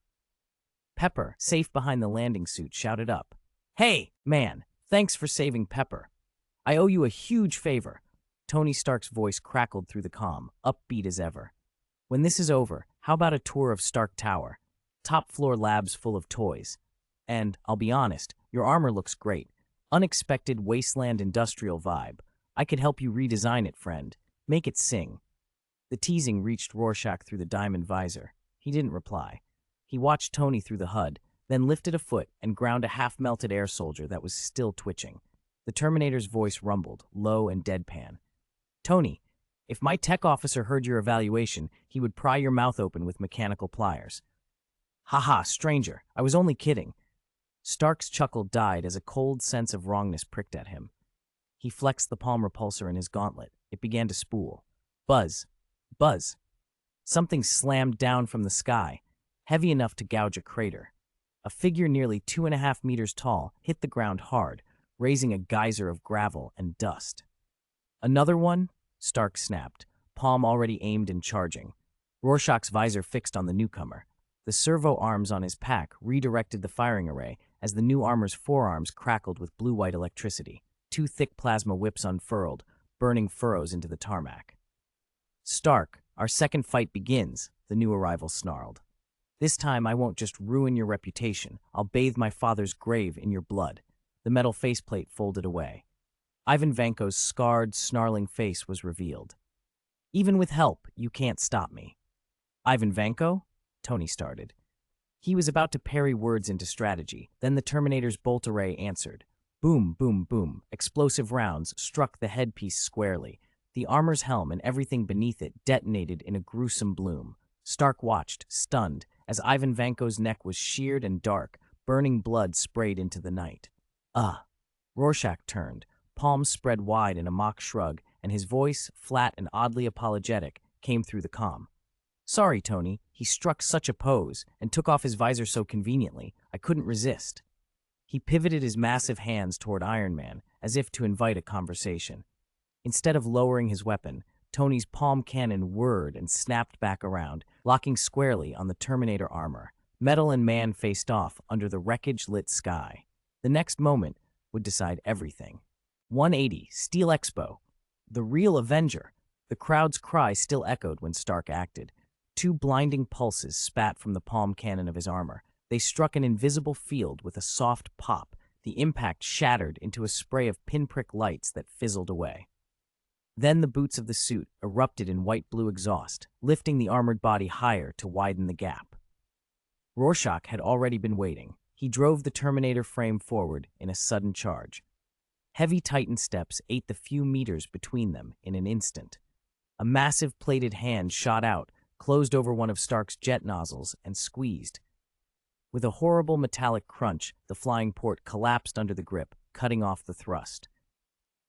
Pepper, safe behind the landing suit, shouted up, "Hey, man, thanks for saving Pepper. I owe you a huge favor." Tony Stark's voice crackled through the comm, upbeat as ever. "When this is over, how about a tour of Stark Tower? Top-floor labs full of toys. And, I'll be honest, your armor looks great. Unexpected wasteland industrial vibe. I could help you redesign it, friend. Make it sing." The teasing reached Rorschach through the diamond visor. He didn't reply. He watched Tony through the HUD, then lifted a foot and ground a half-melted air soldier that was still twitching. The Terminator's voice rumbled, low and deadpan. "Tony, if my tech officer heard your evaluation, he would pry your mouth open with mechanical pliers." "Ha, stranger, I was only kidding." Stark's chuckle died as a cold sense of wrongness pricked at him. He flexed the palm repulsor in his gauntlet. It began to spool. Buzz. Buzz. Something slammed down from the sky, heavy enough to gouge a crater. A figure nearly 2.5 meters tall hit the ground hard, raising a geyser of gravel and dust. "Another one?" Stark snapped, palm already aimed and charging. Rorschach's visor fixed on the newcomer. The servo arms on his pack redirected the firing array as the new armor's forearms crackled with blue-white electricity. 2 thick plasma whips unfurled, burning furrows into the tarmac. "Stark, our second fight begins," the new arrival snarled. "This time I won't just ruin your reputation, I'll bathe my father's grave in your blood." The metal faceplate folded away. Ivan Vanko's scarred, snarling face was revealed. "Even with help, you can't stop me." "Ivan Vanko?" Tony started. He was about to parry words into strategy, then the Terminator's bolt array answered. Boom, boom, boom. Explosive rounds struck the headpiece squarely. The armor's helm and everything beneath it detonated in a gruesome bloom. Stark watched, stunned, as Ivan Vanko's neck was sheared and dark, burning blood sprayed into the night. Rorschach turned, palms spread wide in a mock shrug, and his voice, flat and oddly apologetic, came through the comm. "Sorry, Tony, he struck such a pose and took off his visor so conveniently, I couldn't resist." He pivoted his massive hands toward Iron Man, as if to invite a conversation. Instead of lowering his weapon, Tony's palm cannon whirred and snapped back around, locking squarely on the Terminator armor. Metal and man faced off under the wreckage-lit sky. The next moment would decide everything. 180, Steel Expo. The real Avenger. The crowd's cry still echoed when Stark acted. 2 blinding pulses spat from the palm cannon of his armor. They struck an invisible field with a soft pop. The impact shattered into a spray of pinprick lights that fizzled away. Then the boots of the suit erupted in white-blue exhaust, lifting the armored body higher to widen the gap. Rorschach had already been waiting. He drove the Terminator frame forward in a sudden charge. Heavy Titan steps ate the few meters between them in an instant. A massive plated hand shot out, closed over one of Stark's jet nozzles, and squeezed. With a horrible metallic crunch, the flying port collapsed under the grip, cutting off the thrust.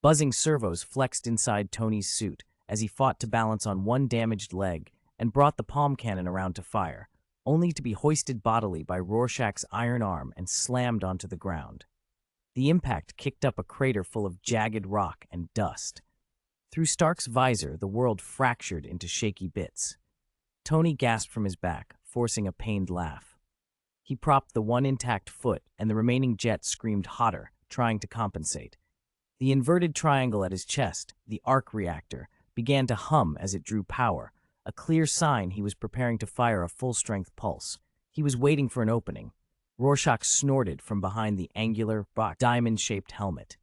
Buzzing servos flexed inside Tony's suit as he fought to balance on one damaged leg and brought the palm cannon around to fire, only to be hoisted bodily by Rorschach's iron arm and slammed onto the ground. The impact kicked up a crater full of jagged rock and dust. Through Stark's visor, the world fractured into shaky bits. Tony gasped from his back, forcing a pained laugh. He propped the one intact foot, and the remaining jet screamed hotter, trying to compensate. The inverted triangle at his chest, the arc reactor, began to hum as it drew power, a clear sign he was preparing to fire a full-strength pulse. He was waiting for an opening. Rorschach snorted from behind the angular, diamond-shaped helmet.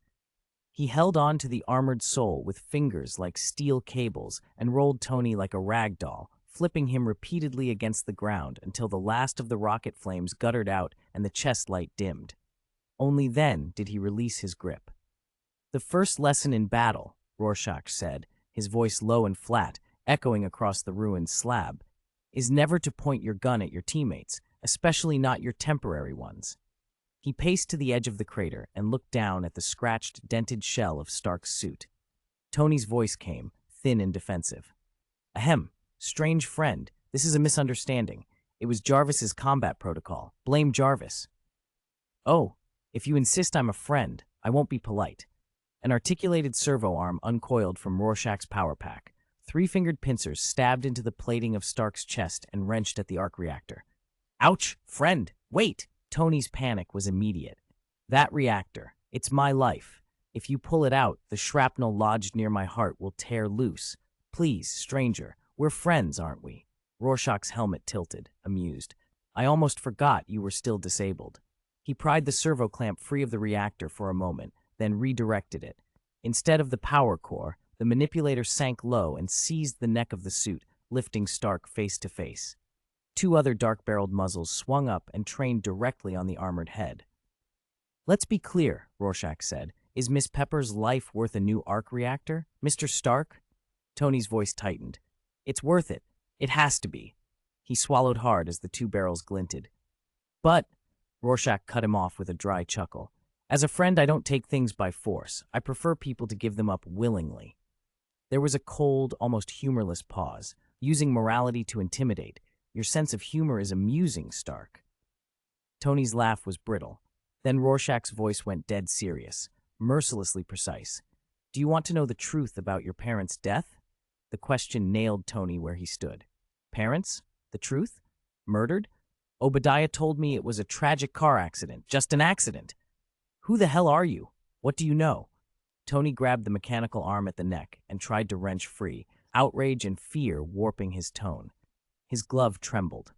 He held on to the armored soul with fingers like steel cables and rolled Tony like a rag doll, flipping him repeatedly against the ground until the last of the rocket flames guttered out and the chest light dimmed. Only then did he release his grip. "The first lesson in battle," Rorschach said, his voice low and flat, echoing across the ruined slab, "is never to point your gun at your teammates, especially not your temporary ones." He paced to the edge of the crater and looked down at the scratched, dented shell of Stark's suit. Tony's voice came, thin and defensive. "Ahem, strange friend, this is a misunderstanding. It was Jarvis's combat protocol. Blame Jarvis." "Oh, if you insist I'm a friend, I won't be polite." An articulated servo arm uncoiled from Rorschach's power pack. 3-fingered pincers stabbed into the plating of Stark's chest and wrenched at the arc reactor. "Ouch, friend, wait!" Tony's panic was immediate. "That reactor, it's my life. If you pull it out, the shrapnel lodged near my heart will tear loose. Please, stranger, we're friends, aren't we?" Rorschach's helmet tilted, amused. "I almost forgot you were still disabled." He pried the servo clamp free of the reactor for a moment, then redirected it. Instead of the power core, the manipulator sank low and seized the neck of the suit, lifting Stark face to face. Two other dark-barreled muzzles swung up and trained directly on the armored head. "Let's be clear," Rorschach said. "Is Miss Pepper's life worth a new arc reactor, Mr. Stark?" Tony's voice tightened. "It's worth it. It has to be." He swallowed hard as the two barrels glinted. "But," Rorschach cut him off with a dry chuckle, "as a friend, I don't take things by force. I prefer people to give them up willingly." There was a cold, almost humorless pause, using morality to intimidate. "Your sense of humor is amusing, Stark." Tony's laugh was brittle. Then Rorschach's voice went dead serious, mercilessly precise. "Do you want to know the truth about your parents' death?" The question nailed Tony where he stood. "Parents? The truth? Murdered? Obadiah told me it was a tragic car accident, just an accident." "Who the hell are you? What do you know?" Tony grabbed the mechanical arm at the neck and tried to wrench free, outrage and fear warping his tone. His glove trembled.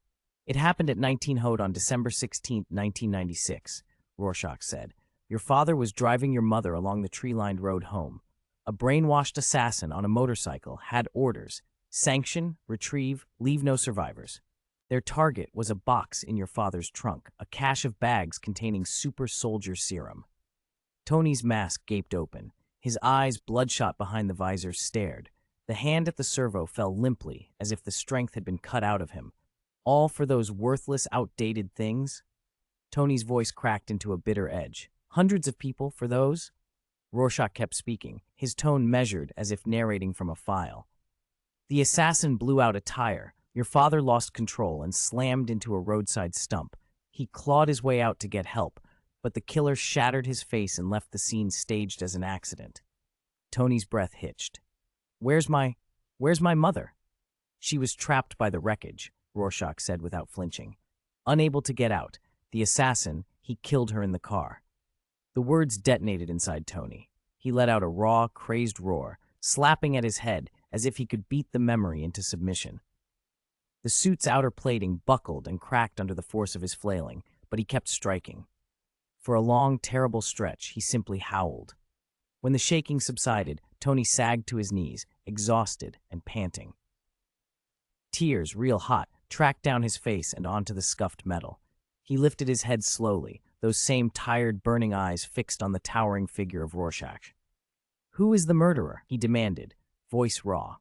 "It happened at 19 Hode on December 16, 1996, Rorschach said. "Your father was driving your mother along the tree-lined road home. A brainwashed assassin on a motorcycle had orders: sanction, retrieve, leave no survivors. Their target was a box in your father's trunk, a cache of bags containing super soldier serum." Tony's mask gaped open. His eyes, bloodshot behind the visor, stared. The hand at the servo fell limply, as if the strength had been cut out of him. "All for those worthless, outdated things?" Tony's voice cracked into a bitter edge. "Hundreds of people for those?" Rorschach kept speaking, his tone measured as if narrating from a file. "The assassin blew out a tire. Your father lost control and slammed into a roadside stump. He clawed his way out to get help, but the killer shattered his face and left the scene staged as an accident." Tony's breath hitched. Where's my mother?" "She was trapped by the wreckage," Rorschach said without flinching. "Unable to get out. The assassin, he killed her in the car." The words detonated inside Tony. He let out a raw, crazed roar, slapping at his head as if he could beat the memory into submission. The suit's outer plating buckled and cracked under the force of his flailing, but he kept striking. For a long, terrible stretch, he simply howled. When the shaking subsided, Tony sagged to his knees, exhausted and panting. Tears, real hot, tracked down his face and onto the scuffed metal. He lifted his head slowly, those same tired, burning eyes fixed on the towering figure of Rorschach. "Who is the murderer?" he demanded, voice raw.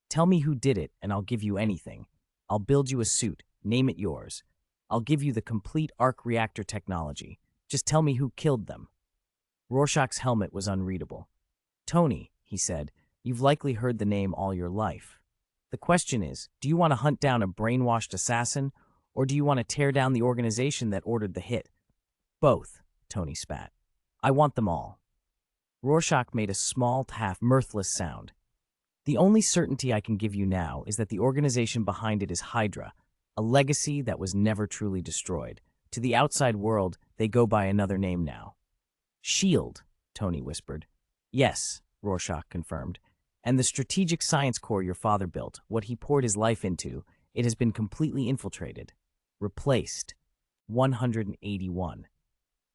"Tell me who did it, and I'll give you anything. I'll build you a suit, name it yours. I'll give you the complete arc reactor technology. Just tell me who killed them." Rorschach's helmet was unreadable. "Tony," he said, "you've likely heard the name all your life. The question is, do you want to hunt down a brainwashed assassin, or do you want to tear down the organization that ordered the hit?" "Both," Tony spat. "I want them all." Rorschach made a small, half mirthless sound. "The only certainty I can give you now is that the organization behind it is Hydra, a legacy that was never truly destroyed. To the outside world, they go by another name now." "SHIELD," Tony whispered. "Yes," Rorschach confirmed. "And the strategic science core your father built, what he poured his life into, it has been completely infiltrated. Replaced. 181.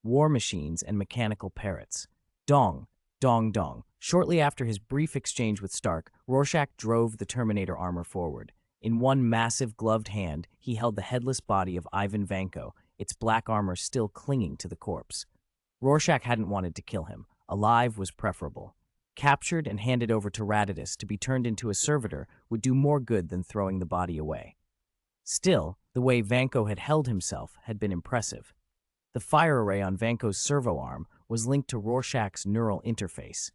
War machines and mechanical parrots. Dong, dong, dong." Shortly after his brief exchange with Stark, Rorschach drove the Terminator armor forward. In one massive gloved hand, he held the headless body of Ivan Vanko, its black armor still clinging to the corpse. Rorschach hadn't wanted to kill him. Alive was preferable. Captured and handed over to Raditus to be turned into a servitor would do more good than throwing the body away. Still, the way Vanko had held himself had been impressive. The fire array on Vanko's servo arm was linked to Rorschach's neural interface.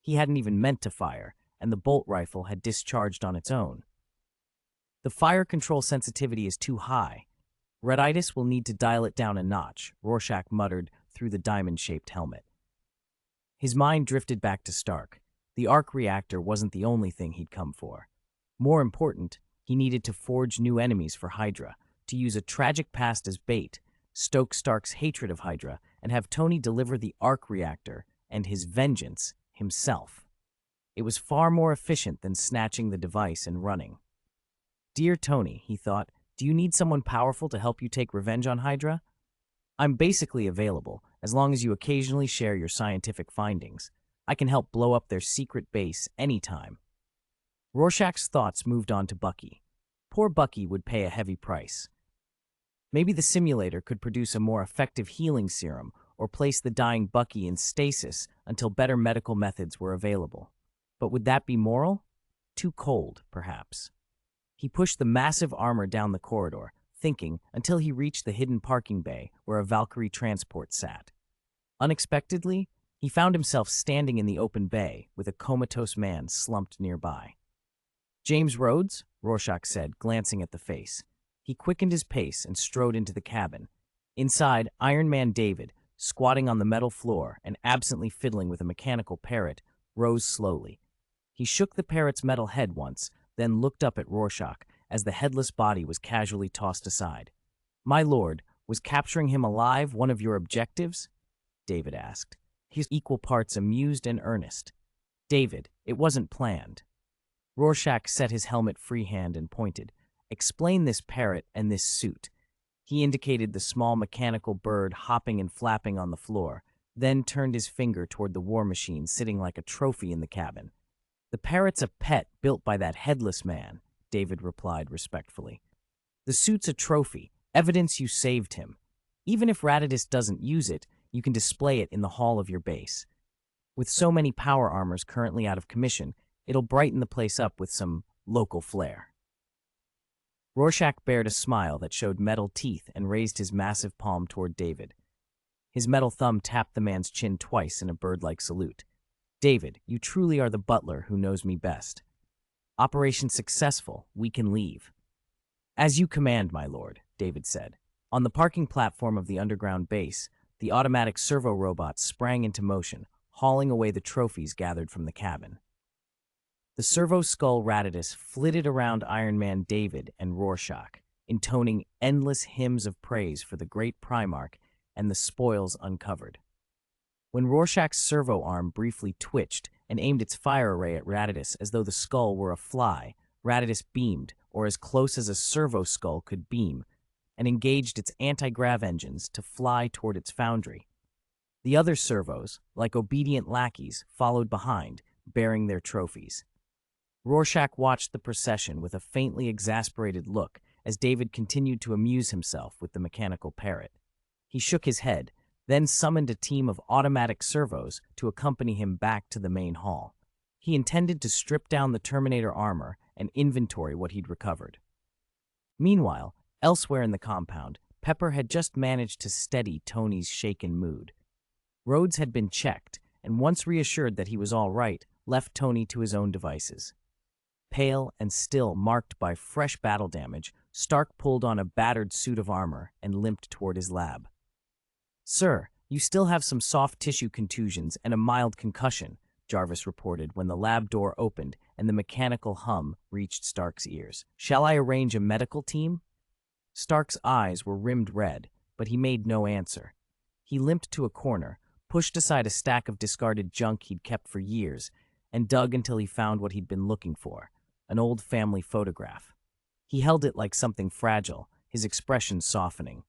He hadn't even meant to fire, and the bolt rifle had discharged on its own. "The fire control sensitivity is too high. Raditus will need to dial it down a notch," Rorschach muttered through the diamond-shaped helmet. His mind drifted back to Stark. The arc reactor wasn't the only thing he'd come for. More important, he needed to forge new enemies for Hydra, to use a tragic past as bait, stoke Stark's hatred of Hydra, and have Tony deliver the arc reactor and his vengeance himself. It was far more efficient than snatching the device and running. "Dear Tony," he thought, "do you need someone powerful to help you take revenge on Hydra? I'm basically available, as long as you occasionally share your scientific findings. I can help blow up their secret base anytime. Rorschach's thoughts moved on to Bucky. Poor Bucky would pay a heavy price. Maybe the simulator could produce a more effective healing serum or place the dying Bucky in stasis until better medical methods were available. But would that be moral? Too cold, perhaps. He pushed the massive armor down the corridor, thinking, until he reached the hidden parking bay where a Valkyrie transport sat. Unexpectedly, he found himself standing in the open bay with a comatose man slumped nearby. "James Rhodes?" Rorschach said, glancing at the face. He quickened his pace and strode into the cabin. Inside, Iron Man David, squatting on the metal floor and absently fiddling with a mechanical parrot, rose slowly. He shook the parrot's metal head once, then looked up at Rorschach as the headless body was casually tossed aside. "My lord, was capturing him alive one of your objectives?" David asked. He was equal parts amused and earnest. "David, it wasn't planned." Rorschach set his helmet freehand and pointed. "Explain this parrot and this suit." He indicated the small mechanical bird hopping and flapping on the floor, then turned his finger toward the war machine sitting like a trophy in the cabin. "The parrot's a pet built by that headless man," David replied respectfully. "The suit's a trophy, evidence you saved him. Even if Ratidus doesn't use it, you can display it in the hall of your base. With so many power armors currently out of commission, it'll brighten the place up with some local flair." Rorschach bared a smile that showed metal teeth and raised his massive palm toward David. His metal thumb tapped the man's chin twice in a bird-like salute. "David, you truly are the butler who knows me best. Operation successful, we can leave." "As you command, my lord," David said. On the parking platform of the underground base, the automatic servo robots sprang into motion, hauling away the trophies gathered from the cabin. The servo skull Ratidus flitted around Iron Man David and Rorschach, intoning endless hymns of praise for the great Primarch and the spoils uncovered. When Rorschach's servo arm briefly twitched and aimed its fire array at Ratidus as though the skull were a fly, Ratidus beamed, or as close as a servo skull could beam, and engaged its anti-grav engines to fly toward its foundry. The other servos, like obedient lackeys, followed behind, bearing their trophies. Rorschach watched the procession with a faintly exasperated look as David continued to amuse himself with the mechanical parrot. He shook his head, then summoned a team of automatic servos to accompany him back to the main hall. He intended to strip down the Terminator armor and inventory what he'd recovered. Meanwhile, elsewhere in the compound, Pepper had just managed to steady Tony's shaken mood. Rhodes had been checked, and once reassured that he was all right, left Tony to his own devices. Pale and still marked by fresh battle damage, Stark pulled on a battered suit of armor and limped toward his lab. "Sir, you still have some soft tissue contusions and a mild concussion," Jarvis reported when the lab door opened and the mechanical hum reached Stark's ears. "Shall I arrange a medical team?" Stark's eyes were rimmed red, but he made no answer. He limped to a corner, pushed aside a stack of discarded junk he'd kept for years, and dug until he found what he'd been looking for, an old family photograph. He held it like something fragile, his expression softening.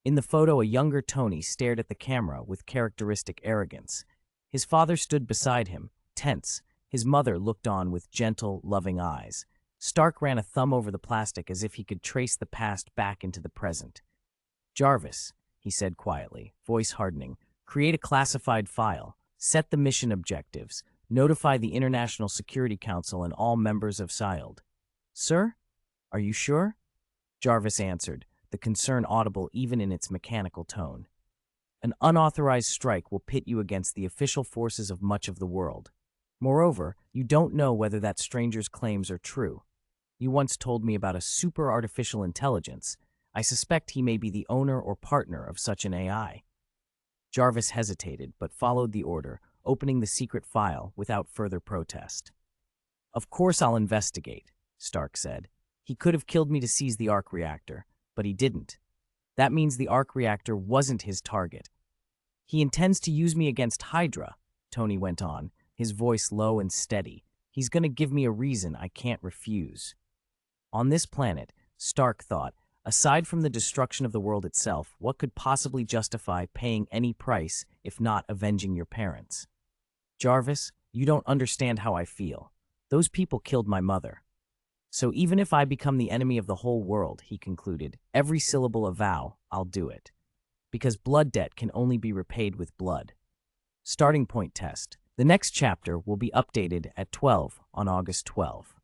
In the photo, a younger Tony stared at the camera with characteristic arrogance. His father stood beside him, tense. His mother looked on with gentle, loving eyes. Stark ran a thumb over the plastic as if he could trace the past back into the present. "Jarvis," he said quietly, voice hardening, "create a classified file, set the mission objectives, notify the International Security Council and all members of SILD." "Sir? Are you sure?" Jarvis answered, the concern audible even in its mechanical tone. "An unauthorized strike will pit you against the official forces of much of the world. Moreover, you don't know whether that stranger's claims are true. You once told me about a super artificial intelligence. I suspect he may be the owner or partner of such an AI." Jarvis hesitated, but followed the order, opening the secret file without further protest. "Of course I'll investigate," Stark said. "He could have killed me to seize the arc reactor, but he didn't. That means the arc reactor wasn't his target. He intends to use me against Hydra," Tony went on, his voice low and steady. "He's going to give me a reason I can't refuse." On this planet, Stark thought, aside from the destruction of the world itself, what could possibly justify paying any price if not avenging your parents? Jarvis, you don't understand how I feel. Those people killed my mother. So even if I become the enemy of the whole world, he concluded, every syllable a vow, I'll do it. Because blood debt can only be repaid with blood. Starting point test. The next chapter will be updated at 12 on August 12.